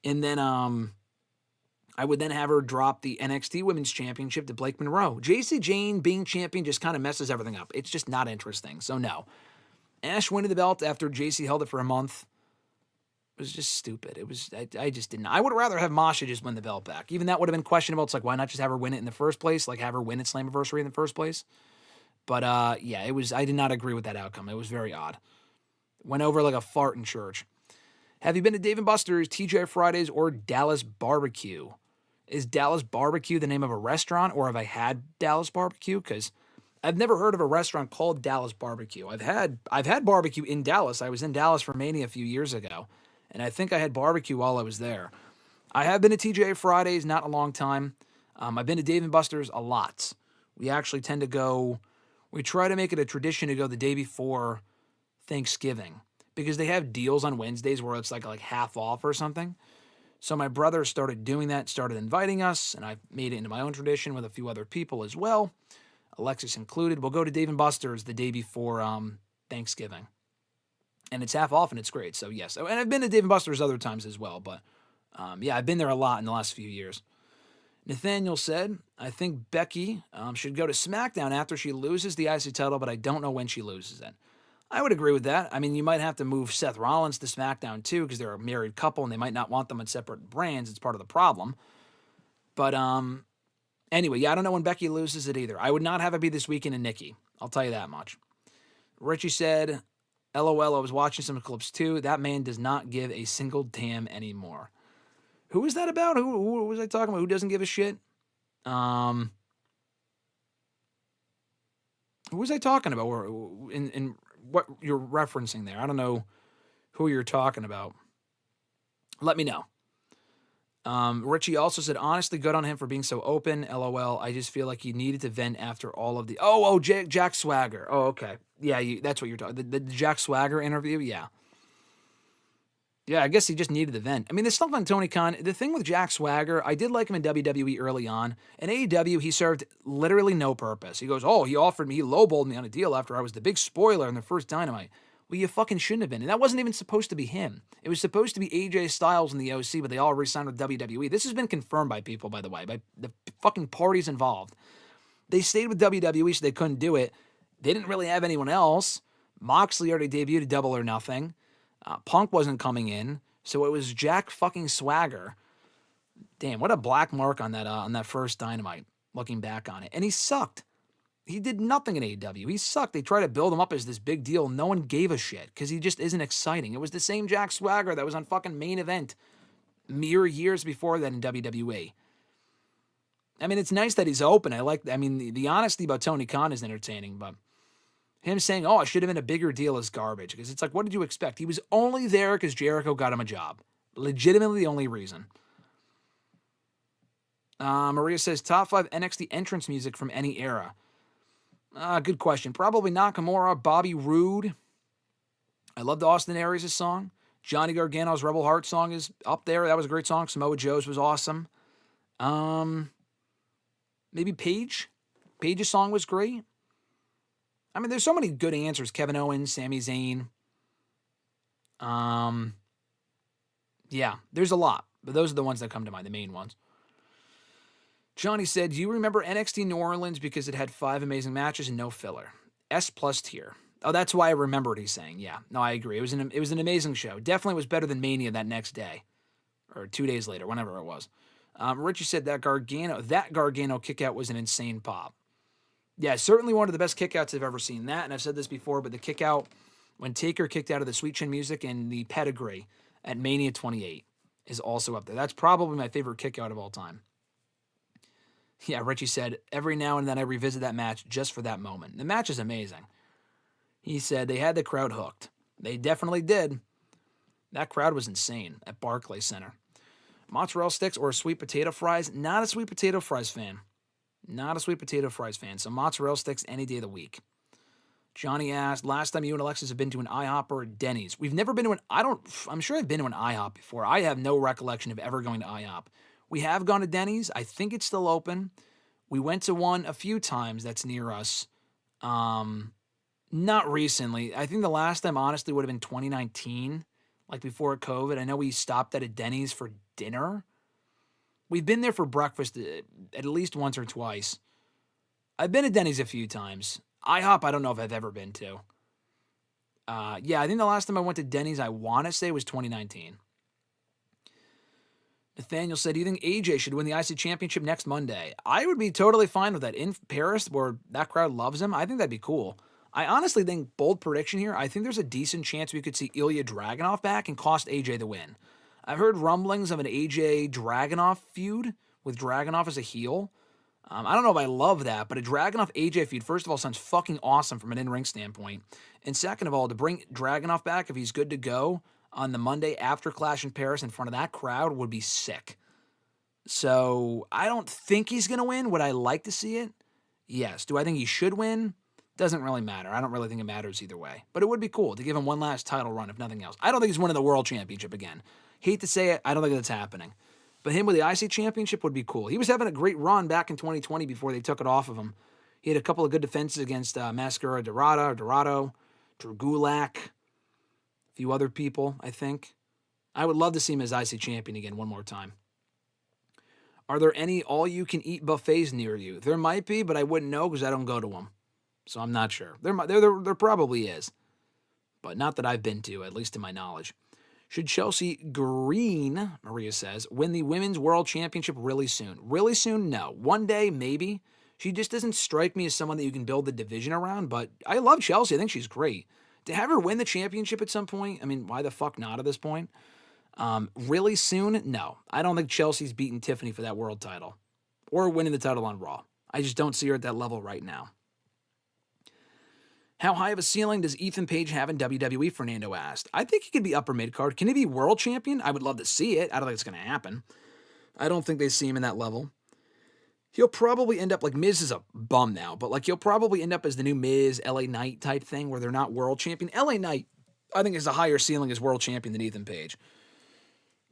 And then I would then have her drop the NXT Women's Championship to Blake Monroe. JC Jane being champion just kind of messes everything up. It's just not interesting. So no. Ash winning the belt after JC held it for a month was just stupid. It was I just didn't. I would rather have Masha just win the belt back. Even that would have been questionable. It's like, why not just have her win it in the first place? Like, have her win at Slammiversary in the first place? But yeah, it was. I did not agree with that outcome. It was very odd. Went over like a fart in church. Have you been to Dave & Buster's, TGI Fridays, or Dallas Barbecue? Is Dallas Barbecue the name of a restaurant, or have I had Dallas Barbecue? Because I've never heard of a restaurant called Dallas Barbecue. I've had barbecue in Dallas. I was in Dallas for Mania a few years ago. And I think I had barbecue while I was there. I have been to TGI Fridays, not a long time. I've been to Dave & Buster's a lot. We actually tend to go, we try to make it a tradition to go the day before Thanksgiving because they have deals on Wednesdays where it's like half off or something. So my brother started doing that, started inviting us, and I've made it into my own tradition with a few other people as well, Alexis included. We'll go to Dave & Buster's the day before Thanksgiving. And it's half off, and it's great. So, yes. And I've been to Dave & Buster's other times as well. But, yeah, I've been there a lot in the last few years. Nathaniel said, I think Becky should go to SmackDown after she loses the IC title, but I don't know when she loses it. I would agree with that. I mean, you might have to move Seth Rollins to SmackDown, too, because they're a married couple, and they might not want them on separate brands. It's part of the problem. But, anyway, yeah, I don't know when Becky loses it either. I would not have it be this weekend in Nikki. I'll tell you that much. Richie said, LOL, I was watching some clips too. That man does not give a single damn anymore. Who is that about? Who was I talking about? Who doesn't give a shit? Who was I talking about? In what you're referencing there? I don't know who you're talking about. Let me know. Richie also said, honestly, good on him for being so open. LOL. I just feel like he needed to vent after all of the... Jack Swagger. Oh, okay. Yeah, that's what you're talking... The Jack Swagger interview? Yeah. Yeah, I guess he just needed the vent. I mean, there's stuff on Tony Khan. The thing with Jack Swagger, I did like him in WWE early on. In AEW, he served literally no purpose. He goes, he lowballed me on a deal after I was the big spoiler in the first Dynamite. Well, you fucking shouldn't have been. And that wasn't even supposed to be him. It was supposed to be AJ Styles in the OC, but they all re-signed with WWE. This has been confirmed by people, by the way, by the fucking parties involved. They stayed with WWE, so they couldn't do it. They didn't really have anyone else. Moxley already debuted at Double or Nothing. Punk wasn't coming in, so it was Jack fucking Swagger. Damn, what a black mark on that first Dynamite, looking back on it. And he sucked. He did nothing in AEW. He sucked. They tried to build him up as this big deal. No one gave a shit because he just isn't exciting. It was the same Jack Swagger that was on fucking Main Event mere years before that in WWE. I mean, it's nice that he's open. The honesty about Tony Khan is entertaining, but him saying, I should have been a bigger deal is garbage because it's like, what did you expect? He was only there because Jericho got him a job. Legitimately the only reason. Maria says, top 5 NXT entrance music from any era. Good question. Probably Nakamura, Bobby Roode. I loved Austin Aries' song. Johnny Gargano's Rebel Heart song is up there. That was a great song. Samoa Joe's was awesome. Maybe Paige. Paige's song was great. I mean, there's so many good answers. Kevin Owens, Sami Zayn. Yeah, there's a lot. But those are the ones that come to mind, the main ones. Johnny said, do you remember NXT New Orleans because it had 5 amazing matches and no filler? S+ tier. Oh, that's why I remember what he's saying. Yeah, no, I agree. It was an amazing show. Definitely was better than Mania that next day. Or 2 days later, whenever it was. Richie said that Gargano kick out was an insane pop. Yeah, certainly one of the best kickouts I've ever seen. That, and I've said this before, but the kickout when Taker kicked out of the Sweet Chin Music and the Pedigree at Mania 28 is also up there. That's probably my favorite kickout of all time. Yeah, Richie said, every now and then I revisit that match just for that moment. The match is amazing. He said they had the crowd hooked. They definitely did. That crowd was insane at Barclays Center. Mozzarella sticks or sweet potato fries? Not a sweet potato fries fan. Not a sweet potato fries fan. So mozzarella sticks any day of the week. Johnny asked, last time you and Alexis have been to an IHOP or a Denny's? We've never been to I'm sure I've been to an IHOP before. I have no recollection of ever going to IHOP. We have gone to Denny's. I think it's still open. We went to one a few times that's near us. Not recently. I think the last time, honestly, would have been 2019, like before COVID. I know we stopped at a Denny's for dinner. We've been there for breakfast at least once or twice. I've been to Denny's a few times. IHOP, I don't know if I've ever been to. Yeah, I think the last time I went to Denny's, I want to say, was 2019. Nathaniel said, do you think AJ should win the IC Championship next Monday? I would be totally fine with that. In Paris, where that crowd loves him, I think that'd be cool. I honestly think, bold prediction here, I think there's a decent chance we could see Ilya Dragunov back and cost AJ the win. I've heard rumblings of an AJ Dragunov feud with Dragunov as a heel. I don't know if I love that, but a Dragunov AJ feud, first of all, sounds fucking awesome from an in-ring standpoint. And second of all, to bring Dragunov back, if he's good to go, on the Monday after Clash in Paris in front of that crowd would be sick. So I don't think he's going to win. Would I like to see it? Yes. Do I think he should win? Doesn't really matter. I don't really think it matters either way. But it would be cool to give him one last title run, if nothing else. I don't think he's winning the World Championship again. Hate to say it, I don't think that's happening. But him with the IC Championship would be cool. He was having a great run back in 2020 before they took it off of him. He had a couple of good defenses against Mascara Dorado, Drew Gulak, a few other people, I think. I would love to see him as IC Champion again one more time. Are there any all-you-can-eat buffets near you? There might be, but I wouldn't know because I don't go to them. So I'm not sure. There probably is. But not that I've been to, at least to my knowledge. Should Chelsea Green, Maria says, win the Women's World Championship really soon? Really soon? No. One day, maybe. She just doesn't strike me as someone that you can build the division around, but I love Chelsea. I think she's great. To have her win the championship at some point, I mean, why the fuck not at this point? Really soon? No. I don't think Chelsea's beating Tiffany for that world title or winning the title on Raw. I just don't see her at that level right now. How high of a ceiling does Ethan Page have in WWE? Fernando asked. I think he could be upper mid-card. Can he be world champion? I would love to see it. I don't think it's going to happen. I don't think they see him in that level. He'll probably end up, like, Miz is a bum now, but, like, he'll probably end up as the new Miz, LA Knight type thing where they're not world champion. LA Knight, I think, is a higher ceiling as world champion than Ethan Page.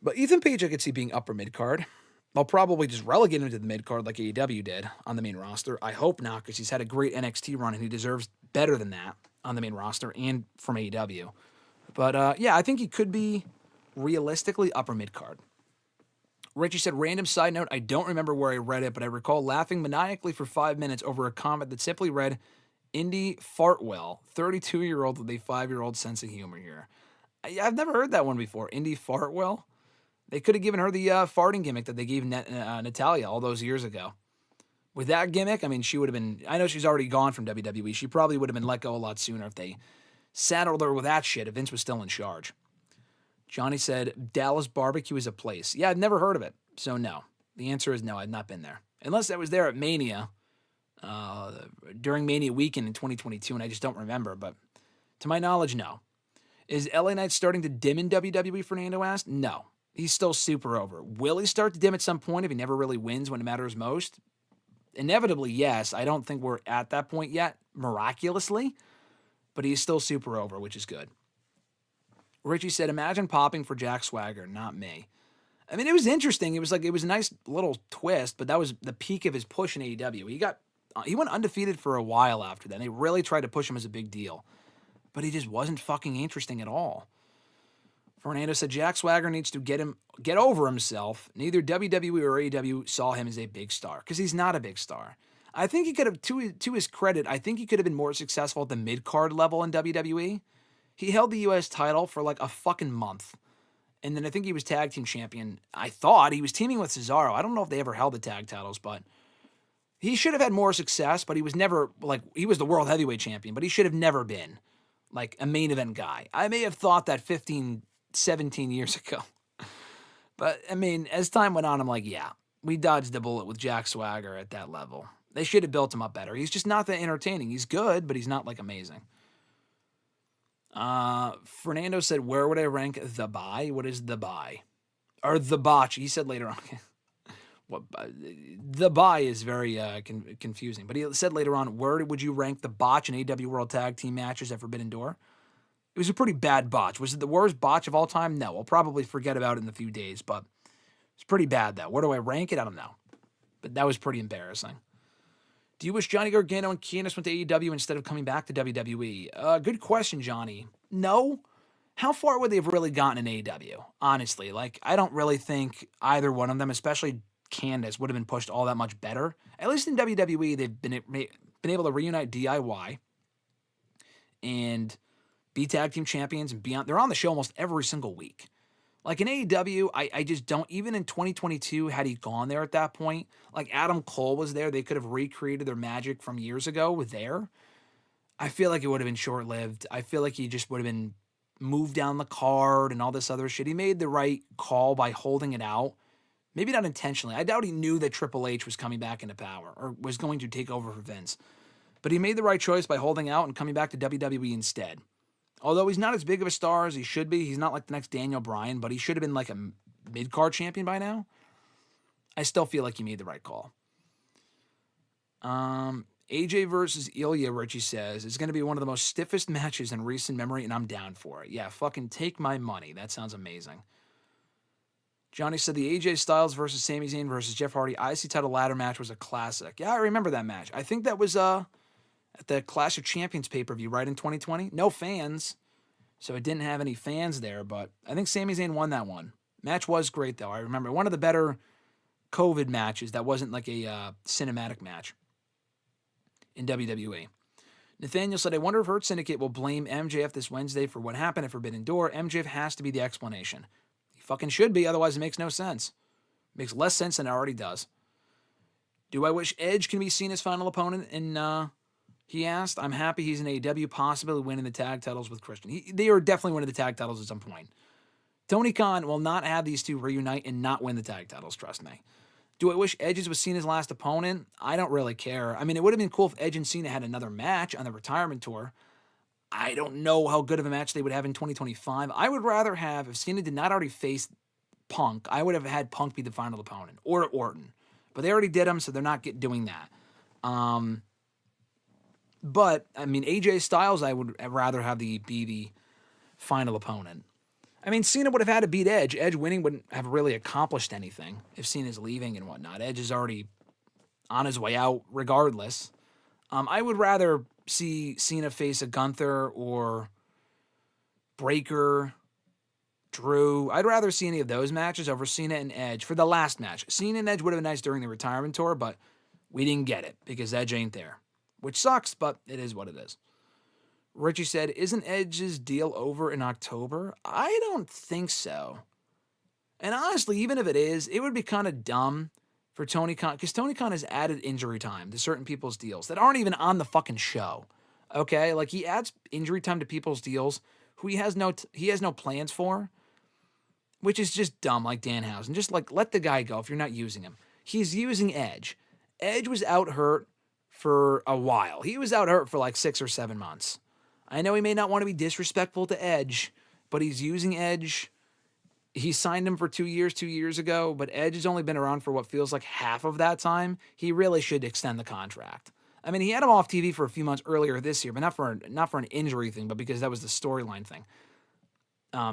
But Ethan Page I could see being upper mid-card. They'll probably just relegate him to the mid-card like AEW did on the main roster. I hope not, because he's had a great NXT run and he deserves better than that on the main roster and from AEW. But, yeah, I think he could be realistically upper mid-card. Richie said, random side note, I don't remember where I read it, but I recall laughing maniacally for 5 minutes over a comment that simply read, Indy Fartwell, 32-year-old with a 5-year-old sense of humor here. I've never heard that one before. Indy Fartwell? They could have given her the farting gimmick that they gave Natalya all those years ago. With that gimmick, I mean, she would have been, I know she's already gone from WWE. She probably would have been let go a lot sooner if they saddled her with that shit if Vince was still in charge. Johnny said, Dallas Barbecue is a place. Yeah, I've never heard of it. So no. The answer is no, I've not been there. Unless I was there at Mania, during Mania weekend in 2022, and I just don't remember. But to my knowledge, no. Is LA Knight starting to dim in WWE, Fernando asked? No. He's still super over. Will he start to dim at some point if he never really wins when it matters most? Inevitably, yes. I don't think we're at that point yet, miraculously. But he's still super over, which is good. Richie said, imagine popping for Jack Swagger, not me. I mean, it was interesting. It was a nice little twist, but that was the peak of his push in AEW. He went undefeated for a while after that. They really tried to push him as a big deal. But he just wasn't fucking interesting at all. Fernando said, Jack Swagger needs to get over himself. Neither WWE or AEW saw him as a big star, because he's not a big star. I think he could have, to his credit, I think he could have been more successful at the mid-card level in WWE. He held the U.S. title for like a fucking month. And then I think he was tag team champion. I thought he was teaming with Cesaro. I don't know if they ever held the tag titles, but He should have had more success, but he was never, like, he was the world heavyweight champion, but he should have never been, like, a main event guy. I may have thought that 15, 17 years ago. But, I mean, as time went on, I'm like, yeah, we dodged the bullet with Jack Swagger at that level. They should have built him up better. He's just not that entertaining. He's good, but he's not, like, amazing. Fernando said, where would I rank the buy? What is the buy? Or the botch. He said later on. What the buy is very confusing. But he said later on, where would you rank the botch in AEW World Tag Team matches at Forbidden Door? It was a pretty bad botch. Was it the worst botch of all time? No. We'll probably forget about it in a few days, but it's pretty bad, though. Where do I rank it? I don't know. But that was pretty embarrassing. Do you wish Johnny Gargano and Candice went to AEW instead of coming back to WWE? Good question, Johnny. No. How far would they have really gotten in AEW? Honestly, like, I don't really think either one of them, especially Candice, would have been pushed all that much better. At least in WWE, they've been able to reunite DIY and be tag team champions and beyond. They're on the show almost every single week. Like in AEW, I just don't, even in 2022, had he gone there at that point, like Adam Cole was there, they could have recreated their magic from years ago there. I feel like it would have been short-lived. I feel like he just would have been moved down the card and all this other shit. He made the right call by holding it out. Maybe not intentionally. I doubt he knew that Triple H was coming back into power or was going to take over for Vince. But he made the right choice by holding out and coming back to WWE instead. Although he's not as big of a star as he should be, he's not like the next Daniel Bryan, but he should have been like a mid-card champion by now. I still feel like he made the right call. AJ versus Ilya, Richie says, is going to be one of the most stiffest matches in recent memory, and I'm down for it. Yeah, fucking take my money. That sounds amazing. Johnny said the AJ Styles versus Sami Zayn versus Jeff Hardy IC title ladder match was a classic. Yeah, I remember that match. I think that was at the Clash of Champions pay-per-view, right, in 2020? No fans, so it didn't have any fans there, but I think Sami Zayn won that one. Match was great, though. I remember one of the better COVID matches that wasn't like a cinematic match in WWE. Nathaniel said, I wonder if Hurt Syndicate will blame MJF this Wednesday for what happened at Forbidden Door. MJF has to be the explanation. He fucking should be, otherwise it makes no sense. Makes less sense than it already does. Do I wish Edge can be seen as final opponent? And he asked, I'm happy he's in AEW, possibly winning the tag titles with Christian. They are definitely winning the tag titles at some point. Tony Khan will not have these two reunite and not win the tag titles, trust me. Do I wish Edge was Cena's last opponent? I don't really care. I mean, it would have been cool if Edge and Cena had another match on the retirement tour. I don't know how good of a match they would have in 2025. I would rather have, if Cena did not already face Punk, I would have had Punk be the final opponent, or Orton. But they already did him, so they're not doing that. But, I mean, AJ Styles, I would rather have be the final opponent. I mean, Cena would have had to beat Edge. Edge winning wouldn't have really accomplished anything if Cena's leaving and whatnot. Edge is already on his way out regardless. I would rather see Cena face a Gunther or Breaker, Drew. I'd rather see any of those matches over Cena and Edge for the last match. Cena and Edge would have been nice during the retirement tour, but we didn't get it because Edge ain't there, which sucks, but it is what it is. Richie said, isn't Edge's deal over in October? I don't think so. And honestly, even if it is, it would be kind of dumb for Tony Khan, because Tony Khan has added injury time to certain people's deals that aren't even on the fucking show. Okay? Like, he adds injury time to people's deals who he has no plans for, which is just dumb, like Danhausen. Just, like, let the guy go if you're not using him. He's using Edge. Edge was out hurt for a while. He was out hurt for like 6 or 7 months. I know he may not want to be disrespectful to Edge, but he's using Edge. He signed him for 2 years ago, but Edge has only been around for what feels like half of that time. He really should extend the contract. I mean, he had him off TV for a few months earlier this year, but not for an injury thing, but because that was the storyline thing.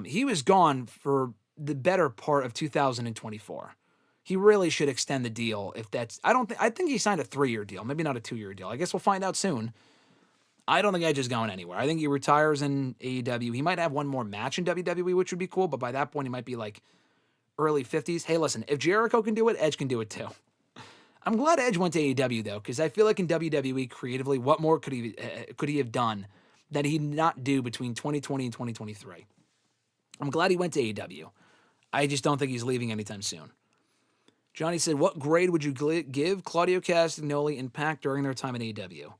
He was gone for the better part of 2024. He really should extend the deal if that's... I think he signed a 3-year deal, maybe not a 2-year deal. I guess we'll find out soon. I don't think Edge is going anywhere. I think he retires in AEW. He might have one more match in WWE, which would be cool, but by that point, he might be like early 50s. Hey, listen, if Jericho can do it, Edge can do it too. I'm glad Edge went to AEW, though, because I feel like in WWE, creatively, what more could he have done that he did not do between 2020 and 2023? I'm glad he went to AEW. I just don't think he's leaving anytime soon. Johnny said, what grade would you give Claudio Castagnoli and Pac during their time in AEW?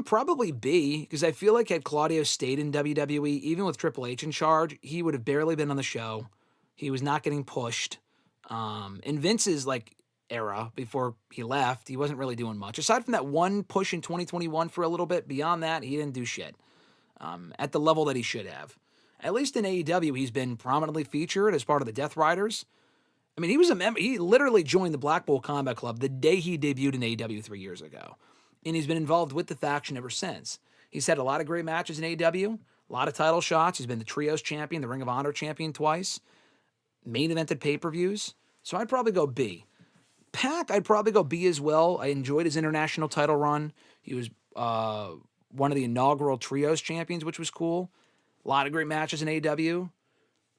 Probably B, because I feel like had Claudio stayed in WWE, even with Triple H in charge, he would have barely been on the show. He was not getting pushed. In Vince's era before he left, he wasn't really doing much. Aside from that one push in 2021 for a little bit, beyond that, he didn't do shit at the level that he should have. At least in AEW, he's been prominently featured as part of the Death Riders. I mean, he was a member. He literally joined the Black Bull Combat Club the day he debuted in AEW 3 years ago. And he's been involved with the faction ever since. He's had a lot of great matches in AEW, a lot of title shots. He's been the Trios champion, the Ring of Honor champion twice, main evented pay-per-views. So I'd probably go B. Pac, I'd probably go B as well. I enjoyed his international title run. He was one of the inaugural Trios champions, which was cool. A lot of great matches in AEW.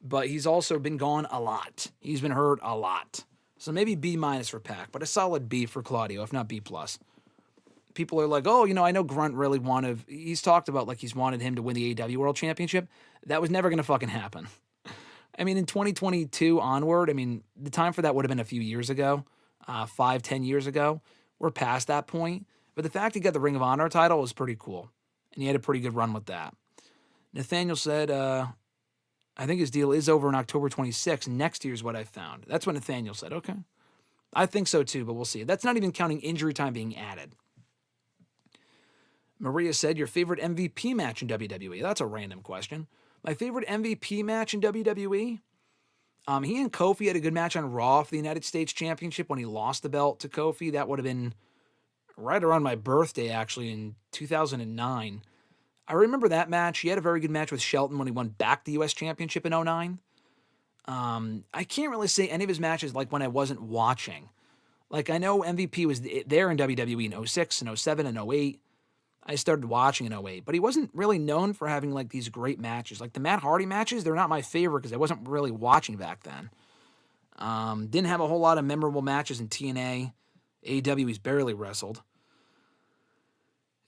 But he's also been gone a lot. He's been hurt a lot. So maybe B- for Pac, but a solid B for Claudio, if not B+. People are like, oh, I know Grunt really he's talked about he's wanted him to win the AEW World Championship. That was never going to fucking happen. I mean, in 2022 onward, the time for that would have been a few years ago, 5-10 years ago. We're past that point. But the fact he got the Ring of Honor title was pretty cool. And he had a pretty good run with that. Nathaniel said, I think his deal is over on October 26th. Next year's what I found. That's what Nathaniel said. Okay. I think so too, but we'll see. That's not even counting injury time being added. Maria said, your favorite MVP match in WWE? That's a random question. My favorite MVP match in WWE? He and Kofi had a good match on Raw for the United States Championship when he lost the belt to Kofi. That would have been right around my birthday, actually, in 2009. I remember that match. He had a very good match with Shelton when he won back the U.S. Championship in 2009. I can't really say any of his matches when I wasn't watching. I know MVP was there in WWE in 2006 and 2007 and 2008. I started watching in 2008, but he wasn't really known for having these great matches. The Matt Hardy matches, they're not my favorite because I wasn't really watching back then. Didn't have a whole lot of memorable matches in TNA. AEW he's barely wrestled.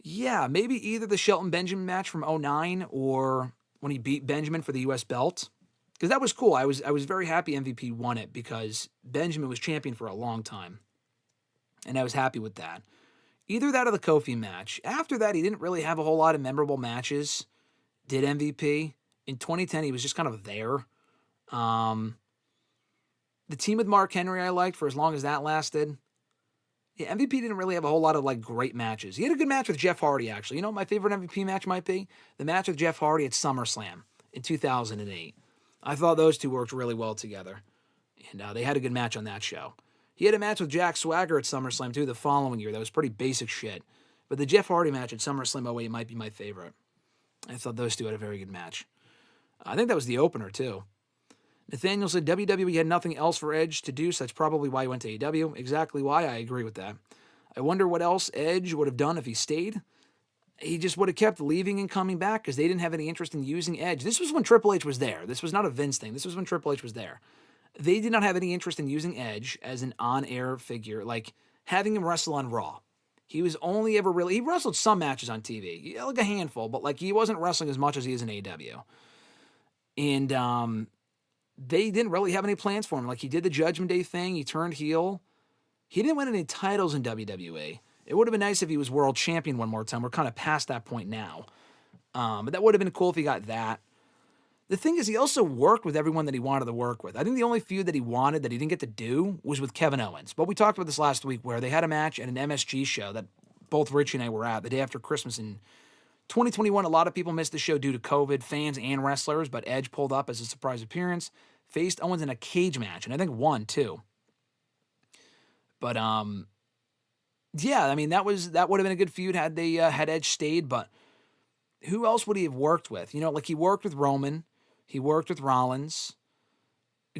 Yeah, maybe either the Shelton Benjamin match from 2009 or when he beat Benjamin for the U.S. belt. Because that was cool. I was very happy MVP won it because Benjamin was champion for a long time. And I was happy with that. Either that or the Kofi match. After that, he didn't really have a whole lot of memorable matches. Did MVP. In 2010, he was just kind of there. The team with Mark Henry I liked for as long as that lasted. Yeah, MVP didn't really have a whole lot of great matches. He had a good match with Jeff Hardy, actually. You know what my favorite MVP match might be? The match with Jeff Hardy at SummerSlam in 2008. I thought those two worked really well together. And they had a good match on that show. He had a match with Jack Swagger at SummerSlam, too, the following year. That was pretty basic shit. But the Jeff Hardy match at SummerSlam 08 might be my favorite. I thought those two had a very good match. I think that was the opener, too. Nathaniel said WWE had nothing else for Edge to do, so that's probably why he went to AEW. Exactly why. I agree with that. I wonder what else Edge would have done if he stayed. He just would have kept leaving and coming back because they didn't have any interest in using Edge. This was when Triple H was there. This was not a Vince thing. This was when Triple H was there. They did not have any interest in using Edge as an on-air figure, having him wrestle on Raw. He was only ever he wrestled some matches on TV, a handful, but he wasn't wrestling as much as he is in AEW. And they didn't really have any plans for him. He did the Judgment Day thing, he turned heel. He didn't win any titles in WWE. It would have been nice if he was world champion one more time. We're kind of past that point now. But that would have been cool if he got that. The thing is, he also worked with everyone that he wanted to work with. I think the only feud that he wanted that he didn't get to do was with Kevin Owens. But we talked about this last week where they had a match at an MSG show that both Richie and I were at the day after Christmas in 2021. A lot of people missed the show due to COVID, fans and wrestlers, but Edge pulled up as a surprise appearance, faced Owens in a cage match, and I think won too. But yeah, that would have been a good feud had they had Edge stayed. But who else would he have worked with? He worked with Roman. He worked with Rollins.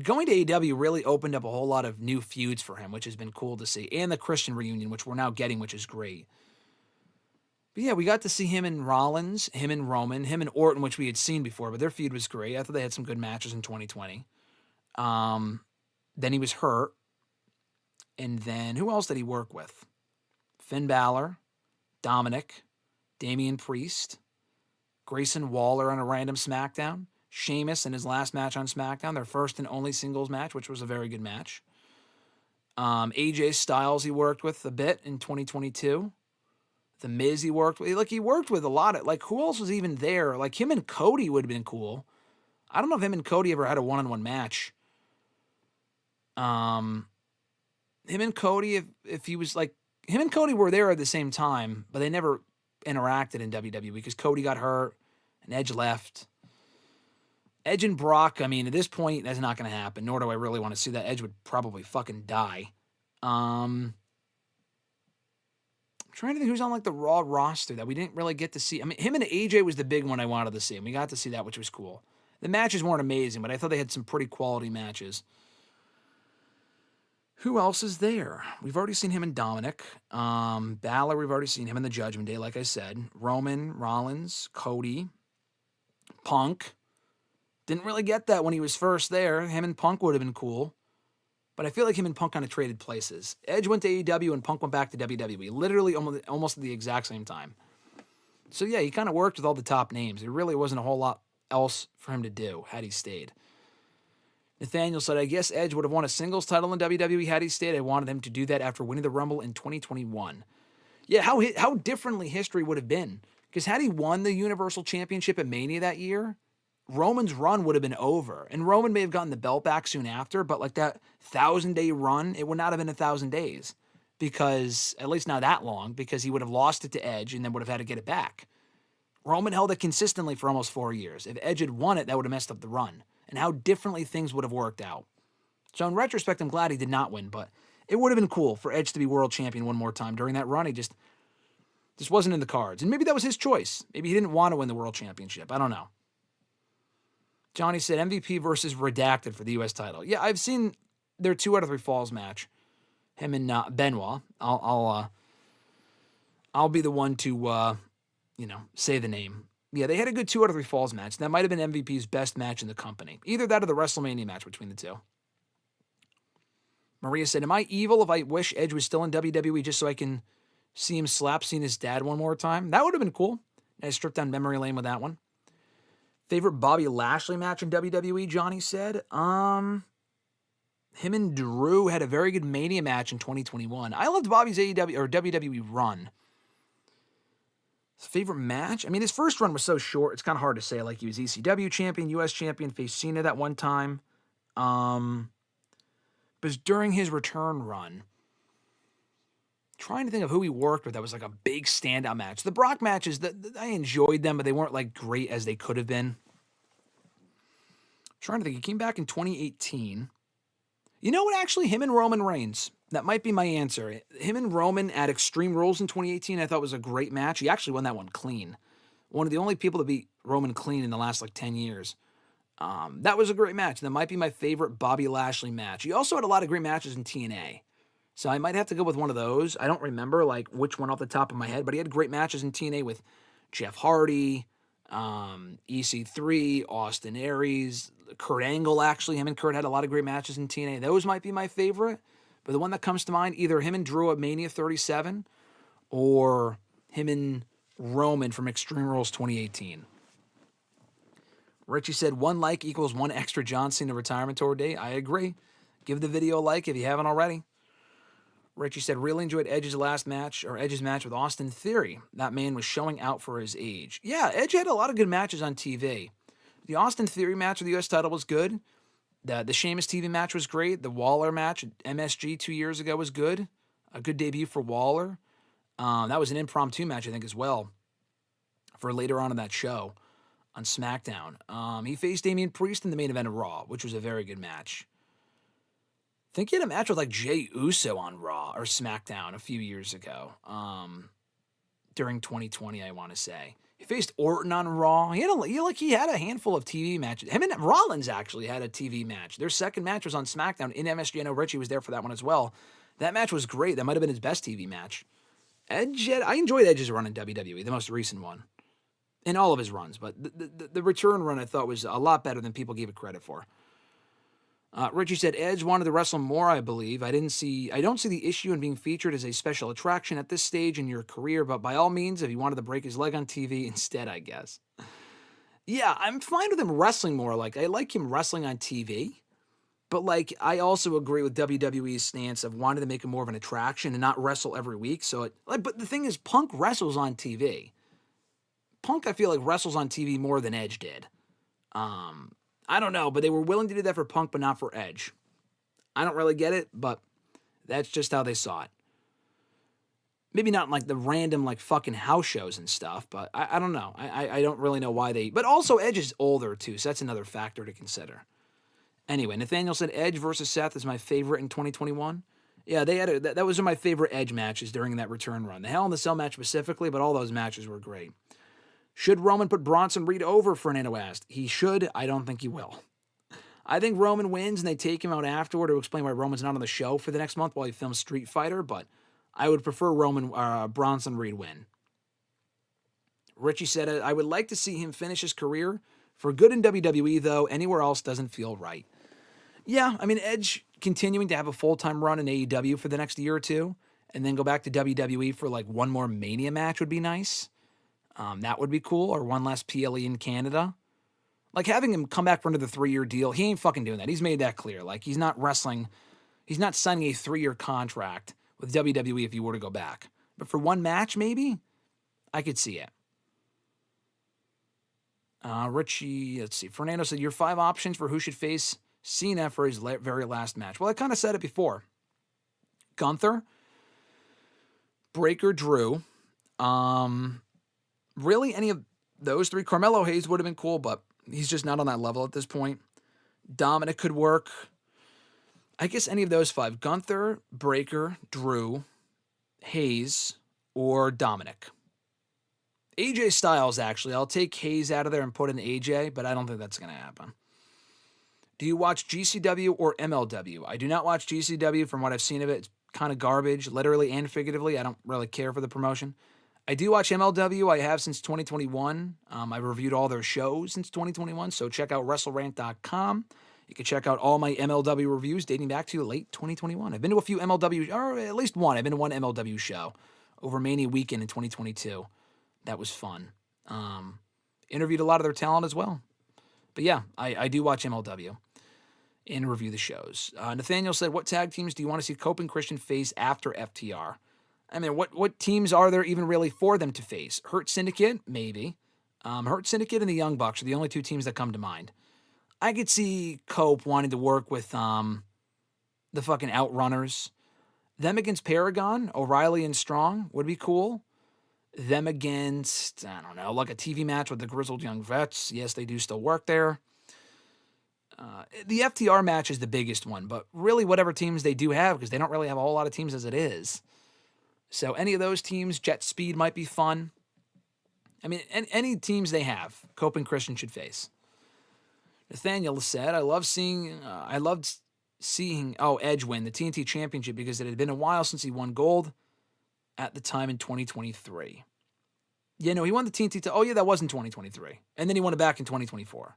Going to AEW really opened up a whole lot of new feuds for him, which has been cool to see. And the Christian reunion, which we're now getting, which is great. But yeah, we got to see him and Rollins, him and Roman, him and Orton, which we had seen before, but their feud was great. I thought they had some good matches in 2020. Then he was hurt. And then who else did he work with? Finn Balor, Dominic, Damian Priest, Grayson Waller on a random SmackDown, Sheamus in his last match on SmackDown, their first and only singles match, which was a very good match. AJ Styles he worked with a bit in 2022. The Miz he worked with. Like, he worked with a lot of, like, who else was even there? Like, him and Cody would have been cool. I don't know if him and Cody ever had a one-on-one match. Him and Cody, if he was like, him and Cody were there at the same time, but they never interacted in WWE because Cody got hurt and Edge left. Edge and Brock, I mean, at this point, that's not going to happen, nor do I really want to see that. Edge would probably fucking die. I'm trying to think who's on, like, the Raw roster that we didn't really get to see. I mean, him and AJ was the big one I wanted to see, and we got to see that, which was cool. The matches weren't amazing, but I thought they had some pretty quality matches. Who else is there? We've already seen him and Dominic. Balor, we've already seen him in the Judgment Day, like I said. Roman, Rollins, Cody, Punk. Didn't really get that when he was first there. Him and Punk would have been cool. But I feel like him and Punk kind of traded places. Edge went to AEW and Punk went back to WWE. Literally almost at the exact same time. So yeah, he kind of worked with all the top names. There really wasn't a whole lot else for him to do had he stayed. Nathaniel said, I guess Edge would have won a singles title in WWE had he stayed. I wanted him to do that after winning the Rumble in 2021. Yeah, how differently history would have been. Because had he won the Universal Championship at Mania that year, Roman's run would have been over. And Roman may have gotten the belt back soon after, but like that 1,000-day run, it would not have been 1,000 days. Because, at least not that long, because he would have lost it to Edge and then would have had to get it back. Roman held it consistently for almost 4 years. If Edge had won it, that would have messed up the run. And how differently things would have worked out. So in retrospect, I'm glad he did not win, but it would have been cool for Edge to be world champion one more time. During that run, he just wasn't in the cards. And maybe that was his choice. Maybe he didn't want to win the world championship. I don't know. Johnny said MVP versus Redacted for the U.S. title. Yeah, I've seen their 2 out of 3 falls match. Him and Benoit. I'll be the one to say the name. Yeah, they had a good 2 out of 3 falls match. That might have been MVP's best match in the company. Either that or the WrestleMania match between the two. Maria said, am I evil if I wish Edge was still in WWE just so I can see him slap Cena's dad one more time? That would have been cool. I stripped down memory lane with that one. Favorite Bobby Lashley match in WWE, Johnny said. Him and Drew had a very good Mania match in 2021. I loved Bobby's AEW or WWE run. His favorite match? I mean, his first run was so short, it's kind of hard to say. Like, he was ECW champion, US champion, faced Cena that one time. But during his return run, trying to think of who he worked with that was like a big standout match. The Brock matches, I enjoyed them, but they weren't like great as they could have been. Trying to think, he came back in 2018. You know what, actually, him and Roman Reigns. That might be my answer. Him and Roman at Extreme Rules in 2018, I thought was a great match. He actually won that one clean. One of the only people to beat Roman clean in the last like 10 years. That was a great match. That might be my favorite Bobby Lashley match. He also had a lot of great matches in TNA. So I might have to go with one of those. I don't remember like which one off the top of my head, but he had great matches in TNA with Jeff Hardy, EC3, Austin Aries, Kurt Angle, actually. Him and Kurt had a lot of great matches in TNA. Those might be my favorite. But the one that comes to mind, either him and Drew at Mania 37 or him and Roman from Extreme Rules 2018. Richie said 1 like equals 1 extra John Cena retirement tour date. I agree. Give the video a like if you haven't already. Richie said, really enjoyed Edge's match with Austin Theory. That man was showing out for his age. Yeah, Edge had a lot of good matches on TV. The Austin Theory match for the U.S. title was good. The Sheamus TV match was great. The Waller match at MSG 2 years ago was good. A good debut for Waller. That was an impromptu match, I think, as well, for later on in that show on SmackDown. He faced Damian Priest in the main event of Raw, which was a very good match. I think he had a match with like Jey Uso on Raw or SmackDown a few years ago. During 2020, I want to say. He faced Orton on Raw. He had a handful of TV matches. Him and Rollins actually had a TV match. Their second match was on SmackDown in MSG. I know Richie was there for that one as well. That match was great. That might have been his best TV match. I enjoyed Edge's run in WWE, the most recent one. In all of his runs, but the return run I thought was a lot better than people gave it credit for. Richie said, Edge wanted to wrestle more, I believe. I don't see the issue in being featured as a special attraction at this stage in your career, but by all means, if he wanted to break his leg on TV instead, I guess. Yeah, I'm fine with him wrestling more. Like, I like him wrestling on TV. But, like, I also agree with WWE's stance of wanting to make it more of an attraction and not wrestle every week. So, but the thing is, Punk wrestles on TV. Punk, I feel like, wrestles on TV more than Edge did. I don't know, but they were willing to do that for Punk, but not for Edge. I don't really get it, but that's just how they saw it. Maybe not like the random like fucking house shows and stuff, but I don't know. I don't really know why they. But also Edge is older too, so that's another factor to consider. Anyway, Nathaniel said Edge versus Seth is my favorite in 2021. Yeah, they had that was one of my favorite Edge matches during that return run. The Hell in the Cell match specifically, but all those matches were great. Should Roman put Bronson Reed over? Fernando asked. He should. I don't think he will. I think Roman wins and they take him out afterward to explain why Roman's not on the show for the next month while he films Street Fighter, but I would prefer Bronson Reed win. Richie said, I would like to see him finish his career for good in WWE, though. Anywhere else doesn't feel right. Yeah, I mean, Edge continuing to have a full-time run in AEW for the next year or two and then go back to WWE for like one more Mania match would be nice. That would be cool, or one last PLE in Canada. Like, having him come back for another 3-year deal, he ain't fucking doing that. He's made that clear. Like, he's not wrestling. He's not signing a 3-year contract with WWE if he were to go back. But for one match, maybe, I could see it. Richie, let's see. Fernando said, your 5 options for who should face Cena for his very last match. Well, I kind of said it before. Gunther, Breaker, Drew. Really, any of those 3? Carmelo Hayes would have been cool, but he's just not on that level at this point. Dominic could work. I guess any of those 5. Gunther, Breaker, Drew, Hayes, or Dominic. AJ Styles, actually. I'll take Hayes out of there and put in AJ, but I don't think that's going to happen. Do you watch GCW or MLW? I do not watch GCW. From what I've seen of it, it's kind of garbage, literally and figuratively. I don't really care for the promotion. I do watch MLW. I have since 2021. I've reviewed all their shows since 2021, so check out WrestleRant.com. You can check out all my MLW reviews dating back to late 2021. I've been to a few MLW, or at least one. I've been to one MLW show over Mania weekend in 2022. That was fun. Interviewed a lot of their talent as well. But yeah, I do watch MLW and review the shows. Nathaniel said, what tag teams do you want to see Cope and Christian face after FTR? I mean, what teams are there even really for them to face? Hurt Syndicate? Maybe. Hurt Syndicate and the Young Bucks are the only 2 teams that come to mind. I could see Cope wanting to work with the fucking Outrunners. Them against Paragon, O'Reilly and Strong would be cool. Them against, I don't know, like a TV match with the Grizzled Young Vets. Yes, they do still work there. The FTR match is the biggest one, but really whatever teams they do have, because they don't really have a whole lot of teams as it is. So any of those teams, Jet Speed might be fun. I mean, any teams they have, Cope and Christian should face. Nathaniel said, I loved seeing Edge win the TNT Championship because it had been a while since he won gold at the time in 2023. Yeah, no, he won the TNT. Oh, yeah, that was in 2023. And then he won it back in 2024.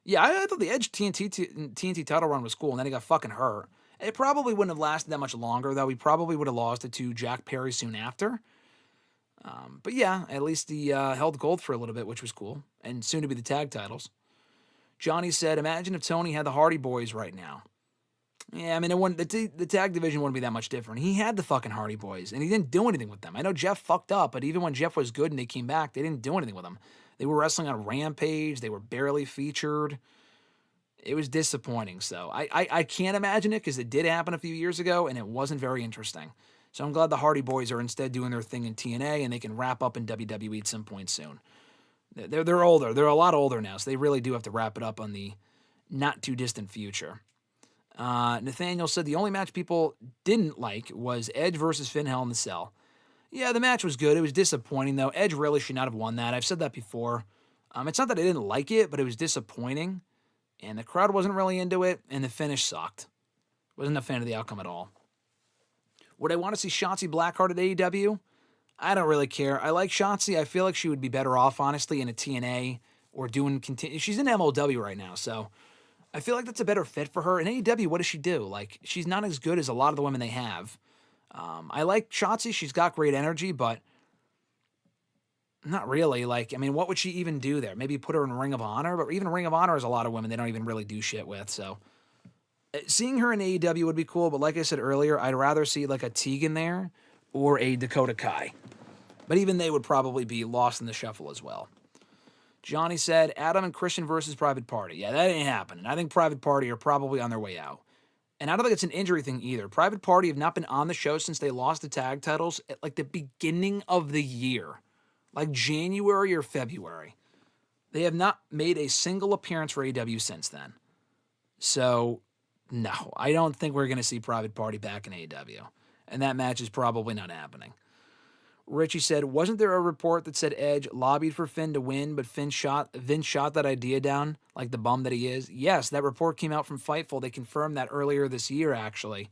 Yeah, I thought the Edge TNT title run was cool, and then he got fucking hurt. It probably wouldn't have lasted that much longer, though. He probably would have lost it to Jack Perry soon after. But yeah, at least he held gold for a little bit, which was cool, and soon to be the tag titles. Johnny said, imagine if Tony had the Hardy Boys right now. Yeah, I mean, the tag division wouldn't be that much different. He had the fucking Hardy Boys, and he didn't do anything with them. I know Jeff fucked up, but even when Jeff was good and they came back, they didn't do anything with them. They were wrestling on Rampage. They were barely featured. It was disappointing. So I can't imagine it because it did happen a few years ago, and it wasn't very interesting. So I'm glad the Hardy Boys are instead doing their thing in TNA, and they can wrap up in WWE at some point soon. They're older. They're a lot older now, so they really do have to wrap it up on the not-too-distant future. Nathaniel said the only match people didn't like was Edge versus Finn Hell in the Cell. Yeah, the match was good. It was disappointing, though. Edge really should not have won that. I've said that before. It's not that I didn't like it, but it was disappointing. And the crowd wasn't really into it, and the finish sucked. Wasn't a fan of the outcome at all. Would I want to see Shotzi Blackheart at AEW? I don't really care. I like Shotzi. I feel like she would be better off, honestly, in a TNA or doing she's in MLW right now, so I feel like that's a better fit for her. In AEW, what does she do? Like, she's not as good as a lot of the women they have. I like Shotzi. She's got great energy, but not really. Like, I mean, what would she even do there? Maybe put her in Ring of Honor, but even Ring of Honor is a lot of women they don't even really do shit with, so Seeing her in AEW would be cool, but like I said earlier, I'd rather see like a Tegan there or a Dakota Kai. But even they would probably be lost in the shuffle as well. Johnny said, Adam and Christian versus Private Party. Yeah, that ain't happening. I think Private Party are probably on their way out. And I don't think it's an injury thing either. Private Party have not been on the show since they lost the tag titles at like the beginning of the year. Like January or February. They have not made a single appearance for AEW since then. So, no, I don't think we're going to see Private Party back in AEW. And that match is probably not happening. Richie said, wasn't there a report that said Edge lobbied for Finn to win, but Vince shot that idea down like the bum that he is? Yes, that report came out from Fightful. They confirmed that earlier this year, actually,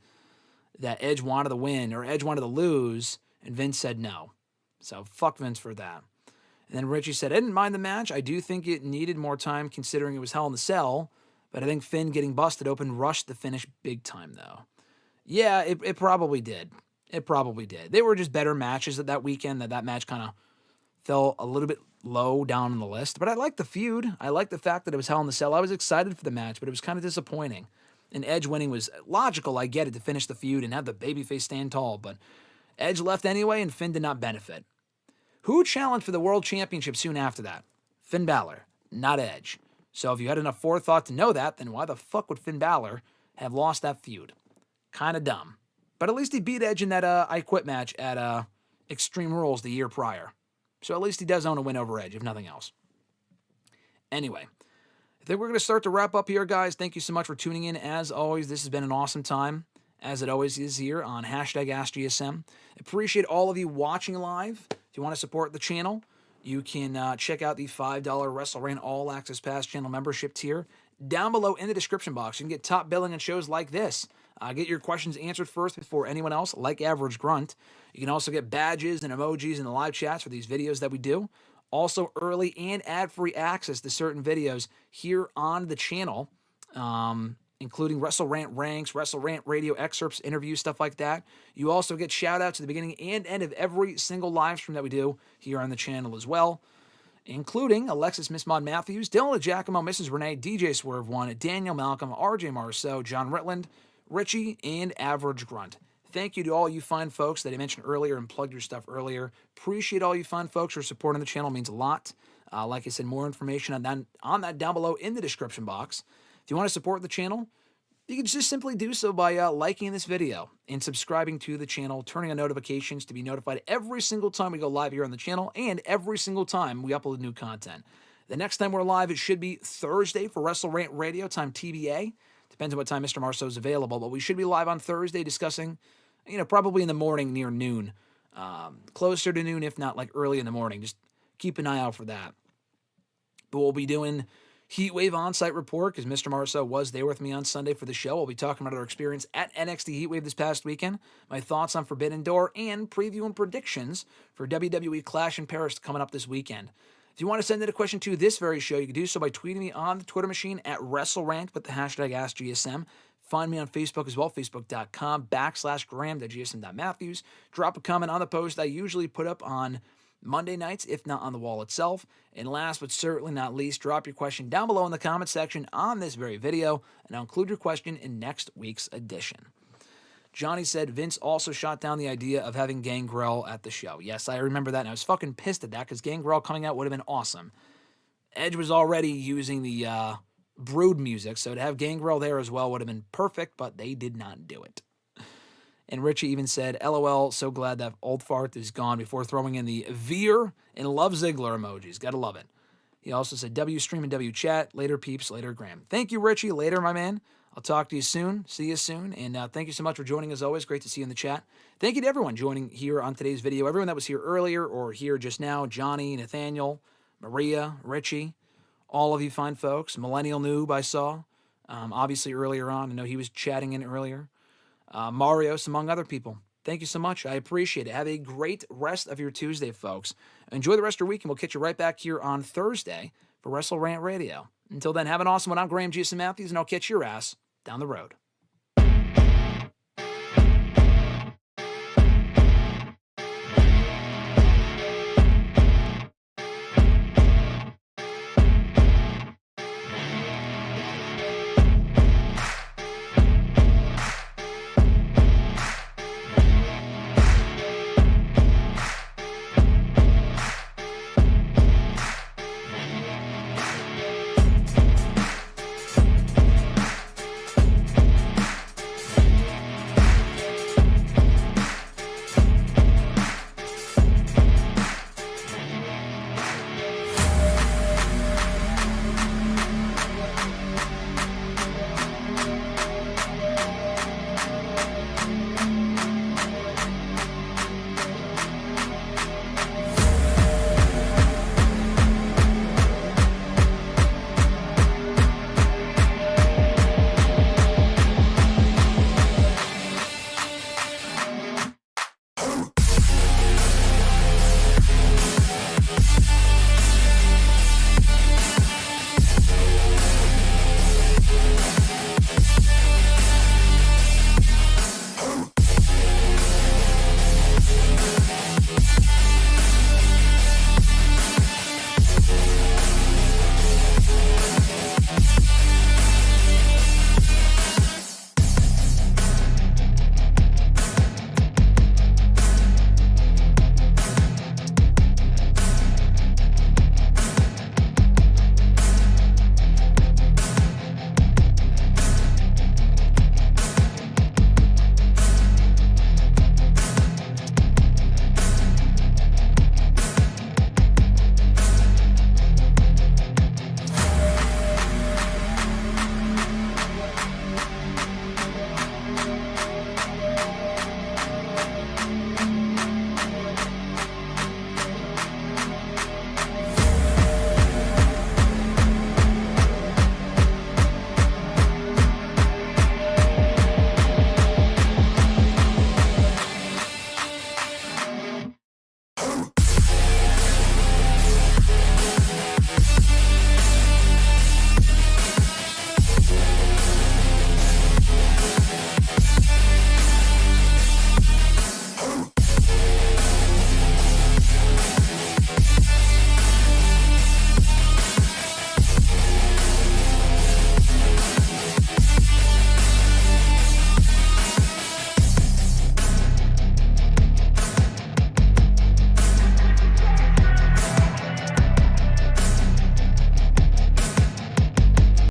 that Edge wanted to win or Edge wanted to lose, and Vince said no. So fuck Vince for that. And then Richie said, I didn't mind the match. I do think it needed more time considering it was Hell in a Cell, but I think Finn getting busted open rushed the finish big time, though. Yeah, it probably did. It probably did. They were just better matches at that weekend. That match kind of fell a little bit low down on the list. But I liked the feud. I liked the fact that it was Hell in the Cell. I was excited for the match, but it was kind of disappointing. And Edge winning was logical, I get it, to finish the feud and have the babyface stand tall. But Edge left anyway, and Finn did not benefit. Who challenged for the World Championship soon after that? Finn Balor, not Edge. So if you had enough forethought to know that, then why the fuck would Finn Balor have lost that feud? Kind of dumb. But at least he beat Edge in that I Quit match at Extreme Rules the year prior. So at least he does own a win over Edge, if nothing else. Anyway, I think we're going to start to wrap up here, guys. Thank you so much for tuning in. As always, this has been an awesome time, as it always is here on #AskGSM. Appreciate all of you watching live. If you want to support the channel, you can check out the $5 WrestleRant All Access Pass channel membership tier down below in the description box. You can get top billing on shows like this. Get your questions answered first before anyone else, like Average Grunt. You can also get badges and emojis in the live chats for these videos that we do. Also, early and ad-free access to certain videos here on the channel, including WrestleRant ranks, WrestleRant radio excerpts, interviews, stuff like that. You also get shout-outs at the beginning and end of every single live stream that we do here on the channel as well, including Alexis, Miss Maud Matthews, Dillon, DiGiacomo, Mrs. Renee, DJ Swerve 1, Daniel Malcolm, RJ Marceau, John Ritland, Richie, and Average Grunt. Thank you to all you fine folks that I mentioned earlier and plugged your stuff earlier. Appreciate all you fine folks for supporting the channel. It means a lot. Like I said, more information on that down below in the description box. If you want to support the channel, you can just simply do so by liking this video and subscribing to the channel, turning on notifications to be notified every single time we go live here on the channel and every single time we upload new content. The next time we're live, it should be Thursday for WrestleRant Radio, time TBA. Depends on what time Mr. Marceau is available, but we should be live on Thursday discussing, probably in the morning near noon. Closer to noon, if not like early in the morning. Just keep an eye out for that. But we'll be doing Heatwave on-site report because Mr. Marceau was there with me on Sunday for the show. We'll be talking about our experience at NXT Heatwave this past weekend, my thoughts on Forbidden Door, and preview and predictions for WWE Clash in Paris coming up this weekend. If you want to send in a question to this very show, you can do so by tweeting me on the Twitter machine at WrestleRant with the hashtag AskGSM. Find me on Facebook as well, facebook.com/Graham.GSM.Matthews. Drop a comment on the post I usually put up on Monday nights, if not on the wall itself. And last but certainly not least, drop your question down below in the comment section on this very video, and I'll include your question in next week's edition. Johnny said Vince also shot down the idea of having Gangrel at the show. Yes, I remember that, and I was fucking pissed at that because Gangrel coming out would have been awesome. Edge was already using the Brood music, so to have Gangrel there as well would have been perfect, but they did not do it. And Richie even said, LOL, so glad that old fart is gone, before throwing in the Veer and Love Ziggler emojis. Gotta love it. He also said, W stream and W chat. Later, peeps. Later, Graham. Thank you, Richie. Later, my man. I'll talk to you soon. See you soon. And thank you so much for joining as always. Great to see you in the chat. Thank you to everyone joining here on today's video. Everyone that was here earlier or here just now. Johnny, Nathaniel, Maria, Richie, all of you fine folks. Millennial Noob I saw. Obviously earlier on. I know he was chatting in earlier. Marios, among other people. Thank you so much. I appreciate it. Have a great rest of your Tuesday, folks. Enjoy the rest of your week, and we'll catch you right back here on Thursday for WrestleRant Radio. Until then, have an awesome one. I'm Graham GSM Matthews, and I'll catch your ass down the road.